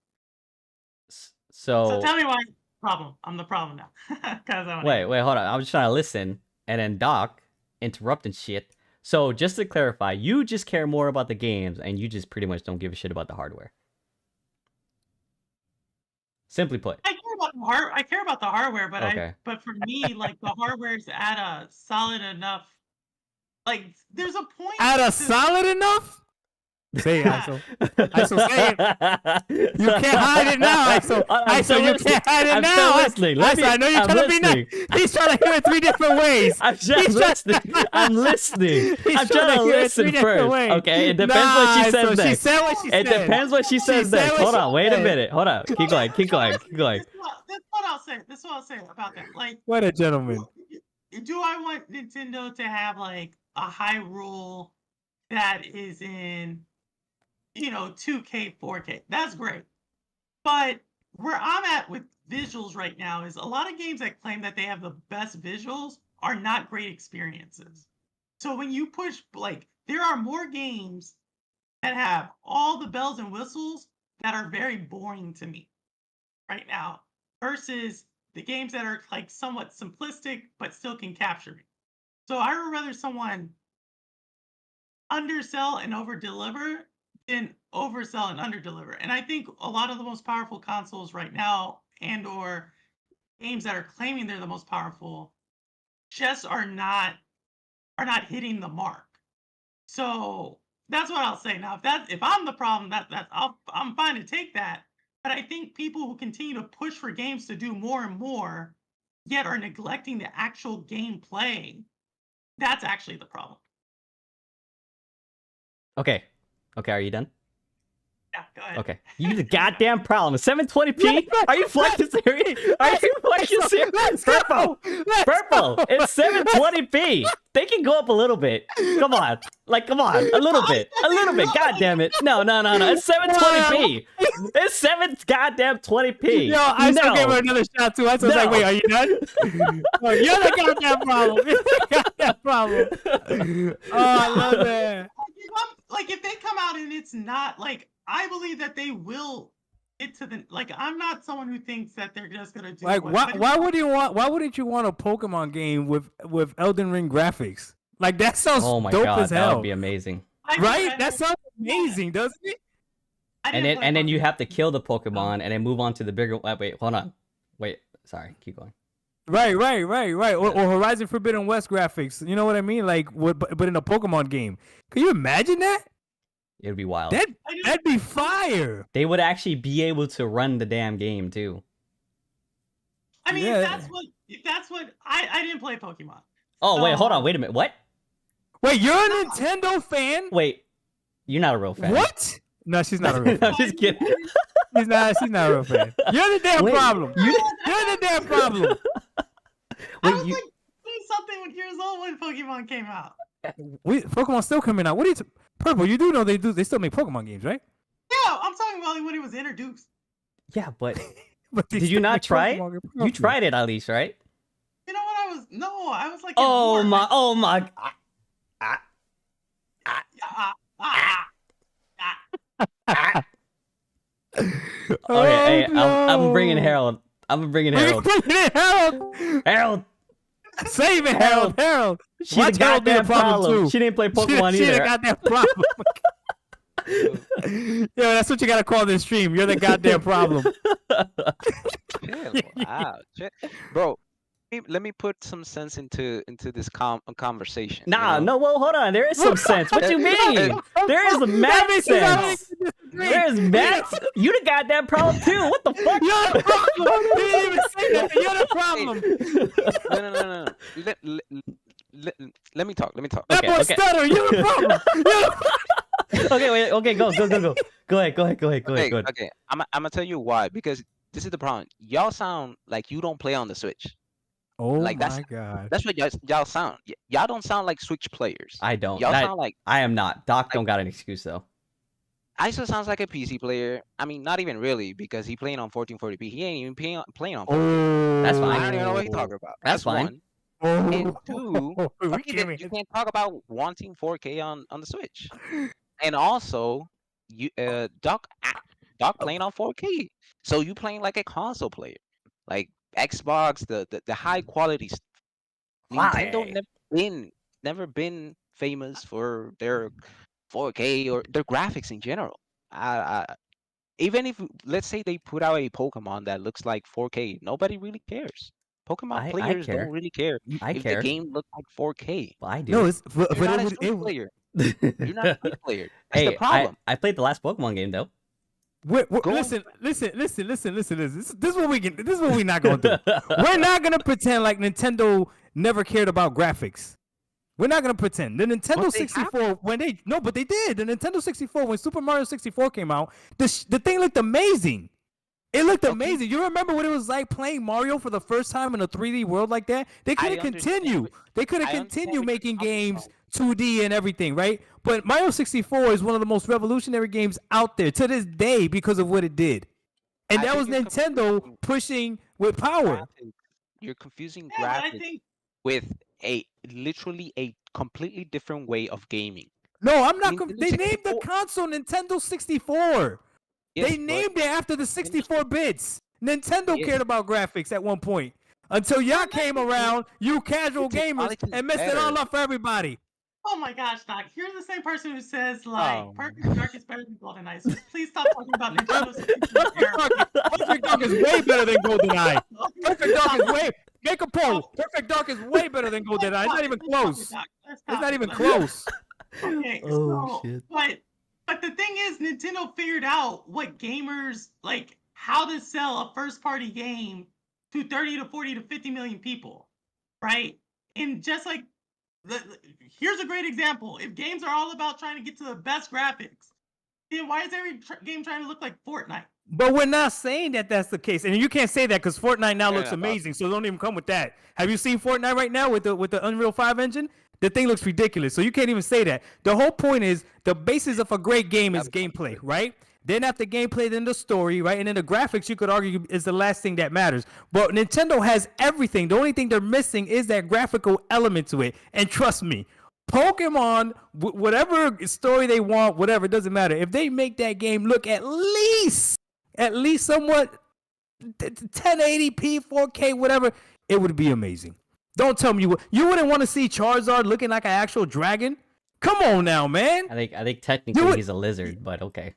So So tell me why I'm the problem. I'm the problem now. 'Cause I wanna wait, hear. hold on. I'm just trying to listen, and then Doc interrupting shit. So just to clarify, you just care more about the games, and you just pretty much don't give a shit about the hardware. Simply put. I care about the hardware, but Okay. but for me, like the hardware is at a solid enough. Like there's a point. At a to- solid enough? Say it, ISO. ISO, say it. You can't hide it now, ISO. ISO, you can't hide it now. Listening. ISO, I know you're trying to be nice. He's trying to hear it 3 different ways. I'm just listening. I'm listening. I'm trying to listen first. Ways. Okay, it depends what she says ISO, next. she said what she said. It depends what she says said next. what Hold she on, wait a said. minute. Hold on. Keep going. Keep going. Keep going. This is what I'll say. This is what I'll say about that. Like, What a gentleman. do I want Nintendo to have like a high rule that is in, 2K, 4K? That's great. But where I'm at with visuals right now is a lot of games that claim that they have the best visuals are not great experiences. So when you push, like, there are more games that have all the bells and whistles that are very boring to me right now versus the games that are like somewhat simplistic but still can capture me. So I would rather someone undersell and overdeliver than oversell and underdeliver. And I think a lot of the most powerful consoles right now and or games that are claiming they're the most powerful just are not hitting the mark. So that's what I'll say. Now, if I'm the problem, I'm fine to take that. But I think people who continue to push for games to do more and more, yet are neglecting the actual gameplay, that's actually the problem. Okay. Okay, are you done? Yeah, go ahead. Okay. You the goddamn problem. 720p? Are you fucking serious? Are you fucking serious? Purple. Purple. It's 720p. They can go up a little bit. Come on. Like, come on. A little bit. A little bit. God damn it. No. It's 720p. It's 7 goddamn 20p. Yo, I still gave her another shot too. I was like, wait, are you done? Oh, you're the goddamn problem. You're the goddamn problem. Oh, I love that. Like, if they come out and it's not, like, I believe that they will get to the, like, I'm not someone who thinks that they're just gonna do like why wouldn't you want a Pokemon game with Elden Ring graphics? Like, that sounds dope as hell. That would be amazing. Right? That sounds amazing, doesn't it? And then you have to kill the Pokemon and then move on to the bigger. Wait, hold on. Wait, sorry, keep going. Right. Or Horizon Forbidden West graphics. You know what I mean? Like, but in a Pokemon game. Can you imagine that? It would be wild. That'd be fire. They would actually be able to run the damn game too. I mean, if that's what I didn't play Pokemon. Oh wait, hold on, wait a minute. What? Wait, you're a Nintendo fan? Wait, you're not a real fan. What? No, she's not a real fan. I'm just kidding. She's not a real fan. You're the damn problem. You're the damn problem. I was like something years old when Pokemon came out. Pokemon's still coming out. What are you? Purple, you do know they still make Pokemon games, right? Yeah, I'm talking about when it was introduced. Yeah, but did you not try it? You tried it at least, right? You know what? I was like, oh my. Okay, hey, I'm bringing Harold. Harold. Save it, Harold. She the goddamn problem. She didn't play Pokemon either. She the goddamn problem. Yeah, that's what you gotta call this stream. You're the goddamn problem. Wow, bro. Let me put some sense into this conversation. Nah, no, well, hold on. There is some sense. What you mean? There is mad sense. There's mad. You the goddamn problem too. What the fuck? You're the problem. You didn't even say that. You're the problem. No. Let me talk. That boy stutter. You're the problem. Okay, wait. Okay, go. Go ahead. Okay. I'm gonna tell you why. Because this is the problem. Y'all sound like you don't play on the Switch. Oh like, my god. That's what y'all sound. Y'all don't sound like Switch players. I don't. Y'all sound like. I am not. Doc don't got an excuse though. ISO sounds like a PC player. I mean, not even really, because he playing on 1440p. He ain't even playing on 4K. That's fine. I don't even know what he's talking about. That's fine. One. And two, you can't talk about wanting 4K on the Switch. And also, Doc playing on 4K. So you playing like a console player, like Xbox, the high quality stuff. Nintendo never been famous for their 4K or their graphics in general. Even if, let's say, they put out a Pokemon that looks like 4K, nobody really cares. Pokemon players don't really care if the game looks like 4K. Well, I do. No, You're not a Switch player. That's the Hey, problem. I played the last Pokemon game though. Listen. This is what we can. This is what we're not gonna do. We're not gonna pretend like Nintendo never cared about graphics. We're not gonna pretend. The Nintendo 64 but they did. The Nintendo 64 when Super Mario 64 came out, the thing looked amazing. It looked amazing. You remember what it was like playing Mario for the first time in a 3D world like that? They could have continued. They could have continued making games 2D and everything, right? But Mario 64 is one of the most revolutionary games out there to this day because of what it did. And that was Nintendo pushing with power. You're confusing Yeah, but I graphics think with literally a completely different way of gaming. No, I'm not. Nintendo They named the 64 console Nintendo 64. Yes, They but named it after the 64 bits. Nintendo Yes. cared about graphics at one point. Until y'all came around, you casual The gamers, technology is and messed it all better. up for everybody. oh my gosh, Doc, you're the same person who says like Oh. Perfect Dark is better than GoldenEye. So please stop talking about Nintendo 64 era. Perfect Dark is way better than GoldenEye. Perfect Dark is way. Make a poll. Perfect Dark is way better than GoldenEye. It's not even close. It's not even close. Okay, Oh, so, shit. but the thing is, Nintendo figured out what gamers like, how to sell a first-party game to 30 to 40 to 50 million people, right? And just like, here's a great example. If games are all about trying to get to the best graphics, then why is every game trying to look like Fortnite? But we're not saying that that's the case, and you can't say that because Fortnite now Fair looks enough, amazing. So don't even come with that. Have you seen Fortnite right now with the Unreal 5 engine? The thing looks ridiculous. So you can't even say that. The whole point is the basis of a great game is gameplay, right? Then after gameplay, then the story, right? And then the graphics, you could argue, is the last thing that matters. But Nintendo has everything. The only thing they're missing is that graphical element to it. And trust me, Pokemon, whatever story they want, whatever, it doesn't matter. If they make that game look at least somewhat 1080p, 4K, whatever, it would be amazing. Don't tell me you wouldn't want to see Charizard looking like an actual dragon. Come on now, man. I think technically he's a lizard, but okay.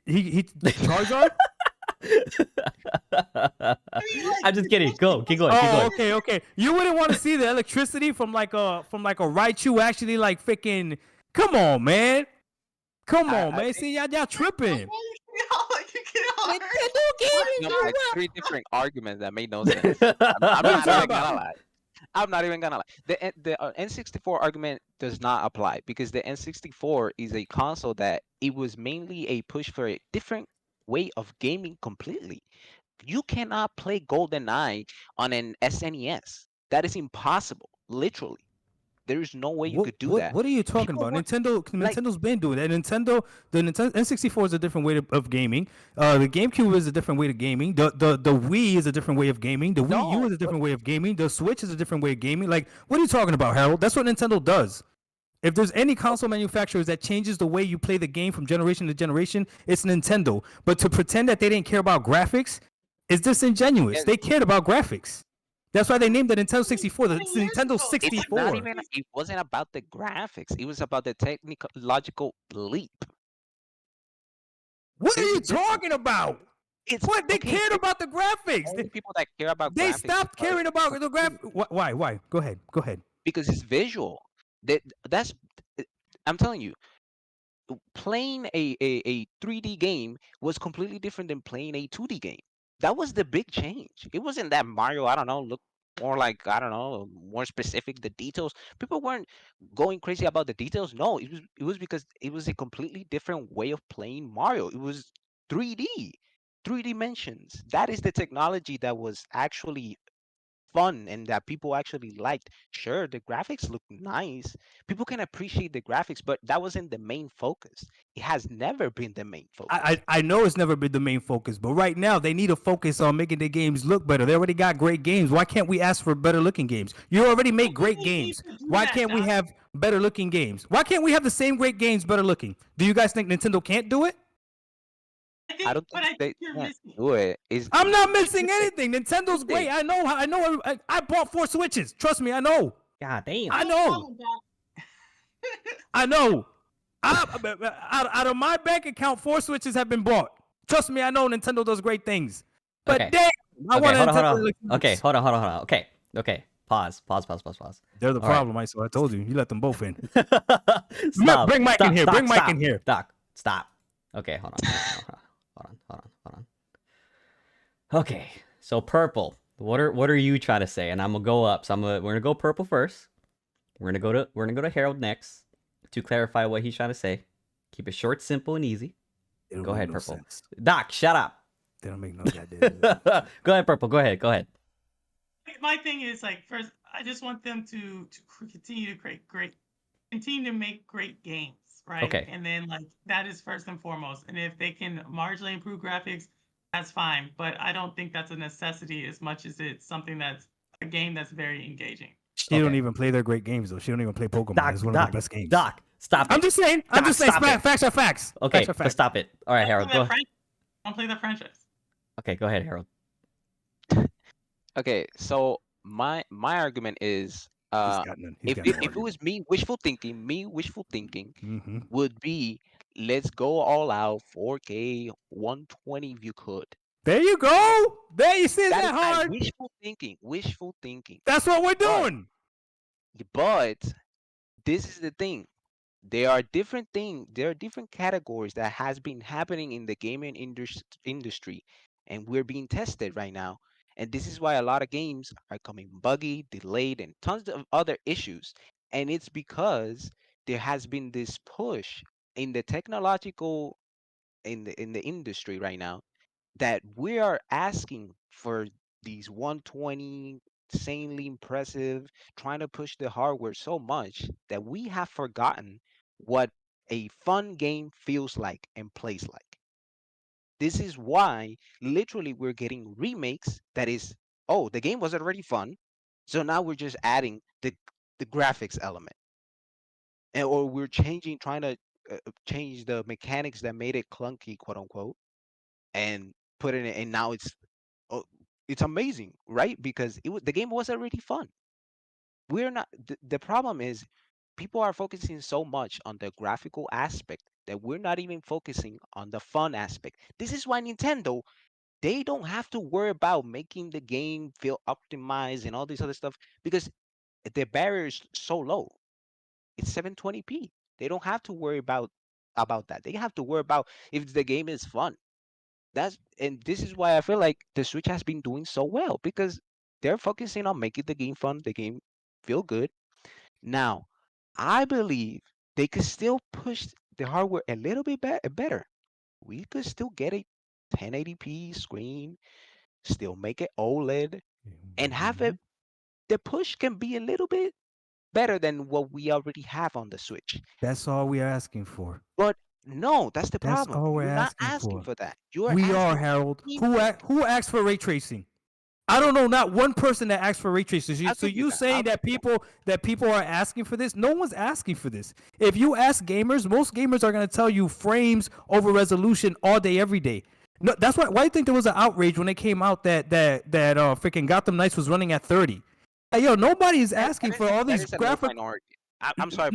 He Charizard? I'm just kidding. Keep going. Keep going. Okay. You wouldn't want to see the electricity from like a Raichu actually like freaking. Come on, man. Come on, man. See y'all tripping. Like 3 different arguments that made no sense. I'm not even gonna lie. I'm not even gonna lie. The N64 argument does not apply because the N64 is a console that it was mainly a push for a different way of gaming completely. You cannot play GoldenEye on an SNES. That is impossible, literally. There is no way you could do that. What are you talking about? Nintendo's been doing that. The Nintendo N64 is a different way of gaming. The GameCube is a different way of gaming. The Wii is a different way of gaming. The Wii U is a different way of gaming. The Switch is a different way of gaming. Like, what are you talking about, Harold? That's what Nintendo does. If there's any console manufacturers that changes the way you play the game from generation to generation, it's Nintendo. But to pretend that they didn't care about graphics is disingenuous. They cared about graphics. That's why they named the Nintendo 64 the Nintendo 64. It wasn't about the graphics. It was about the technological leap. What are you talking about? They cared about the graphics. The people that care about they graphics stopped caring about the graphics. Why? Go ahead. Because it's visual. That's I'm telling you. Playing a 3D game was completely different than playing a 2D game. That was the big change. It wasn't that Mario, I don't know, look more like, I don't know, more specific, the details. People weren't going crazy about the details. No, it was because it was a completely different way of playing Mario. It was 3D, 3 dimensions. That is the technology that was actually fun and that people actually liked. Sure, the graphics look nice. People can appreciate the graphics, but that wasn't the main focus. It has never been the main focus. I know it's never been the main focus, but right now they need to focus on making the games look better. They already got great games. Why can't we ask for better looking games? You already make great games. Why can't we have better looking games? Why can't we have the same great games better looking? Do you guys think Nintendo can't do it? I don't think they can't do it. I'm not missing anything. Nintendo's great. I know. I bought 4 Switches. Trust me, I know. God damn. I know. I know. Out of my bank account, 4 Switches have been bought. Trust me, I know Nintendo does great things. But damn, I want Nintendo. Okay, hold on. Okay. Pause. They're the All right. problem, so I told you. You let them both in. Stop. Bring Mike in here. Doc, Bring Mike stop. in here. Doc, stop. Okay, hold on. Okay, so purple. What are you trying to say? And I'm gonna go up. So we're gonna go purple first. We're gonna go to Harold next to clarify what he's trying to say. Keep it short, simple, and easy. Go ahead, purple. Sense. Doc, shut up. They don't make no goddamn sense. Go ahead, purple. Go ahead. My thing is like, first, I just want them to continue to continue to make great games, right? Okay. And then like that is first and foremost. And if they can marginally improve graphics, that's fine. But I don't think that's a necessity as much as it's something that's a game that's very engaging. She don't even play their great games though. She don't even play Pokemon. Doc, It's one of the best games. Doc, stop it. I'm just saying. Doc, stop it. Facts are facts. Okay, Facts are but facts. stop it. All right, Harold. Go. Don't play that franchise. Okay, go ahead, Harold. Okay, so my argument is if it was me wishful thinking Mm-hmm. would be let's go all out 4K 120 if you could. There you go. There you see That that is my hard. wishful thinking. That's what we're doing. But this is the thing. There are different categories that has been happening in the gaming industry, and we're being tested right now. And this is why a lot of games are coming buggy, delayed, and tons of other issues. And it's because there has been this push in the technological in the industry right now that we are asking for these 120 insanely impressive, trying to push the hardware so much that we have forgotten what a fun game feels like and plays like. This is why literally we're getting remakes that is, oh, the game was already fun, so now we're just adding the graphics element. Or we're trying to change the mechanics that made it clunky, quote unquote, and put it in, and now it's amazing, right? Because the game was already fun. We're not the problem is people are focusing so much on the graphical aspect that we're not even focusing on the fun aspect. This is why Nintendo, they don't have to worry about making the game feel optimized and all this other stuff because the barrier is so low. It's 720p. They don't have to worry about that. They have to worry about if the game is fun. And this is why I feel like the Switch has been doing so well because they're focusing on making the game fun, the game feel good. Now, I believe they could still push the hardware a little bit better. We could still get a 1080p screen, still make it OLED, and have it. The push can be a little bit better than what we already have on the Switch. That's all we're asking for. But no, that's the problem. That's all we're You're not asking for that. We are, Harold. Who asked for ray tracing? I don't know, not one person that asked for ray tracing. So you saying that people are asking for this? No one's asking for this. If you ask gamers, most gamers are gonna tell you frames over resolution all day, every day. No, that's why. Why do you think there was an outrage when it came out that freaking Gotham Knights was running at 30? Hey, yo, nobody is asking for all these graphics. I'm sorry.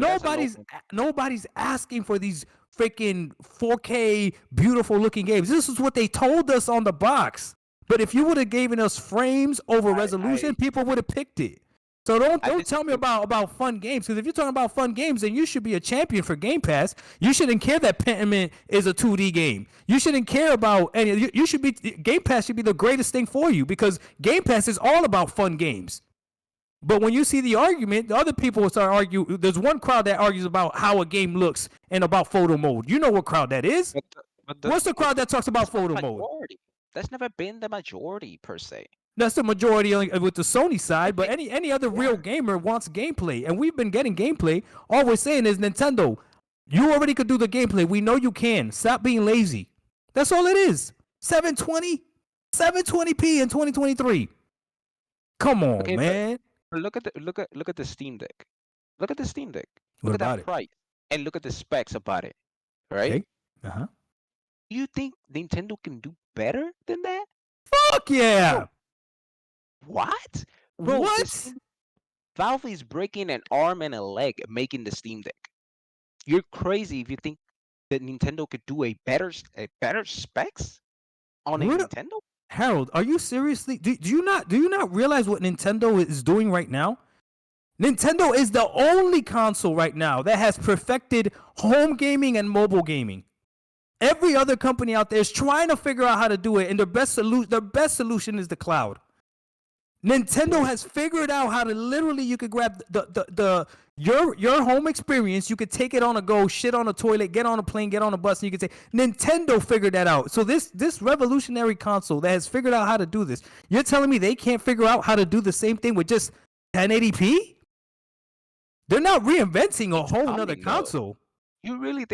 Nobody's asking for these freaking 4K beautiful looking games. This is what they told us on the box. But if you would have given us frames over resolution, people would have picked it. So don't tell me about fun games, because if you're talking about fun games, then you should be a champion for Game Pass. You shouldn't care that Pentiment is a 2D game. You shouldn't care about any. You should be Game Pass should be the greatest thing for you because Game Pass is all about fun games. But when you see the argument, the other people will start arguing. There's one crowd that argues about how a game looks and about photo mode. You know what crowd that is? What's the crowd that talks about photo mode? That's never been the majority per se. That's the majority with the Sony side, but any other real gamer wants gameplay, and we've been getting gameplay. All we're saying is, Nintendo, you already could do the gameplay. We know you can. Stop being lazy. That's all it is. 720p in 2023. Come on, man. Look at the Steam Deck. Look at the Steam Deck. What Look at about that it? price, and look at the specs about it. Right? Okay. You think Nintendo can do better than that? Fuck yeah! What? Bro, What? Valve is breaking an arm and a leg making the Steam Deck. You're crazy if you think that Nintendo could do a better specs on a Nintendo. Harold, are you seriously? Do you not realize what Nintendo is doing right now? Nintendo is the only console right now that has perfected home gaming and mobile gaming. Every other company out there is trying to figure out how to do it, and the best solution is the cloud. Nintendo has figured out how to literally, you could grab your home experience, you could take it on a go, shit on a toilet, get on a plane, get on a bus, and you could say, Nintendo figured that out. So this revolutionary console that has figured out how to do this, you're telling me they can't figure out how to do the same thing with just 1080p? They're not reinventing a whole nother console. You really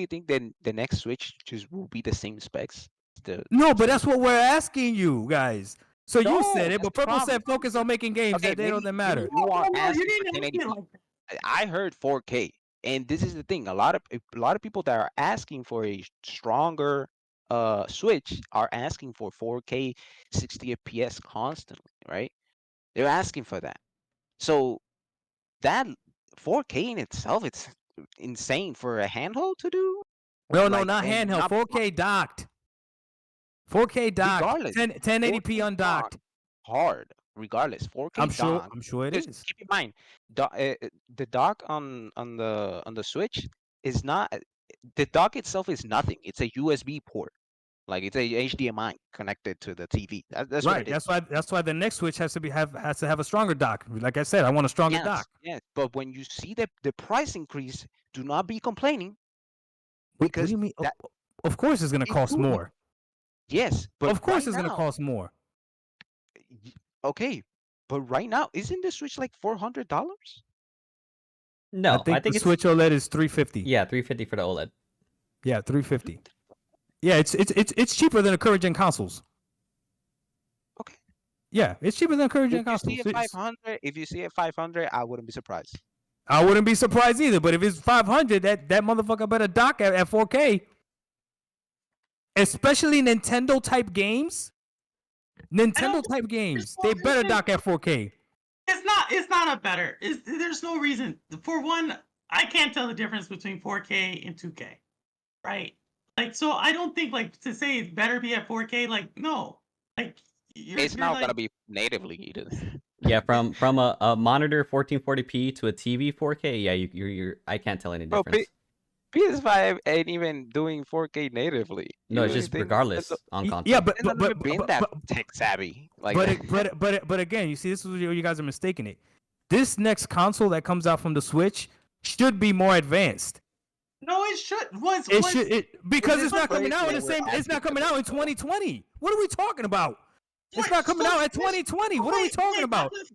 think that the next Switch just will be the same specs? No, but that's what we're asking you guys. So No, you said it, that's but the Purple problem. said focus on making games Okay, that they don't matter. You are asking you for didn't 1080p. like I heard 4K, and this is the thing. A lot of people that are asking for a stronger Switch are asking for 4K 60 FPS constantly, right? They're asking for that. So that 4K in itself, it's insane for a handheld to do. No, Like, not and handheld. not- 4K docked. 4K docked. Regardless, 1080p 4K undocked. hard, regardless. 4K I'm sure. dock. I'm sure it Just is. keep in mind, the dock on the Switch is not. The dock itself is nothing. It's a USB port, like it's a HDMI connected to the TV. That's what Right. it is. That's why the next Switch has to have a stronger dock. Like I said, I want a stronger Yes, dock. yes. But when you see the price increase, do not be complaining. What Because do you mean? that- Of course, it's gonna It's cost moving. more. Yes, but Of course, right it's gonna now- cost more. Okay, but right now, isn't the Switch like $400? No, I think the it's Switch OLED is $350. yeah, $350 for the OLED. Yeah, $350. Yeah, it's cheaper than the current gen consoles. Okay. Yeah, it's cheaper than current gen If you consoles. see it 500, if you see it 500, I wouldn't be surprised. I wouldn't be surprised either. But if it's 500, that motherfucker better dock at 4K. Especially Nintendo type games. Nintendo type games, they better dock at 4K. It's not a better. There's no reason. For one, I can't tell the difference between 4K and 2K, right? Like, so I don't think like to say it better be at 4K. Like, no, like It's not gonna be natively either. Yeah, from a monitor 1440p to a TV 4K. Yeah, you're I can't tell any Bro, difference. PS5 ain't even doing 4K natively. No, You it's really just think regardless on console. Yeah, but It's not even been that tech savvy. Like, but again, you see, this is where you guys are mistaking it. This next console that comes out from the Switch should be more advanced. No, it should. Because it's not crazy coming out in the that same. we're It's not asking coming for out in this. 2020. What are we talking about? It's Wait, not coming so out in this- 2020. What are we talking about? Let's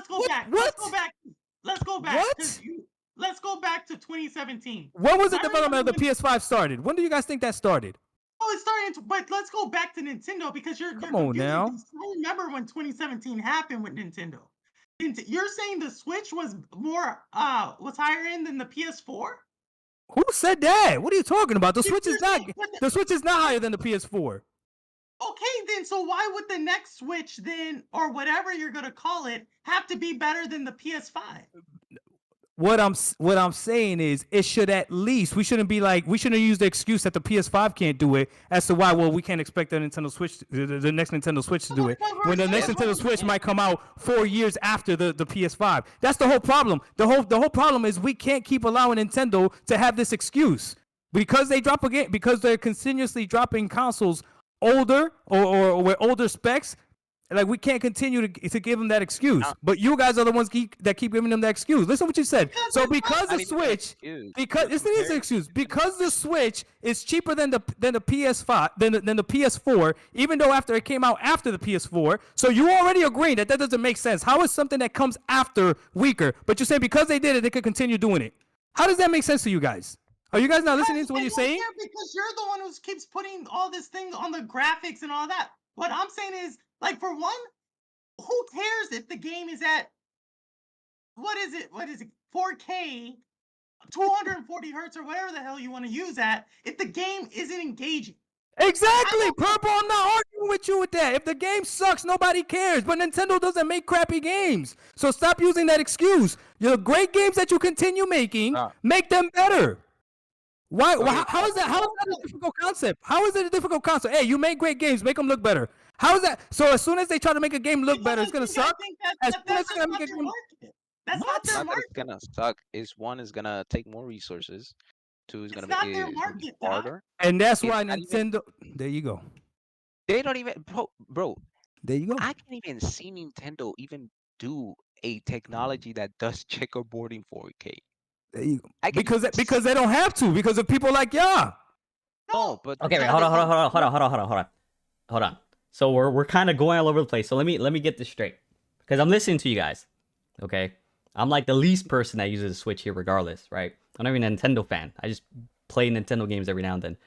go back. What? Let's go back. Let's go back. What? 'cause let's go back to 2017. When was the I development of the remember PS5 started? When do you guys think that started? Oh, it's starting to, but let's go back to Nintendo because you're Come on confusing now. things. I remember when 2017 happened with Nintendo. You're saying the Switch was was higher end than the PS4? Who said that? What are you talking about? The If Switch is you're not. saying- The Switch is not higher than the PS4. Okay, then so why would the next Switch then, or whatever you're gonna call it, have to be better than the PS5? What I'm saying is it should at least we shouldn't use the excuse that the PS5 can't do it as to why we can't expect the Nintendo Switch the next Nintendo Switch to do it when the next Nintendo Switch might come out 4 years after the PS5. That's the whole problem. The whole problem is we can't keep allowing Nintendo to have this excuse because they're continuously dropping consoles older or with older specs. Like we can't continue to give them that excuse, but you guys are the ones that keep giving them that excuse. Listen what you said. So because the Switch, because it's an excuse, because the Switch is cheaper than the PS5 than the PS4, even though after it came out after the PS4. So you already agreeing that doesn't make sense. How is something that comes after weaker, but you say because they did it, they could continue doing it? How does that make sense to you guys? Are you guys not listening to what you're saying? Because you're the one who keeps putting all this thing on the graphics and all that. What I'm saying is, like, for one, who cares if the game is at what is it? 4K, 240 hertz, or whatever the hell you want to use at, if the game isn't engaging. Exactly, Purple. I'm not arguing with you with that. If the game sucks, nobody cares. But Nintendo doesn't make crappy games. So stop using that excuse. The great games that you continue making, make them better. Why? Okay, How is that? How is that a difficult concept? How is it a difficult concept? Hey, you make great games, make them look better. How is that? So as soon as they try to make a game look better, it's gonna suck. As soon as That's they just make not a their game, market. That's not what? their not that it's market. gonna suck. Is one is gonna take more resources. Two is It's gonna not be their is gonna be market, Doc. harder. And that's It's why not even. Nintendo. There you go. They don't even, bro. There you go. I can't even see Nintendo even do a technology that does checkerboarding 4K. There you go. I can Because they don't have to. Because of people like y'all. no, but Okay, wait, not hold on. So we're kind of going all over the place. So let me get this straight, because I'm listening to you guys. Okay, I'm like the least person that uses a Switch here, regardless, right? I'm not even a Nintendo fan. I just play Nintendo games every now and then.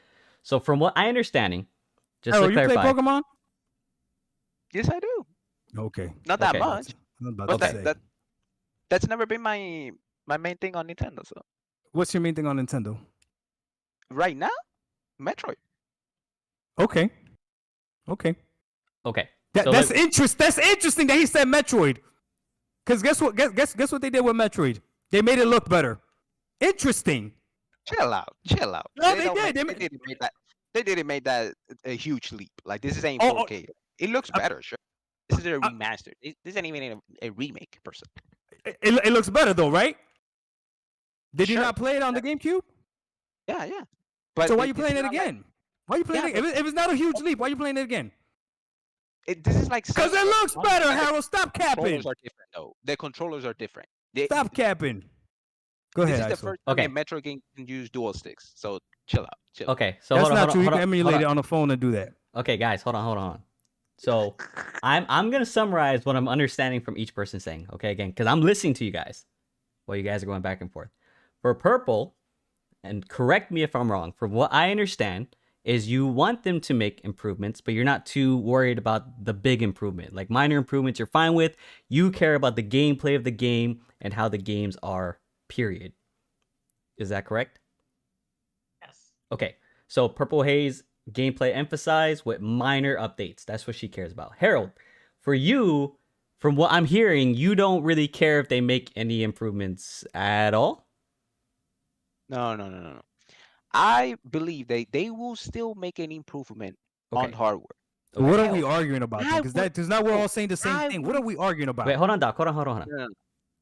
So from what I understanding, just to You play clarify, Pokemon? Yes, I do. Okay. Not that Okay. much, I'm about but to say. that's never been my main thing on Nintendo. So What's your main thing on Nintendo? right now, Metroid. Okay. Okay. okay. That's interesting that he said Metroid. Because guess what? Guess what they did with Metroid? They made it look better. Interesting. Chill out. No, they don't did. They didn't make that. They didn't make that a huge leap. Like this ain't Oh, 4K. It looks better, sure. This is a remaster. This isn't even a remake per se. It looks better though, right? Did you Sure. not play it on the GameCube? Yeah. But So why you it's playing it not like- again? Why you playing Yeah, it? If it's not a huge leap, why you playing it again? This is like Because it looks better, Harold. Stop capping. Controllers are different. No, the controllers are different. Stop capping. Go This ahead, is the Iso. first time Okay. a Metro game can use dual sticks. So chill out. Okay, so That's hold on, not hold on, true. You hold can on, emulate hold it on. on the phone and do that. Okay, guys, hold on. So I'm gonna summarize what I'm understanding from each person saying. Okay, again, because I'm listening to you guys while you guys are going back and forth. For purple, and correct me if I'm wrong, from what I understand is you want them to make improvements, but you're not too worried about the big improvement. Like minor improvements you're fine with. You care about the gameplay of the game and how the games are, period. Is that correct? Yes. Okay, so Purple Haze gameplay emphasized with minor updates. That's what she cares about. Harold, for you, from what I'm hearing, you don't really care if they make any improvements at all? No. I believe they will still make an improvement on Okay. hardware. So what are we arguing about? I Because would- because now we're all saying the same I thing. What are we arguing about? Wait, hold on, Doc. Hold on. No.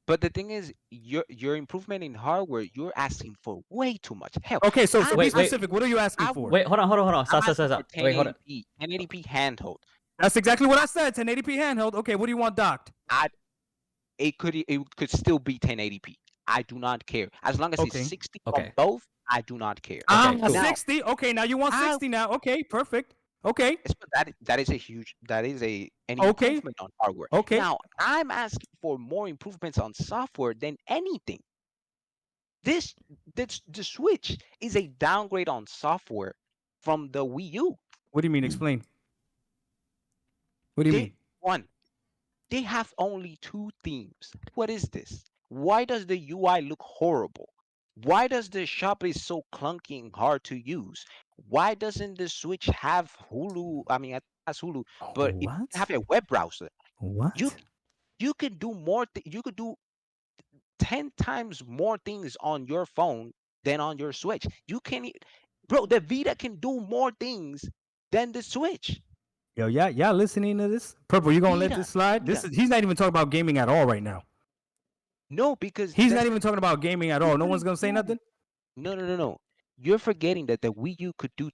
But the thing is, your improvement in hardware, you're asking for way too much. Hell, Okay, so I- be wait. specific. What are you asking I- for? Wait, hold on. Stop. I'm asking for Wait, hold on. 1080p handheld. That's exactly what I said. 1080p handheld. Okay, what do you want docked? It could still be 1080p. I do not care. As long as Okay. it's 60 Okay. on both, I do not care. Okay, cool. 60. Okay, now you want I- 60 now. Okay, perfect. Okay. Yes, but that is an Okay. improvement on hardware. Okay. Now I'm asking for more improvements on software than anything. The Switch is a downgrade on software from the Wii U. What do you mean? Explain. What do you mean? One, they have only 2 themes. What is this? Why does the UI look horrible? Why does the shop is so clunky and hard to use? Why doesn't the Switch have Hulu? I mean, it has Hulu, but it What? doesn't have a web browser. What? You can do more. You could do 10 times more things on your phone than on your Switch. You can, bro. The Vita can do more things than the Switch. Yo, y'all listening to this? Purple, you gonna let Vita, this slide? Vita. He's not even talking about gaming at all right now. No, because He's that's not even talking about gaming at all. No one's gonna say do- nothing. No. You're forgetting that the Wii U could do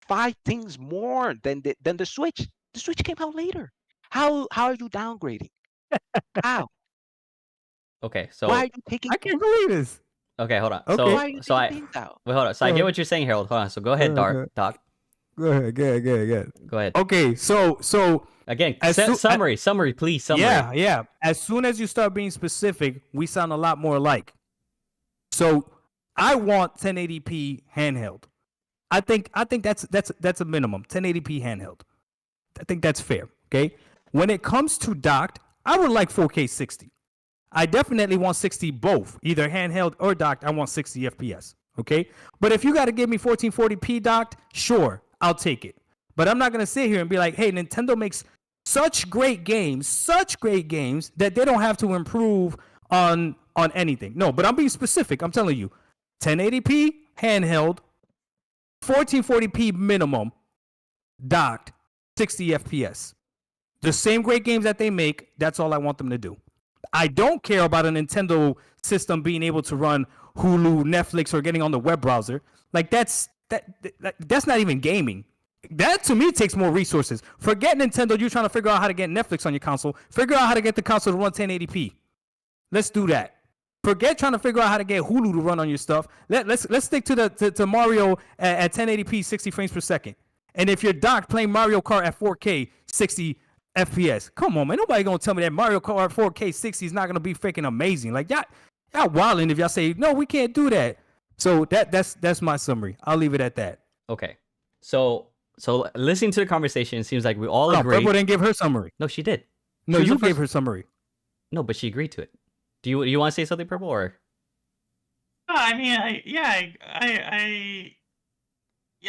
5 things more than the Switch. The Switch came out later. How are you downgrading? How? Okay, so Why are you taking? I can't believe this. okay, hold on. Okay. Why are you So I taking things out? wait, hold on. So I Go get ahead. what you're saying, Harold. Hold on. So go ahead, Go ahead. Doc. Go ahead. Go ahead. Okay, so Again, As soo- summary, please. Summary. yeah. As soon as you start being specific, we sound a lot more alike. So I want 1080p handheld. I think that's a minimum. 1080p handheld. I think that's fair. Okay. When it comes to docked, I would like 4K 60. I definitely want 60 both, either handheld or docked. I want 60 FPS. Okay. But if you got to give me 1440p docked, sure, I'll take it. But I'm not gonna sit here and be like, hey, Nintendo makes such great games that they don't have to improve on anything. No, but I'm being specific. I'm telling you, 1080p handheld, 1440p minimum, docked, 60 FPS. The same great games that they make, that's all I want them to do. I don't care about a Nintendo system being able to run Hulu, Netflix, or getting on the web browser. Like that's not even gaming. That to me takes more resources. Forget Nintendo. You're trying to figure out how to get Netflix on your console. Figure out how to get the console to run 1080p. Let's do that. Forget trying to figure out how to get Hulu to run on your stuff. Let's stick to Mario at 1080p, 60 frames per second. And if you're docked playing Mario Kart at 4K, 60 FPS, come on, man. Nobody gonna tell me that Mario Kart 4K 60 is not gonna be freaking amazing. Like y'all wilding if y'all say no, we can't do that. So that's my summary. I'll leave it at that. Okay, so listening to the conversation, it seems like we all agree. Purple didn't give her summary. No, she did. No, you gave her summary. No, but she agreed to it. Do you want to say something, Purple, or? I mean,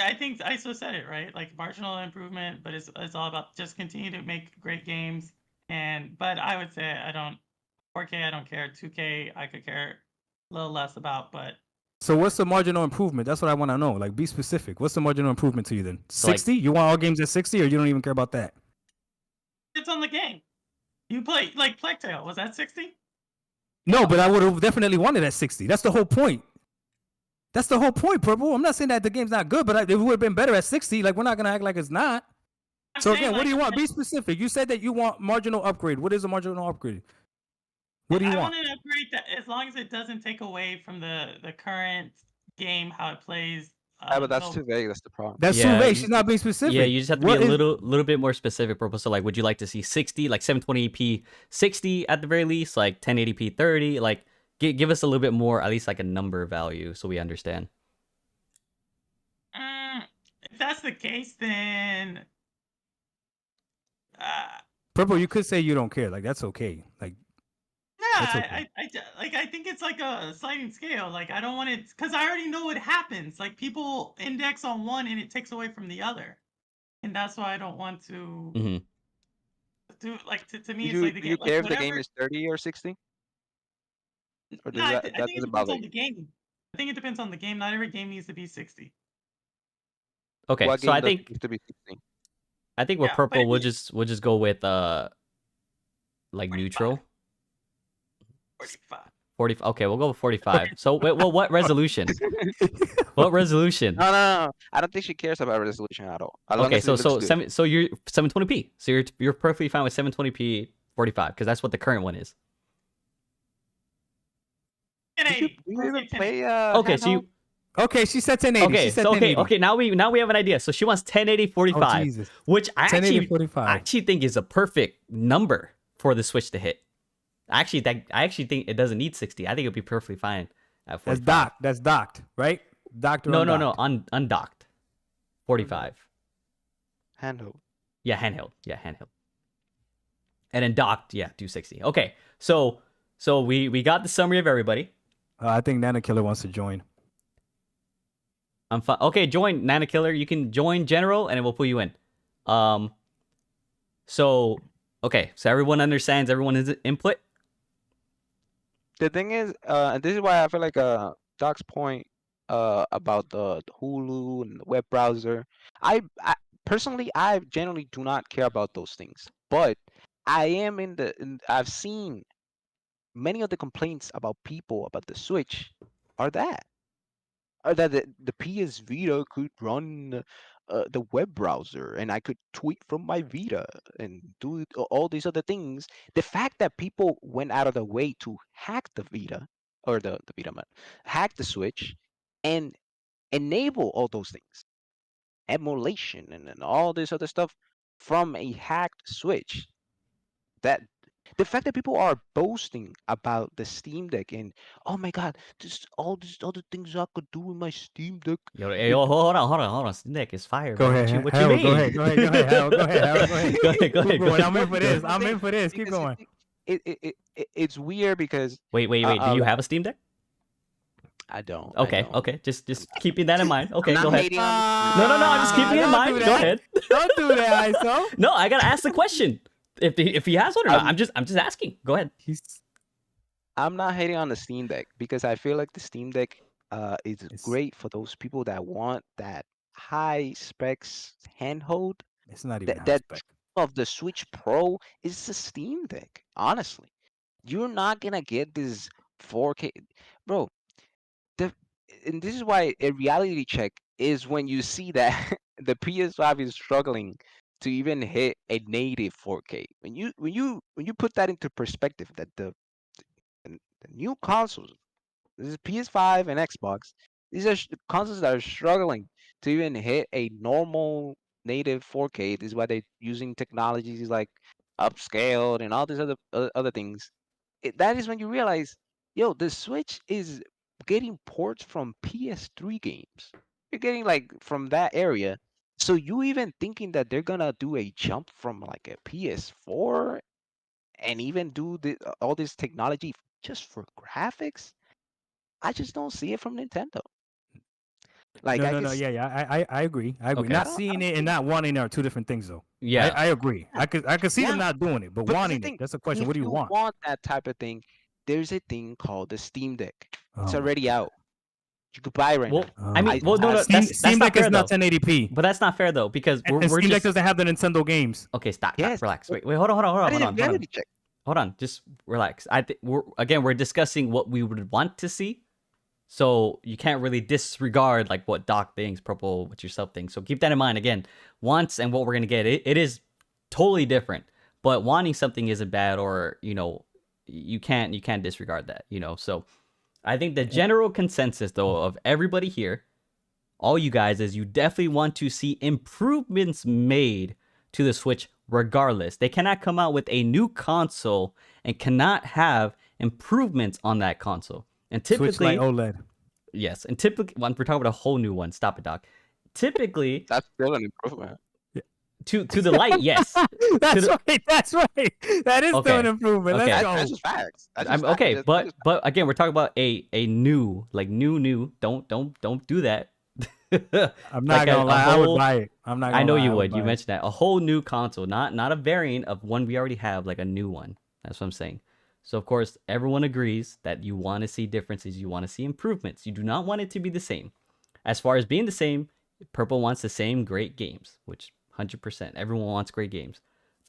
I think ISO said it right. Like marginal improvement, but it's all about just continue to make great games. But I would say 4K I don't care. 2K I could care a little less about. But so what's the marginal improvement? That's what I want to know. Like, be specific. What's the marginal improvement to you then? So 60? You want all games at 60, or you don't even care about that? it's on the game. You play like Plague Tale. Was that 60? No, but I would have definitely wanted at 60. That's the whole point. That's the whole point, Purple. I'm not saying that the game's not good, but it would have been better at 60. Like, we're not going to act like it's not. So again, what do you want? Be specific. You said that you want marginal upgrade. What is a marginal upgrade? What do you want? I want an upgrade that as long as it doesn't take away from the current game, how it plays. But that's too vague. That's the problem. That's too vague. She's not being specific. Yeah, you just have to be a little bit more specific, Purple. So, like, would you like to see 60, like 720p 60 at the very least, like 1080p 30? Like, give us a little bit more, at least like a number value, so we understand. If that's the case, then Purple, you could say you don't care. Like, that's okay. Like, yeah, okay. I think it's like a sliding scale. Like I don't want it because I already know what happens. Like people index on one and it takes away from the other, and that's why I don't want to do like to me. Do it's like the you game, care like, if the game is 30 or 60? Or does I that think it doesn't depends bother on you? the game. I think it depends on the game. Not every game needs to be 60. Okay, What so I game doesn't think need to be 60? I think with Yeah, Purple, but we'll just go with like 45. neutral. 45. 40. Okay, we'll go with 45. So, well, what resolution? What resolution? No. I don't think she cares about resolution at all. As long Okay, as it so looks good. so you're 720p. So you're perfectly fine with 720p 45 because that's what the current one is. Do you even play Okay, so you Okay, she said 1080. okay, She said so 1080. okay, now we have an idea. So she wants 1080 45, Jesus. which I 1080 45. actually think is a perfect number for the Switch to hit. I actually think it doesn't need 60. I think it'll be perfectly fine at 45. That's docked. That's docked, right? Docked or No, undocked? undocked. 45. handheld. Yeah, handheld. And then docked, yeah, do 60. Okay, so we got the summary of everybody. I think Nana Killer wants to join. I'm fine. Okay, join Nana Killer. You can join general, and then we'll put you in. So everyone understands everyone's input. The thing is, and this is why I feel like Doc's point about the Hulu and the web browser. I personally, I generally do not care about those things, but I am I've seen many of the complaints about people about the Switch are that the PS Vita could run the web browser and I could tweet from my Vita and do all these other things. The fact that people went out of their way to hack the Vita or the Vita, hack the Switch and enable all those things, emulation and all this other stuff from a hacked Switch. That the fact that people are boasting about the Steam Deck and oh my god, all these other things I could do with my Steam Deck. Yo, hold on. Steam Deck is fire. Go man. ahead. What you mean? Go ahead. Go ahead. Hal, go ahead. Go ahead. I'm in for this. I'm in for this. Keep going. It's weird because Wait. Do you have a Steam Deck? I don't. Okay. Just keeping that in mind. Okay, I'm go not ahead. hating on No. I'm just keeping it in mind. Go ahead. Don't do that, ISO. No, I gotta ask the question. If he has one or not, I'm just asking. Go ahead. I'm not hating on the Steam Deck because I feel like the Steam Deck It's It's great for those people that want that high specs handhold. it's not even That high that spec. of the Switch Pro is the Steam Deck. Honestly, you're not gonna get this 4K, bro. The and this is why a reality check is when you see that the PS5 is struggling to even hit a native 4K. When you put that into perspective, that the new consoles, this is PS5 and Xbox, these are consoles that are struggling to even hit a normal native 4K. This is why they're using technologies like upscaled and all these other things. That is when you realize, yo, the Switch is getting ports from PS3 games. You're getting like from that area. So you even thinking that they're gonna do a jump from like a PS4 and even do all this technology just for graphics? I just don't see it from Nintendo. Like No, I no, can, no. Yeah. I agree. I agree. Okay. Not I seeing don't it and see. not wanting it are two different things, though. Yeah. I agree. I could see them Yeah, not doing it, but but that's the wanting it. thing. That's the question. If What do you you want? want that type of thing, there's a thing called the Steam Deck. It's Oh my already god. out. You could buy it right Well, now. Oh I my mean, well, no, god. no, Steam that's Steam not Deck is fair not though. 1080p, But that's not fair though because and we're Steam Deck just doesn't have the Nintendo games. okay. Stop, Yes, relax. but Wait, hold on, that is a hold on. reality check. Hold on, just relax. We're discussing what we would want to see, so you can't really disregard like what Doc thinks, Purple, what yourself thinks. So keep that in mind. Again, wants and what we're gonna get, it is totally different. But wanting something isn't bad, or you can't disregard that. So I think the general consensus though of everybody here, all you guys, is you definitely want to see improvements made to the Switch regardless. They cannot come out with a new console and cannot have improvements on that console. And Switch Lite typically, OLED. yes, and typically, when we're talking about a whole new one, stop it, Doc. Typically, That's still an improvement. to the Lite, yes. That's the- right. That's right. That is still Okay, an improvement. okay. Let's That's go. just facts. That's I'm just facts. okay, That but is again, we're talking about a new, like new. Don't do that. I'm not Like gonna a lie. I would whole- buy it. I'm not. Gonna I know lie, you I would. You buy it. mentioned that. A whole new console, not a variant of one we already have, like a new one. That's what I'm saying. So of course, everyone agrees that you want to see differences, you want to see improvements. You do not want it to be the same. As far as being the same, Purple wants the same great games, which 100%. Everyone wants great games.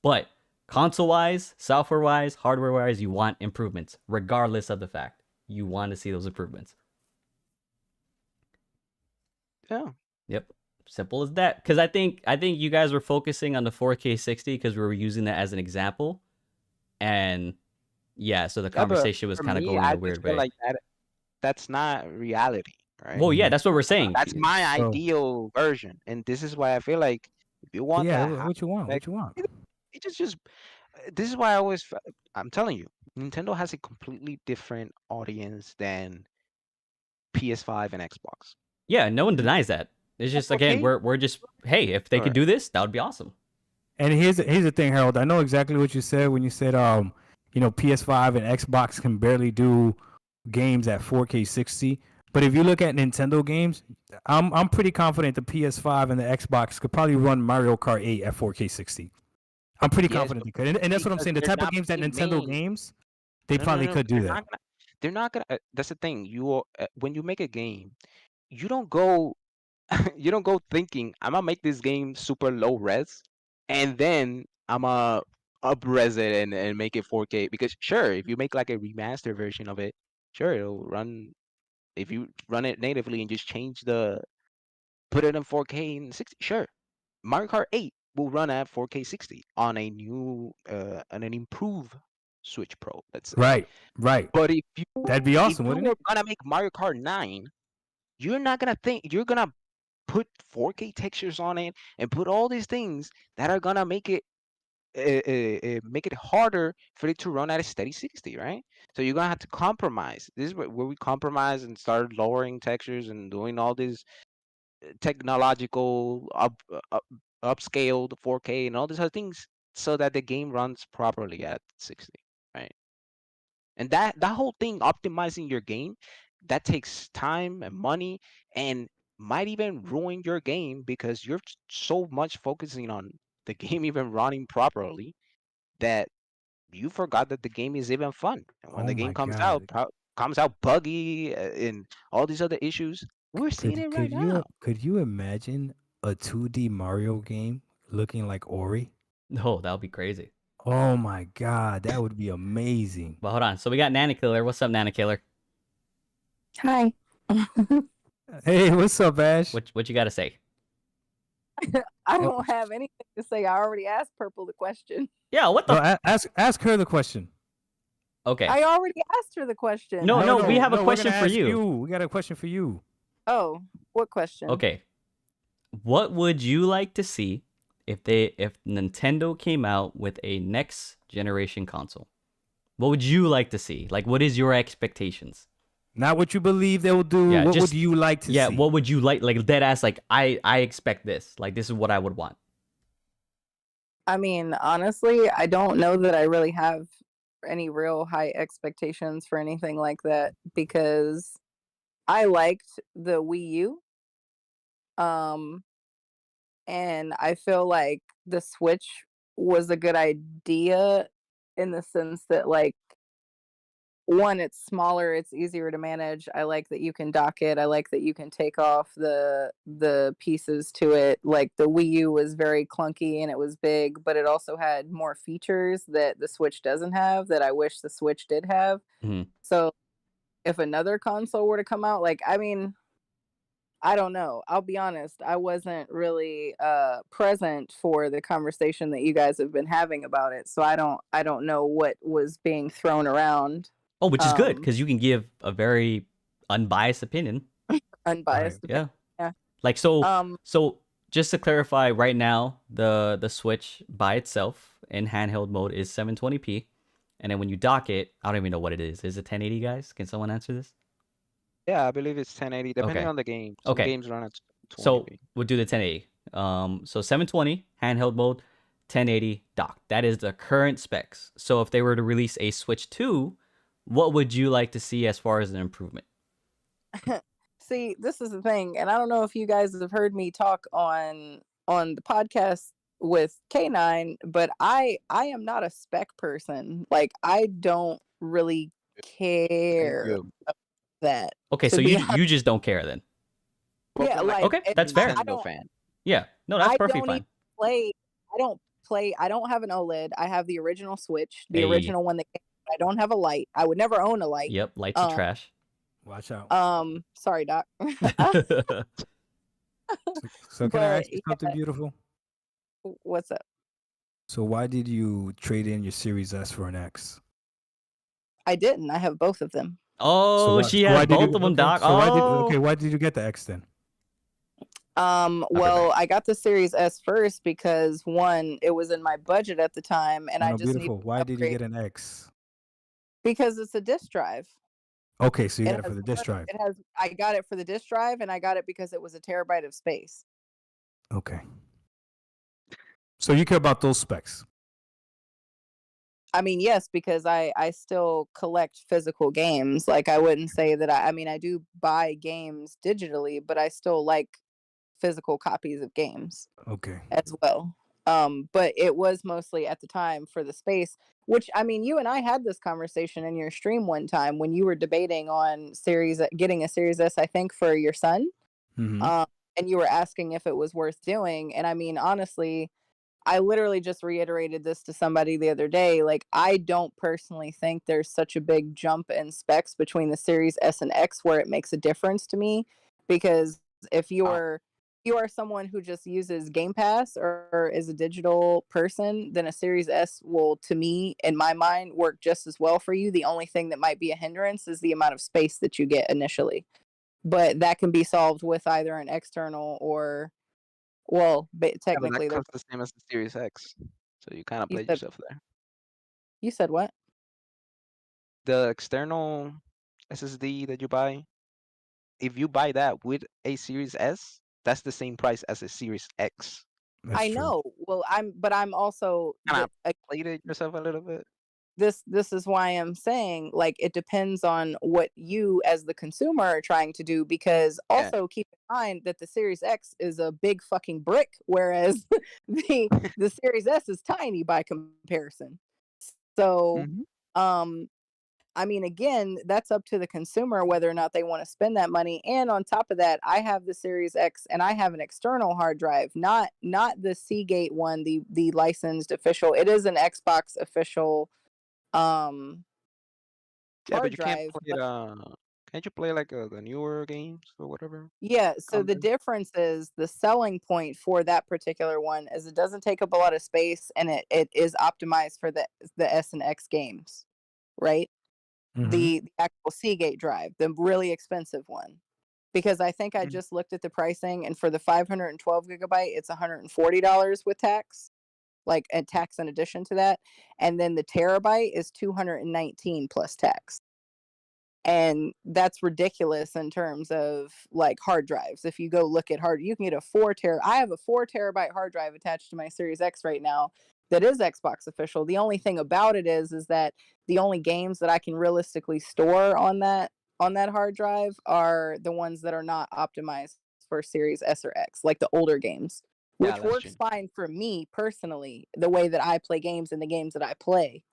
But console-wise, software-wise, hardware-wise, you want improvements, regardless of the fact. You want to see those improvements. yeah. Yep. Simple as that. Because I think you guys were focusing on the 4K 60 because we were using that as an example. And yeah, so the Yeah, but conversation was for kind of me, going in I a just weird feel way. like that's not reality, right? Well, yeah, that's what we're saying. That's my So- ideal version, and this is why I feel like if you want Yeah. that, What you want? like, What you want? it just this is why I always I'm telling you, Nintendo has a completely different audience than PS5 and Xbox. Yeah, no one denies that. It's just, That's again, okay. we're just, hey, if they could Alright. do this, that would be awesome. And here's the thing, Harold. I know exactly what you said when you said PS5 and Xbox can barely do games at 4K 60. But if you look at Nintendo games, I'm pretty confident the PS5 and the Xbox could probably run Mario Kart 8 at 4K 60. I'm pretty Yes, confident they could. And that's what I'm because saying. The they're type of not games that being Nintendo made. games, they No, probably no, could do they're that. not gonna. They're not gonna. That's the thing. When you make a game, you don't go you don't go thinking I'm gonna make this game super low res and then I'm gonna up res it and make it 4K, because sure, if you make like a remaster version of it, sure, it'll run. If you run it natively and just put it in 4K and 60, sure, Mario Kart 8 will run at 4K 60 on a new on an improved Switch Pro, let's say. Right. But That'd be awesome, if you wouldn't were it? gonna make Mario Kart 9, you're not gonna think you're gonna put 4K textures on it and put all these things that are gonna make it harder for it to run at a steady 60, right? So you're gonna have to compromise. This is where we compromise and start lowering textures and doing all these technological upscaled 4K and all these other things so that the game runs properly at 60, right? And that whole thing, optimizing your game, that takes time and money and might even ruin your game because you're so much focusing on the game even running properly that you forgot that the game is even fun. And when Oh the my game comes god. out, comes out buggy and all these other issues. We're seeing it right now. Could you imagine a 2D Mario game looking like Ori? No, that would be crazy. Oh my god, that would be amazing. But hold on. So we got Nana Killer. What's up, Nana Killer? Hi. Hey, what's up, Ash? What you got to say? I don't have anything to say. I already asked Purple the question. Yeah, what the? No, ask her the question. Okay. I already asked her the question. No, we have a question for you. We got a question for you. Oh, what question? Okay. What would you like to see if Nintendo came out with a next generation console? What would you like to see? Like, what is your expectations? Not what you believe they will do. Yeah, what would you like to see? Yeah, what would you like? Like, dead ass, like, I expect this. Like, this is what I would want. I mean, honestly, I don't know that I really have any real high expectations for anything like that because I liked the Wii U. And I feel like the Switch was a good idea in the sense that, like, one, it's smaller, it's easier to manage. I like that you can dock it. I like that you can take off the pieces to it. Like the Wii U was very clunky and it was big, but it also had more features that the Switch doesn't have that I wish the Switch did have. Mm-hmm. So if another console were to come out, like, I mean, I don't know. I'll be honest. I wasn't really present for the conversation that you guys have been having about it. So I don't know what was being thrown around. Oh, which is good because you can give a very unbiased opinion. Unbiased. Yeah. Yeah. Like so just to clarify right now, the Switch by itself in handheld mode is 720p. And then when you dock it, I don't even know what it is. Is it 1080, guys? Can someone answer this? Yeah, I believe it's 1080, depending Okay. on the game. Some Okay. games run at 20p. So we'll do the 1080. So 720 handheld mode, 1080 dock. That is the current specs. So if they were to release a Switch 2, what would you like to see as far as an improvement? See, this is the thing, and I don't know if you guys have heard me talk on the podcast with K9, but I am not a spec person. Like, I don't really care about that. Okay, to so be you just don't care then. Yeah, like, Okay, that's fair. I don't, fan. Yeah, no, that's I perfectly don't fine. even play. I don't have an OLED. I have the original Switch, the Hey. original one that came. I don't have a light. I would never own a light. Yep, lights are trash. Watch out. Sorry, Doc. So can I ask but, you something beautiful? What's up? So why did you trade in your Series S for an X? I didn't. I have both of them. Oh, she has both of them, Doc. Why did you get the X then? Well, I got the Series S first because one, it was in my budget at the time, and I just beautiful. needed Why to did you upgrade get an X? because it's a disk drive. Okay, so you got it has for the disk drive. I got it for the disk drive, and I got it because it was a terabyte of space. Okay. So you care about those specs? I mean, yes, because I still collect physical games. Like, I wouldn't say that I mean, I do buy games digitally, but I still like physical copies of games. Okay. As well. But it was mostly at the time for the space, which, I mean, you and I had this conversation in your stream one time when you were debating on getting a Series S, I think, for your son. Mm-hmm. And you were asking if it was worth doing. And I mean, honestly, I literally just reiterated this to somebody the other day. Like, I don't personally think there's such a big jump in specs between the Series S and X where it makes a difference to me. Because if you are someone who just uses Game Pass or is a digital person, then a Series S will, to me, in my mind, work just as well for you. The only thing that might be a hindrance is the amount of space that you get initially. But that can be solved with either an external or, well, technically, that comes the same as the Series X. So you kind of played yourself there. You said what? The external SSD that you buy, if you buy that with a Series S, that's the same price as a Series X. I know. Well, I'm also kind of played it yourself a little bit. This is why I'm saying, like, it depends on what you as the consumer are trying to do, because also keep in mind that the Series X is a big fucking brick, whereas the Series S is tiny by comparison. So I mean, again, that's up to the consumer whether or not they want to spend that money. And on top of that, I have the Series X and I have an external hard drive, not the Seagate one, the licensed official. It is an Xbox official Yeah, but hard you can't drive. play can't you play like the newer games or whatever? Yeah, so the Content? difference is the selling point for that particular one is it doesn't take up a lot of space and it is optimized for the S and X games, right? Mhm. The actual Seagate drive, the really expensive one. Because I think I Mm. just looked at the pricing, and for the 512 gigabyte, it's $140 with tax, like and tax in addition to that. And then the terabyte is $219 plus tax. And that's ridiculous in terms of like hard drives. If you go look at you can get I have a 4 terabyte hard drive attached to my Series X right now that is Xbox official. The only thing about it is that the only games that I can realistically store on that hard drive are the ones that are not optimized for Series S or X, like the older games, Yeah, which that's works true. fine for me personally, the way that I play games and the games that I play.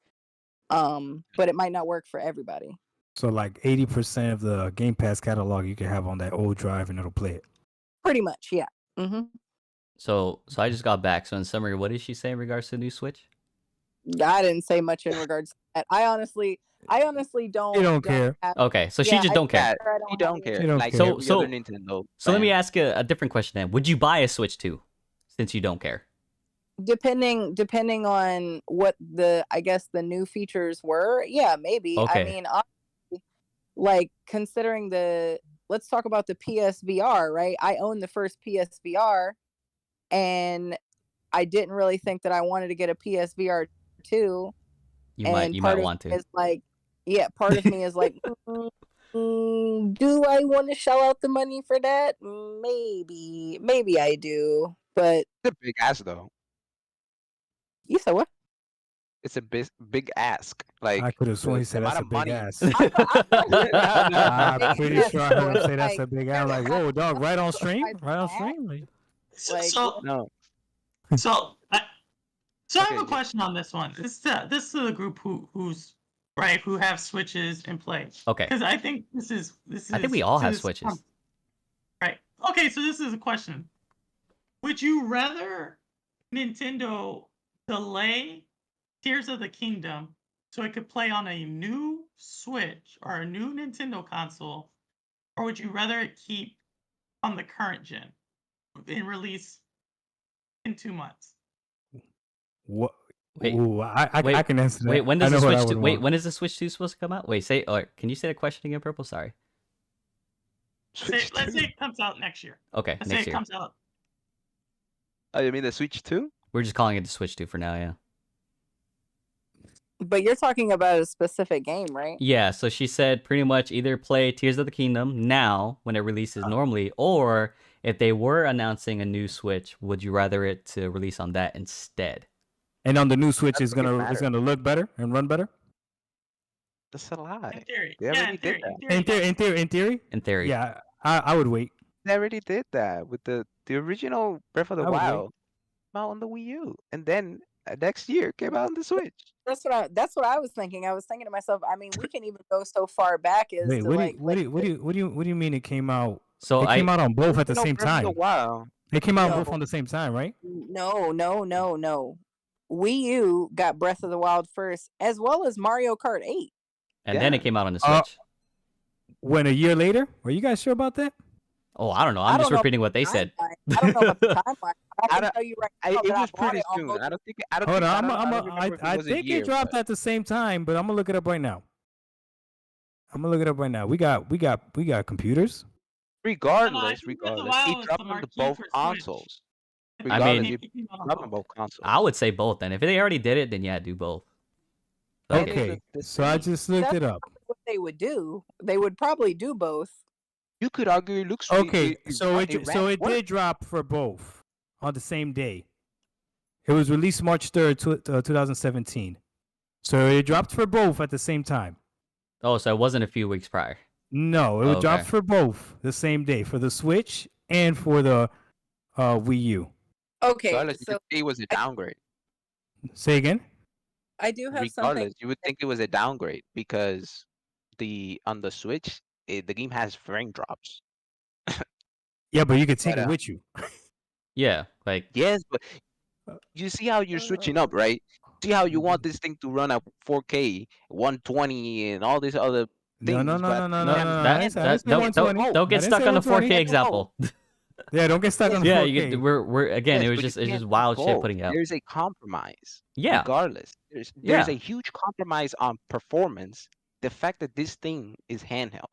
But it might not work for everybody. So like 80% of the Game Pass catalog you can have on that old drive and it'll play it. Pretty much, yeah. Mm-hmm. So I just got back. So in summary, what did she say in regards to the new Switch? I didn't say much in regards to that. I honestly don't. You don't care. Okay, so she just don't care. Yeah, you don't care. You don't Like care. every other Nintendo. So let me fan. ask you a different question then. Would you buy a Switch 2 since you don't care? Depending on what the new features were, yeah, maybe. Okay. I mean, honestly, like considering let's talk about the PSVR, right? I own the first PSVR, and I didn't really think that I wanted to get a PSVR 2. You might want to. Is like, yeah, part of me is like, do I want to shell out the money for that? Maybe I do, but It's a big ask though. you said what? It's a big ask. Like I could have sworn he the said that's amount a of big money- ass. I'm pretty Yeah, sure I heard him so say that's a like, big ass. Like, whoa, dog, right on stream? Right on that. stream? Like, Like, So No. I have Okay, a question on this one. This is the group who have Switches and play. Okay. Because I think this is I think we all have this- Switches. Right. Okay, so this is a question. Would you rather Nintendo delay Tears of the Kingdom so it could play on a new Switch or a new Nintendo console, or would you rather it keep on the current gen and release in 2 months? what? Wait, Ooh, I can answer that. Wait, when I does the know what I Switch 2? would Wait, want. when is the Switch 2 supposed to come out? Wait, can you say the question again, Purple? Sorry. Let's say it comes out next year. Okay, Let's say next it year. comes out. Oh, you mean the Switch 2? We're just calling it the Switch 2 for now, yeah. but you're talking about a specific game, right? Yeah, so she said pretty much either play Tears of the Kingdom now when it releases normally, or if they were announcing a new Switch, would you rather it to release on that instead? And on the new Switch, That it's doesn't gonna matter. look better and run better. That's a lie. In theory. They Yeah, already in did theory. that. In theory, In theory. yeah, I would wait. They already did that with the original Breath of the I would wait. Wild came out on the Wii U, and then next year came out on the Switch. That's what I was thinking. I was thinking to myself, I mean, we can even go so far back as Wait, to what do you mean it came out? So It came out on both at the Original same Breath of time. the Wild. They came out No. both on the same time, right? No. Wii U got Breath of the Wild first, as well as Mario Kart 8. and then Yeah. it came out on the Uh, Switch. When a year later? Were you guys sure about that? Oh, I don't know. I I'm just don't know repeating what they said. I don't know about the timeline. I I can don't- tell you right now It that I was bought pretty it on soon. both. I don't think. Hold I on, don't remember if it I was a think year, it dropped but- at the same time, but I'm gonna look it up right now. We got computers. Regardless, Breath of the Wild it was dropped the on marquee both for Switch. consoles. I Regardless, mean- it dropped on both consoles. I would say both then. If they already did it, then yeah, do both. That Okay. is Okay, the so I thing. just looked it up. What they would do, they would probably do both. You could argue it looks. Okay, so it ran worse. did drop for both on the same day. It was released March 3rd, 2017. So it dropped for both at the same time. Oh, so it wasn't a few weeks prior. No, it dropped Okay. for both the same day, for the Switch and for the Wii U. Okay, Regardless, you so could say it was a downgrade. Say again? I do have something. Regardless, you would think it was a downgrade because on the Switch, the game has frame drops. Yeah, but you can take But, it with you. Yeah, like Yes, but you see how you're switching up, right? See how you want this thing to run at 4K, 120, and all these other No, things, no, no, but no, no, no, no, no, no. that, I didn't say that don't 120. don't get I didn't stuck say on the 120. 4K example. Yeah, don't get stuck on the Yeah, 4K. we're again. Yes, It was but you just it's can't just do wild shit both. putting out. There's a compromise. Yeah, Regardless, there's yeah, a huge compromise on performance. The fact that this thing is handheld.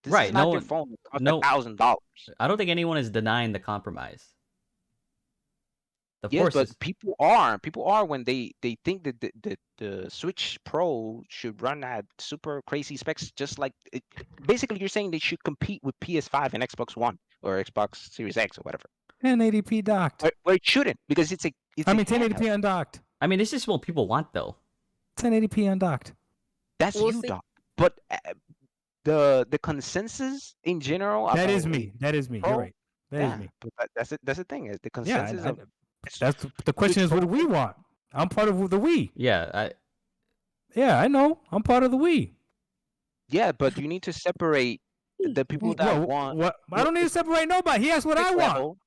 This right. is No not your one, phone that costs no, $1,000. I don't think anyone is denying the compromise. Of Yes, course, but people are. People are when they think that the Switch Pro should run at super crazy specs, just like basically you're saying they should compete with PS5 and Xbox One or Xbox Series X or whatever. 1080p docked. Where it shouldn't, because it's a I mean, handheld. 1080p undocked. I mean, it's just what people want, though. 1080p undocked. That's We'll you, see. Doc. But the consensus in general That about is me. That is me. Pro, You're right. That is yeah, me. but that's it. That's the thing. Is the Yeah, consensus of that's the question is, what do we want? I'm part of the Wii. Yeah, Yeah, I know. I'm part of the Wii. yeah, but you need to separate the people that No, want. what? I don't need to separate nobody. He asked what I want. level.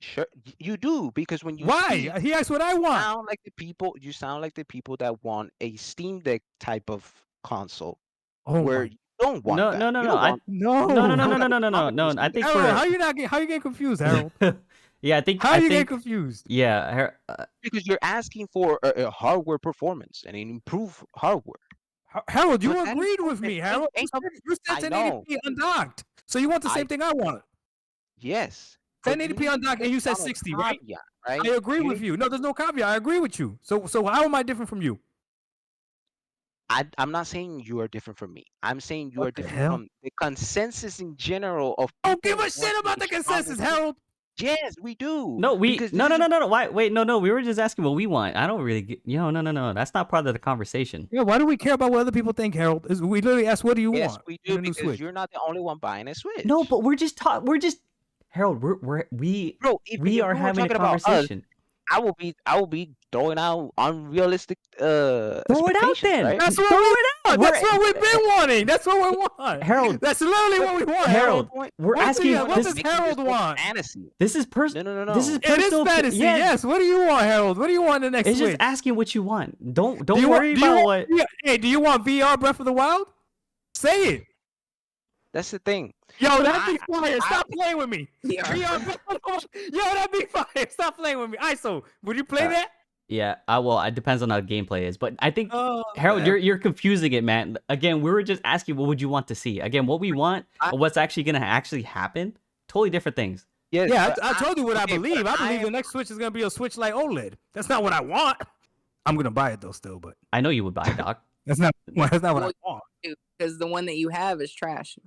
Sure, you do, because when you Why? speak, He asked what I want. sound like the people. You sound like the people that want a Steam Deck type of console, Oh where my. you don't want no, that. no, no, You no. don't want No. No. I think Harold, how we're. you not get? How you get confused, Harold? Yeah, I think. How I you get think. confused? Yeah, because you're asking for a hardware performance and an improved hardware. Harold, you But that is agreed with me, ain't- Harold. ain't that- You I said know. 1080p undocked. So you want the same thing I want. Yes. but you 1080p need to undocked, and take you said down a 60, right? caveat, right? I agree with need- you. No, there's no caveat. I agree with you. So how am I different from you? I'm not saying you are different from me. I'm saying you What are the different hell? from the consensus in general of. Don't give people a shit wanting about the a stronger consensus, Switch. Harold. Yes, we do. no, we because no, this no, is no, a- no, no. Wait, no. We were just asking what we want. I don't really get. No. That's not part of the conversation. Yeah, why do we care about what other people think, Harold? We literally asked, what do you Yes, want? we in do, a new because Switch? you're not the only one buying a Switch. No, but we're just Harold. We bro, if we are were having a talking about us, conversation. I will be throwing out unrealistic Throw it out expectations, then. right? That's what Throw we it out. want. That's what we've been wanting. That's what we want. Harold. That's literally what we want, Harold, Harold. we're What asking. what This, does Harold want? Fantasy. this is personal. No. This is It is personal. fantasy. Yeah, Yes. What do you want, Harold? What do you want in the next it's Switch? just asking what you want. Don't Do you worry want- do you about want- what. Hey, do you want VR Breath of the Wild? Say it. That's the thing. Yo, that'd be fire. Stop playing with me. VR. VR Breath of the Wild. Yo, that'd be fire. Stop playing with me. ISO, would you play that? Yeah, well, it depends on how the gameplay is, but I think Oh, Harold, man. you're confusing it, man. Again, we were just asking what would you want to see. Again, what we want, and what's actually gonna happen, totally different things. Yes, Yeah, but I told you what I okay, but believe. I believe the next Switch is gonna be a Switch like OLED. That's not what I want. I'm gonna buy it though, still, but I know you would buy it, Doc. that's not what I Well, want. Because the one that you have is trash.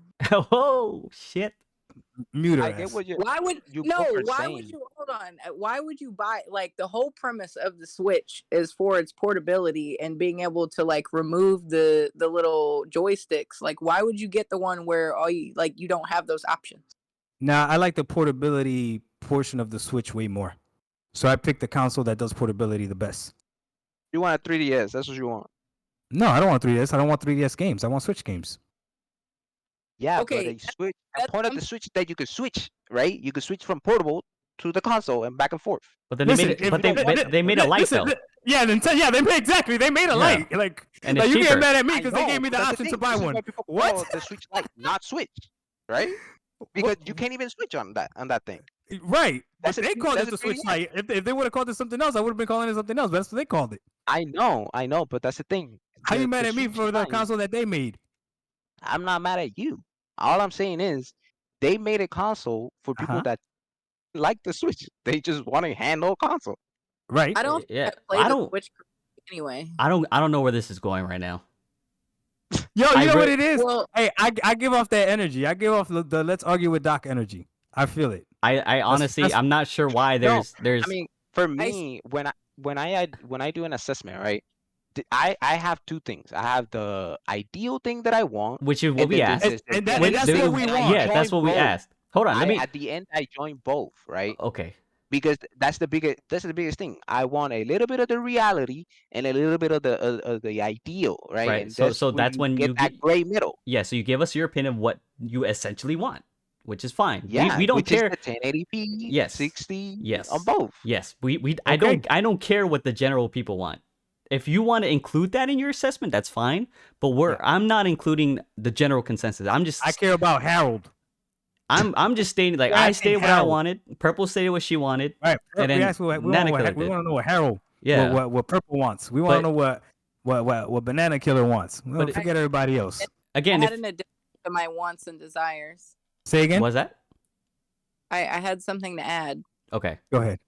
Oh shit! Mute her I get ass. what you. Why would You no? both are Why saying. would you hold on? Why would you buy like the whole premise of the Switch is for its portability and being able to like remove the little joysticks. Like, why would you get the one where all you like you don't have those options? Nah, I like the portability portion of the Switch way more. So I picked the console that does portability the best. You want a 3DS? That's what you want. No, I don't want 3DS. I don't want 3DS games. I want Switch games. Yeah, Okay, but a Switch. The that's- point of the Switch is that you could switch, right? You could switch from portable to the console and back and forth. But then they made Listen, it. But they made a light listen, though. Yeah, they made exactly. They made a Yeah. light. Like, And like it's you cheaper. get mad at me I because they know, gave me the but that's option to thing. buy This is one. why people What? call the Switch Lite, not Switch, right? Because you can't even switch on that thing. Right. But That's a they three- called it that's the a Switch 3DS. Lite. If they would have called it something else, I would have been calling it something else. But that's what they called it. I know, but that's the thing. How you mad the at me Switch for the Lite- console that they made? I'm not mad at you. All I'm saying is they made a console for people Uh-huh. that like the Switch. They just want a handheld console. Right. I don't. Yeah, play I the don't- Switch anyway. I don't know where this is going right now. Yo, I you know what re- it is? Well, Hey, I give off that energy. I give off the let's argue with Doc energy. I feel it. I honestly, that's- I'm not sure why No, there's. I mean, for me, when I do an assessment, right? I have two things. I have the ideal thing that I want, which is what and we then asked. there's the- And that- the- and that's the- what we and I want. Yeah, that's join what we both. asked. Hold on, let me. At the end, I join both, right? Okay. because that's the biggest thing. I want a little bit of the reality and a little bit of the ideal, right? Right. And So that's when get you that gray middle. Yeah, so you give us your opinion of what you essentially want, which is fine. Yeah, we don't which care. is the 1080p, Yes. 60 Yes. on both. Yes. I don't care what the general people want. If you want to include that in your assessment, that's fine. But I'm not including the general consensus. I care about Harold. I'm just stating, like, I stated what I wanted. Purple stated what she wanted. Right. And then we want to know what Harold. Yeah. What Purple wants. We want to know what Banana Killer wants. We don't forget everybody else. Again, I had an addition to my wants and desires. Say again. Was that? I had something to add. Okay. Go ahead.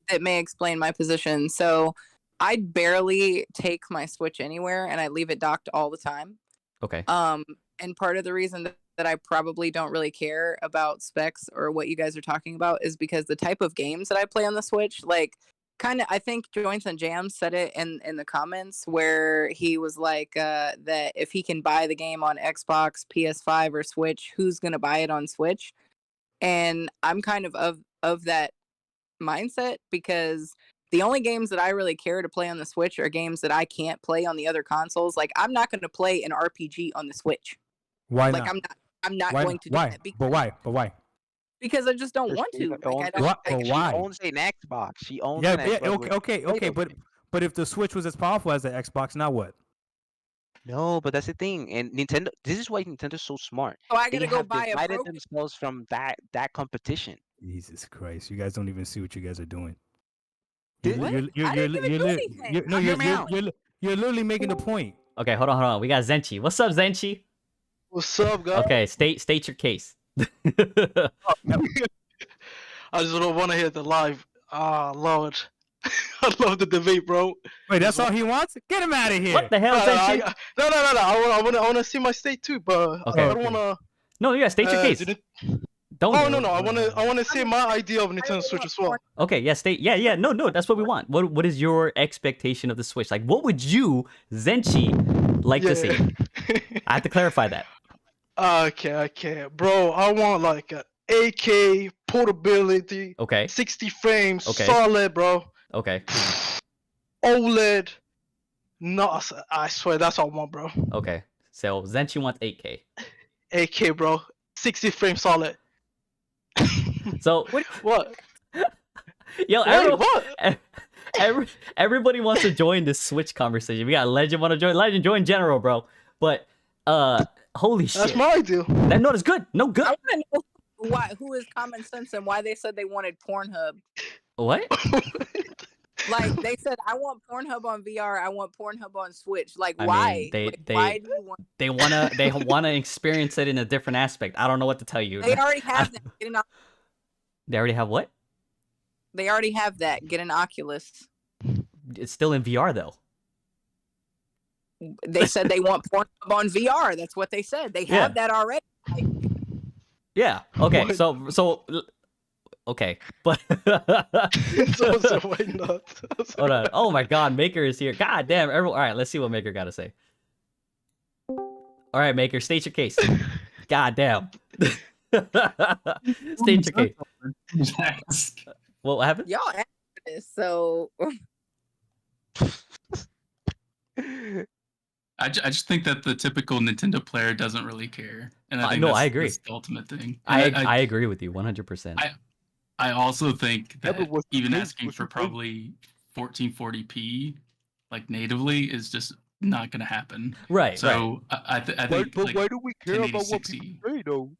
That may explain my position. So I barely take my Switch anywhere, and I leave it docked all the time. Okay. And part of the reason that I probably don't really care about specs or what you guys are talking about is because the type of games that I play on the Switch, like, kind of, I think Joints and Jams said it in the comments where he was like that if he can buy the game on Xbox, PS5, or Switch, who's gonna buy it on Switch? And I'm kind of that mindset, because the only games that I really care to play on the Switch are games that I can't play on the other consoles. Like, I'm not going to play an RPG on the Switch. Why like, not? I'm not going to do why? that. But why? Because I just don't want to. Like, I don't. She owns an Xbox. She owns Yeah, an Xbox. okay. But if the Switch was as powerful as the Xbox, now what? No, but that's the thing. And Nintendo, this is why Nintendo's so smart. So I They gotta go have buy a divided broken. themselves from that competition. Jesus Christ! You guys don't even see what you guys are doing. What? I didn't even do anything. You're literally making the point. Okay, hold on. We got Zenchi. What's up, Zenchi? What's up, guys? Okay, state your case. I just don't want to hear the live. Ah, Lord. I love the debate, bro. Wait, that's all he wants? Get him out of here. What the hell, Zenchi? No. I want to see my state too, but Okay. I don't want to. No, yeah, state your case. Don't. Oh no, I want to say my idea of Nintendo Switch as well. Okay, yeah, state. Yeah. No, that's what we want. What is your expectation of the Switch? Like, what would you, Zenchi, like to see? I have to clarify that. Okay, bro. I want like a 8K portability. Okay. 60 frames, Okay. solid, bro. Okay. OLED. No, I swear that's all I want, bro. Okay. So Zenchi wants 8K. 8K, bro. 60 frames solid. So What? Yo, Wait, everybody wants to join this Switch conversation. We got Legend want to join. Legend join general, bro. But holy shit. That's my idea. That note is good. No good. I want to know who is Common Sense and why they said they wanted Pornhub. What? Like, they said, I want Pornhub on VR. I want Pornhub on Switch. Like, I why? mean, Why do you want? they wanna experience it in a different aspect. I don't know what to tell you. They already have that. They already have what? They already have that. Get an Oculus. It's still in VR though. They said they want Pornhub on VR. That's what they said. They have that already. Like, yeah. Okay. What? So. Okay, but So why not? hold on. Oh my God, Maker is here. God damn. All right, let's see what Maker got to say. All right, Maker, state your case. God damn. State your case. What happened? y'all asked for this, so I just think that the typical Nintendo player doesn't really care, and I think I agree. that's the ultimate thing. I agree with you 100%. I also think that but what's even the thing? asking What's for the thing? probably 1440p, like natively, is just not going to happen. Right. So I think. But like, why do we care about what 1080-60 people say, though?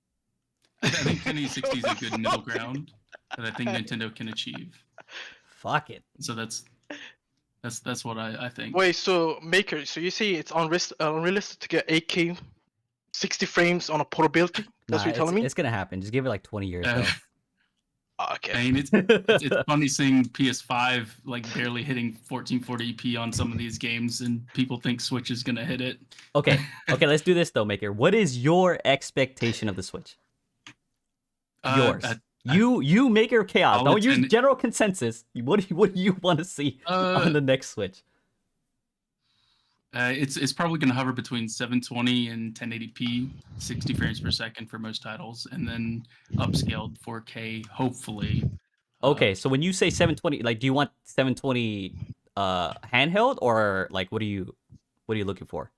I think 1080-60 is a good middle ground that I think Nintendo can achieve. Fuck it. So that's what I think. Wait, so Maker, so you say it's unrealistic to get 8K 60 frames on a portability? That's what you're telling me? It's gonna happen. Just give it like 20 years. Though. Okay. I mean, it's funny seeing PS5 like barely hitting 1440p on some of these games, and people think Switch is gonna hit it. Okay, let's do this though, Maker. What is your expectation of the Switch? Yours. You Maker Chaos. I'll Don't use attend- general consensus. What do you want to see on the next Switch? It's probably going to hover between 720 and 1080p, 60 frames per second for most titles, and then upscaled 4K, hopefully, Okay, so when you say 720, like, do you want 720 handheld, or like what are you looking for?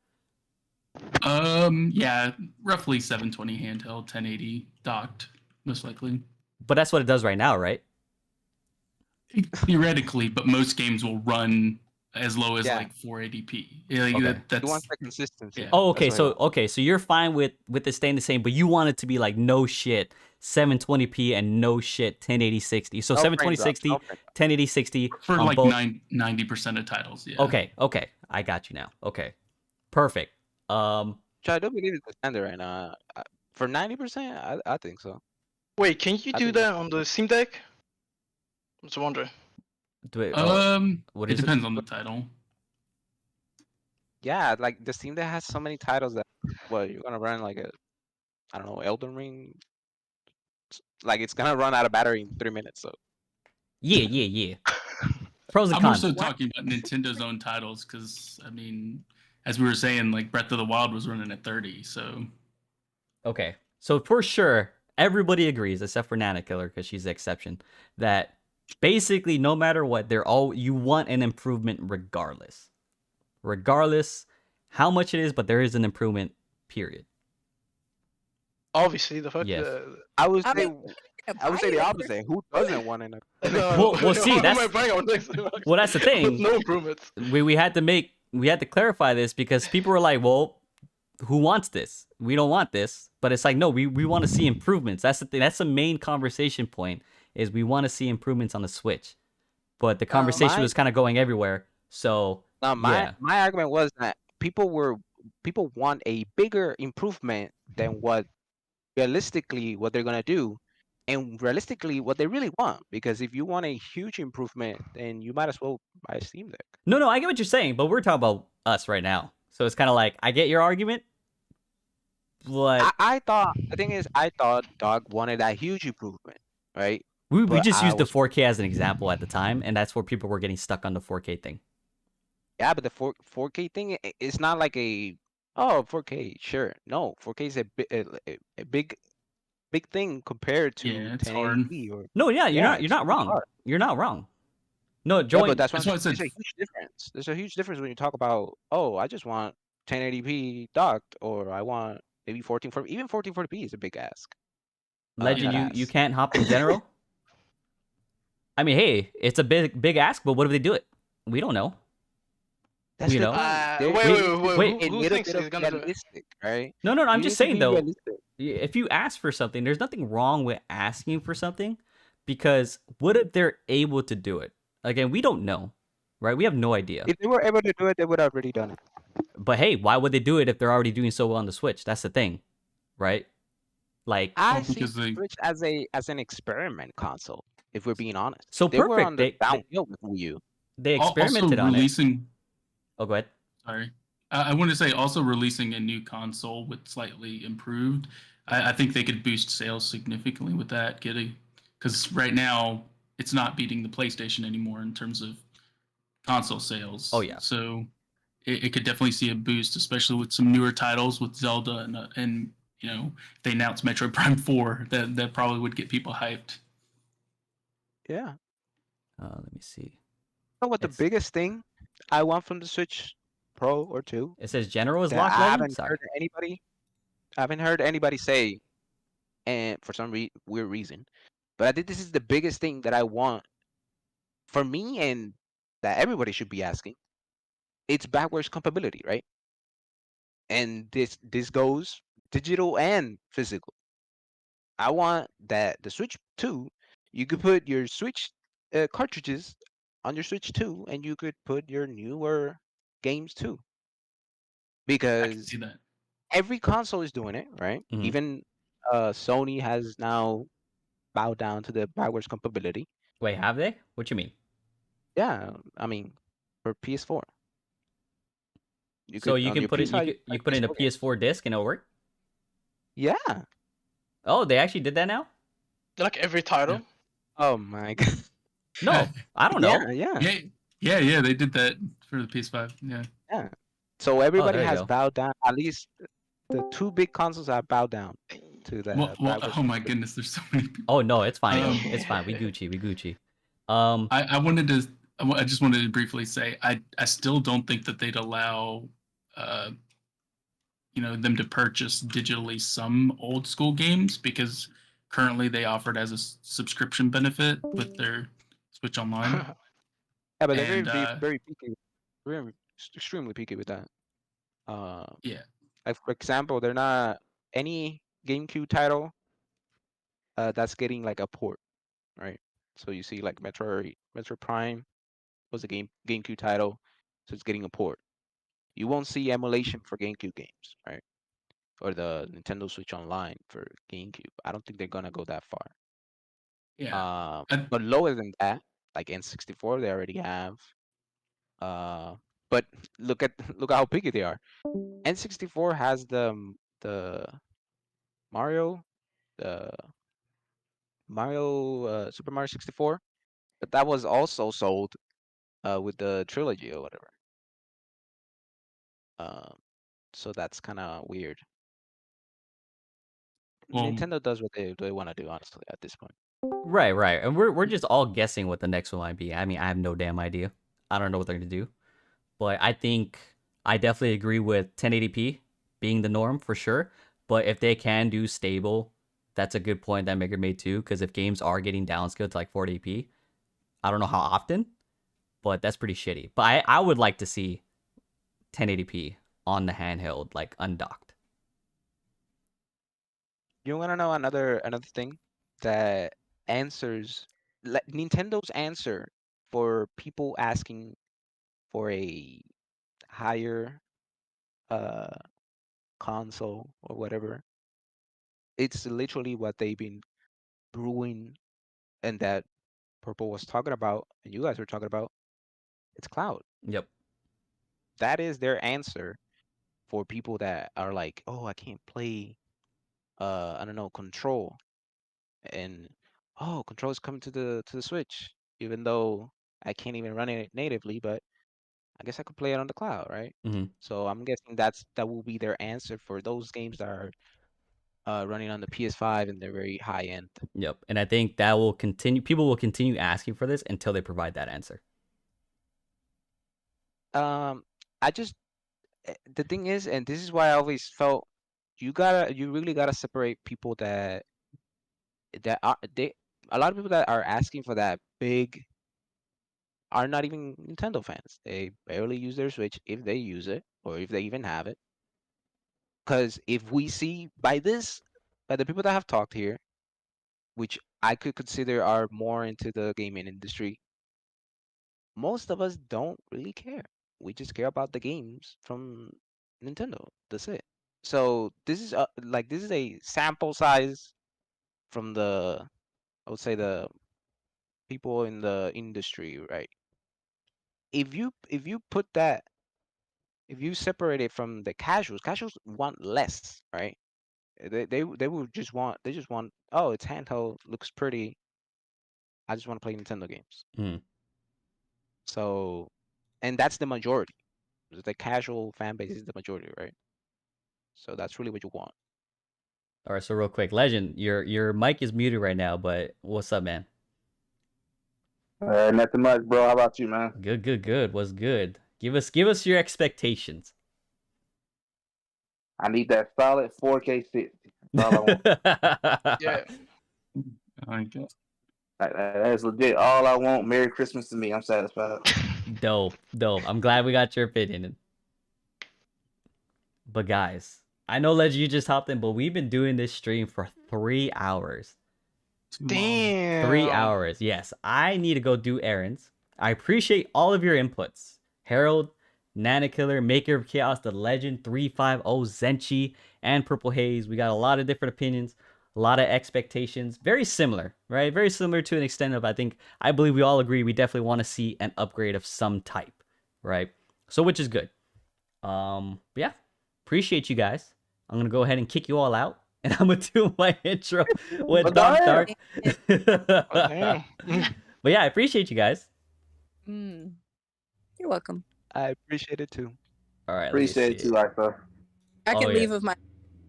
Yeah, roughly 720 handheld, 1080 docked, most likely. But that's what it does right now, right? Theoretically, but most games will run as low as Yeah. like 480p. Yeah, like Okay. that's He wants the consistency. Yeah. Oh, okay. That's what he So so you're fine with it staying the same, but you want it to be like no shit 720p and no shit 1080 60. So No 720 frame drops, 60, no frame drops. 1080 60 for on like both. 90% of titles. Yeah. Okay, I got you now. Okay, perfect. Which I do believe is the standard right now. For 90%, I think so. Wait, can you I do think that on the Steam Deck? I'm just wondering. What It is it? depends on the title. Yeah, like the Steam Deck has so many titles that you're gonna run like I don't know, Elden Ring. Like it's gonna run out of battery in 3 minutes. So Yeah. Pros and I'm more cons. so talking about Nintendo's own titles because I mean, as we were saying, like Breath of the Wild was running at 30. So Okay, so for sure, everybody agrees except for Nana Killer because she's the exception. That basically, no matter what, you want an improvement regardless how much it is, but there is an improvement. Period. Obviously, the fuck. Yes. I would I say mean, I would say the opposite. Who doesn't want an Well, see, well, that's the thing. No improvements. We had to clarify this because people were like, well, who wants this? We don't want this. But it's like, no, we want to see improvements. That's the thing. That's the main conversation point, is we want to see improvements on the Switch. But the conversation was kind of going everywhere. So my argument was that people want a bigger improvement than what realistically what they're gonna do, and realistically what they really want. Because if you want a huge improvement, then you might as well buy a Steam Deck. No, I get what you're saying, but we're talking about us right now. So it's kind of like, I get your argument, but I thought the thing is, I thought Dog wanted that huge improvement, right? we But just I used the was- 4K as an example at the time, and that's where people were getting stuck on the 4K thing. Yeah, but the 4K thing, it's not like 4K, sure. No, 4K is a big thing compared to Yeah, it's 1080p or No, yeah, you're Yeah, it's not wrong. hard. You're not wrong. No, Yeah, Joey, but that's That's why why I said- there's a huge difference. There's a huge difference when you talk about, I just want 1080p docked, or I want maybe 1440. Even 1440p is a big ask. Legend, Yeah. you can't hop in general. I mean, hey, it's a big ask, but what if they do it? We don't know. That's You the know? thing. Wait. wait, Who thinks he's gonna do it? realistic, right? No, I'm You just need to saying be though. realistic. If you ask for something, there's nothing wrong with asking for something, because what if they're able to do it? Again, we don't know, right? We have no idea. If they were able to do it, they would have already done it. But hey, why would they do it if they're already doing so well on the Switch? That's the thing, right? Like, I see because they- Switch as an experiment console. If we're being honest, So they were perfect. on the downhill with Wii U. they also experimented on it. releasing. Oh, go ahead. Sorry. I want to say also releasing a new console with slightly improved. I think they could boost sales significantly with that, because right now it's not beating the PlayStation anymore in terms of console sales. Oh, yeah. So it could definitely see a boost, especially with some newer titles with Zelda and if they announce Metroid Prime 4, that probably would get people hyped. Yeah. Let me see. You know what the It's- biggest thing I want from the Switch Pro or 2? It says general is that locked. I Legend? haven't Sorry. heard anybody say, and for some weird reason, but I think this is the biggest thing that I want for me, and that everybody should be asking. It's backwards compatibility, right? And this goes digital and physical. I want that the Switch 2, you could put your Switch cartridges on your Switch 2, and you could put your newer games too. I can Because see that. every console is doing it, right? Mhm. Even Sony has now bowed down to the backwards compatibility. Wait, have they? What you mean? Yeah, I mean, for PS4. So you on can your put it. PS5, You can put in a PS4 PS4 disc and it'll work. Yeah. Oh, they actually did that now? Like every title. Oh my god. No, I don't know. Yeah. Yeah, they did that for the PS5. So everybody there you has go. bowed down. At least the two big consoles have bowed down. to that. Well, backwards oh my compatibility. goodness, there's so many people. Oh no, it's fine. Um, It's fine. We Gucci. I wanted to. I just wanted to briefly say I still don't think that they'd allow, them to purchase digitally some old school games because currently they offer it as a subscription benefit with their Switch Online. Yeah, but they're And very picky, very extremely picky with that. yeah, Like for example, they're not any GameCube title that's getting like a port, right? So you see like Metro Prime was a GameCube title, so it's getting a port. You won't see emulation for GameCube games, right? Or the Nintendo Switch Online for GameCube. I don't think they're gonna go that far. yeah. But lower than that, like N64, they already have. But look how picky they are. N64 has the Mario, the Super Mario 64, but that was also sold with the trilogy or whatever. So that's kind of weird. Well, Nintendo does what they want to do, honestly, at this point. Right. And we're just all guessing what the next one might be. I mean, I have no damn idea. I don't know what they're gonna do. But I think I definitely agree with 1080p being the norm for sure. But if they can do stable, that's a good point that Maker made too. Because if games are getting downscaled to like 480p, I don't know how often, but that's pretty shitty. But I would like to see 1080p on the handheld, like undocked. You want to know another thing that answers Nintendo's answer for people asking for a higher console or whatever. It's literally what they've been brewing, and that Purple was talking about, and you guys were talking about. It's cloud. Yep. That is their answer for people that are like, oh, I can't play, I don't know, Control, and oh, Control is coming to the Switch, even though I can't even run it natively, but I guess I could play it on the cloud, right? Mm-hmm. So I'm guessing that will be their answer for those games that are running on the PS5 and they're very high end. Yep. And I think that will continue. People will continue asking for this until they provide that answer. The thing is, and this is why I always felt you really gotta separate people that are a lot of people that are asking for that big are not even Nintendo fans. They barely use their Switch, if they use it, or if they even have it. Because if we see by the people that have talked here, which I could consider are more into the gaming industry, most of us don't really care. We just care about the games from Nintendo. That's it. So this is a sample size from I would say the people in the industry, right? If you separate it from the casuals want less, right? They just want oh, it's handheld, looks pretty. I just want to play Nintendo games. Mm. So, and that's the majority. The casual fan base is the majority, right? So that's really what you want. All right, so real quick, Legend, your mic is muted right now, but what's up, man? Nothing much, bro. How about you, man? Good. What's good? Give us your expectations. I need that solid 4K 60. That's all I want. Yeah. I guess. That's legit. All I want. Merry Christmas to me. I'm satisfied. Dope. I'm glad we got your opinion. But guys, I know Legend, you just hopped in, but we've been doing this stream for 3 hours. Damn. 3 hours. Yes, I need to go do errands. I appreciate all of your inputs. Harold, Nana Killer, Maker of Chaos, The Legend, 350, Zenchi, and Purple Haze. We got a lot of different opinions, a lot of expectations. Very similar, right? Very similar to an extent of, I believe we all agree we definitely want to see an upgrade of some type, right? So, which is good. Yeah, appreciate you guys. I'm going to go ahead and kick you all out. And I'm going to do my intro with Dark. But yeah, I appreciate you guys. You're welcome. I appreciate it too. All right. Appreciate it too, Arthur. I can leave with my.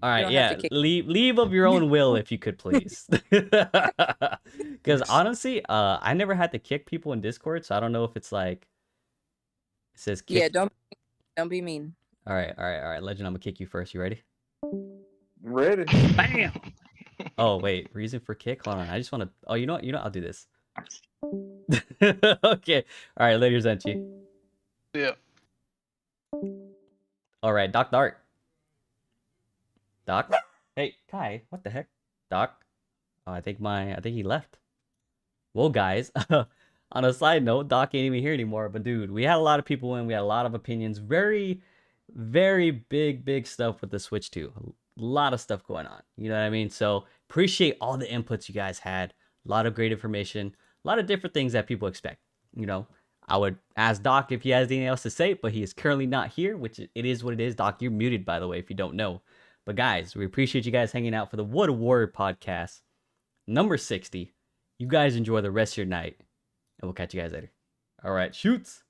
All right, don't have yeah. to kick. Leave of your own will if you could, please. Because honestly, I never had to kick people in Discord, so I don't know if it's like it says kick. Yeah, don't be mean. All right. Legend, I'm gonna kick you first. You ready? Ready? Bam. Oh wait, reason for kick? Hold on. I just want to. Oh, you know what? I'll do this. Okay. All right, later, Zenchi. Yeah. All right, Doc. Hey, Kai. What the heck, Doc? Oh, I think he left. Well, guys, on a side note, Doc ain't even here anymore. But dude, we had a lot of people in. We had a lot of opinions. Very, very big stuff with the Switch 2. A lot of stuff going on. You know what I mean? So appreciate all the inputs you guys had. A lot of great information. A lot of different things that people expect. You know, I would ask Doc if he has anything else to say, but he is currently not here, which it is what it is. Doc, you're muted, by the way, if you don't know. But guys, we appreciate you guys hanging out for the What a Warrior podcast, number 60. You guys enjoy the rest of your night, and we'll catch you guys later. All right, shoots.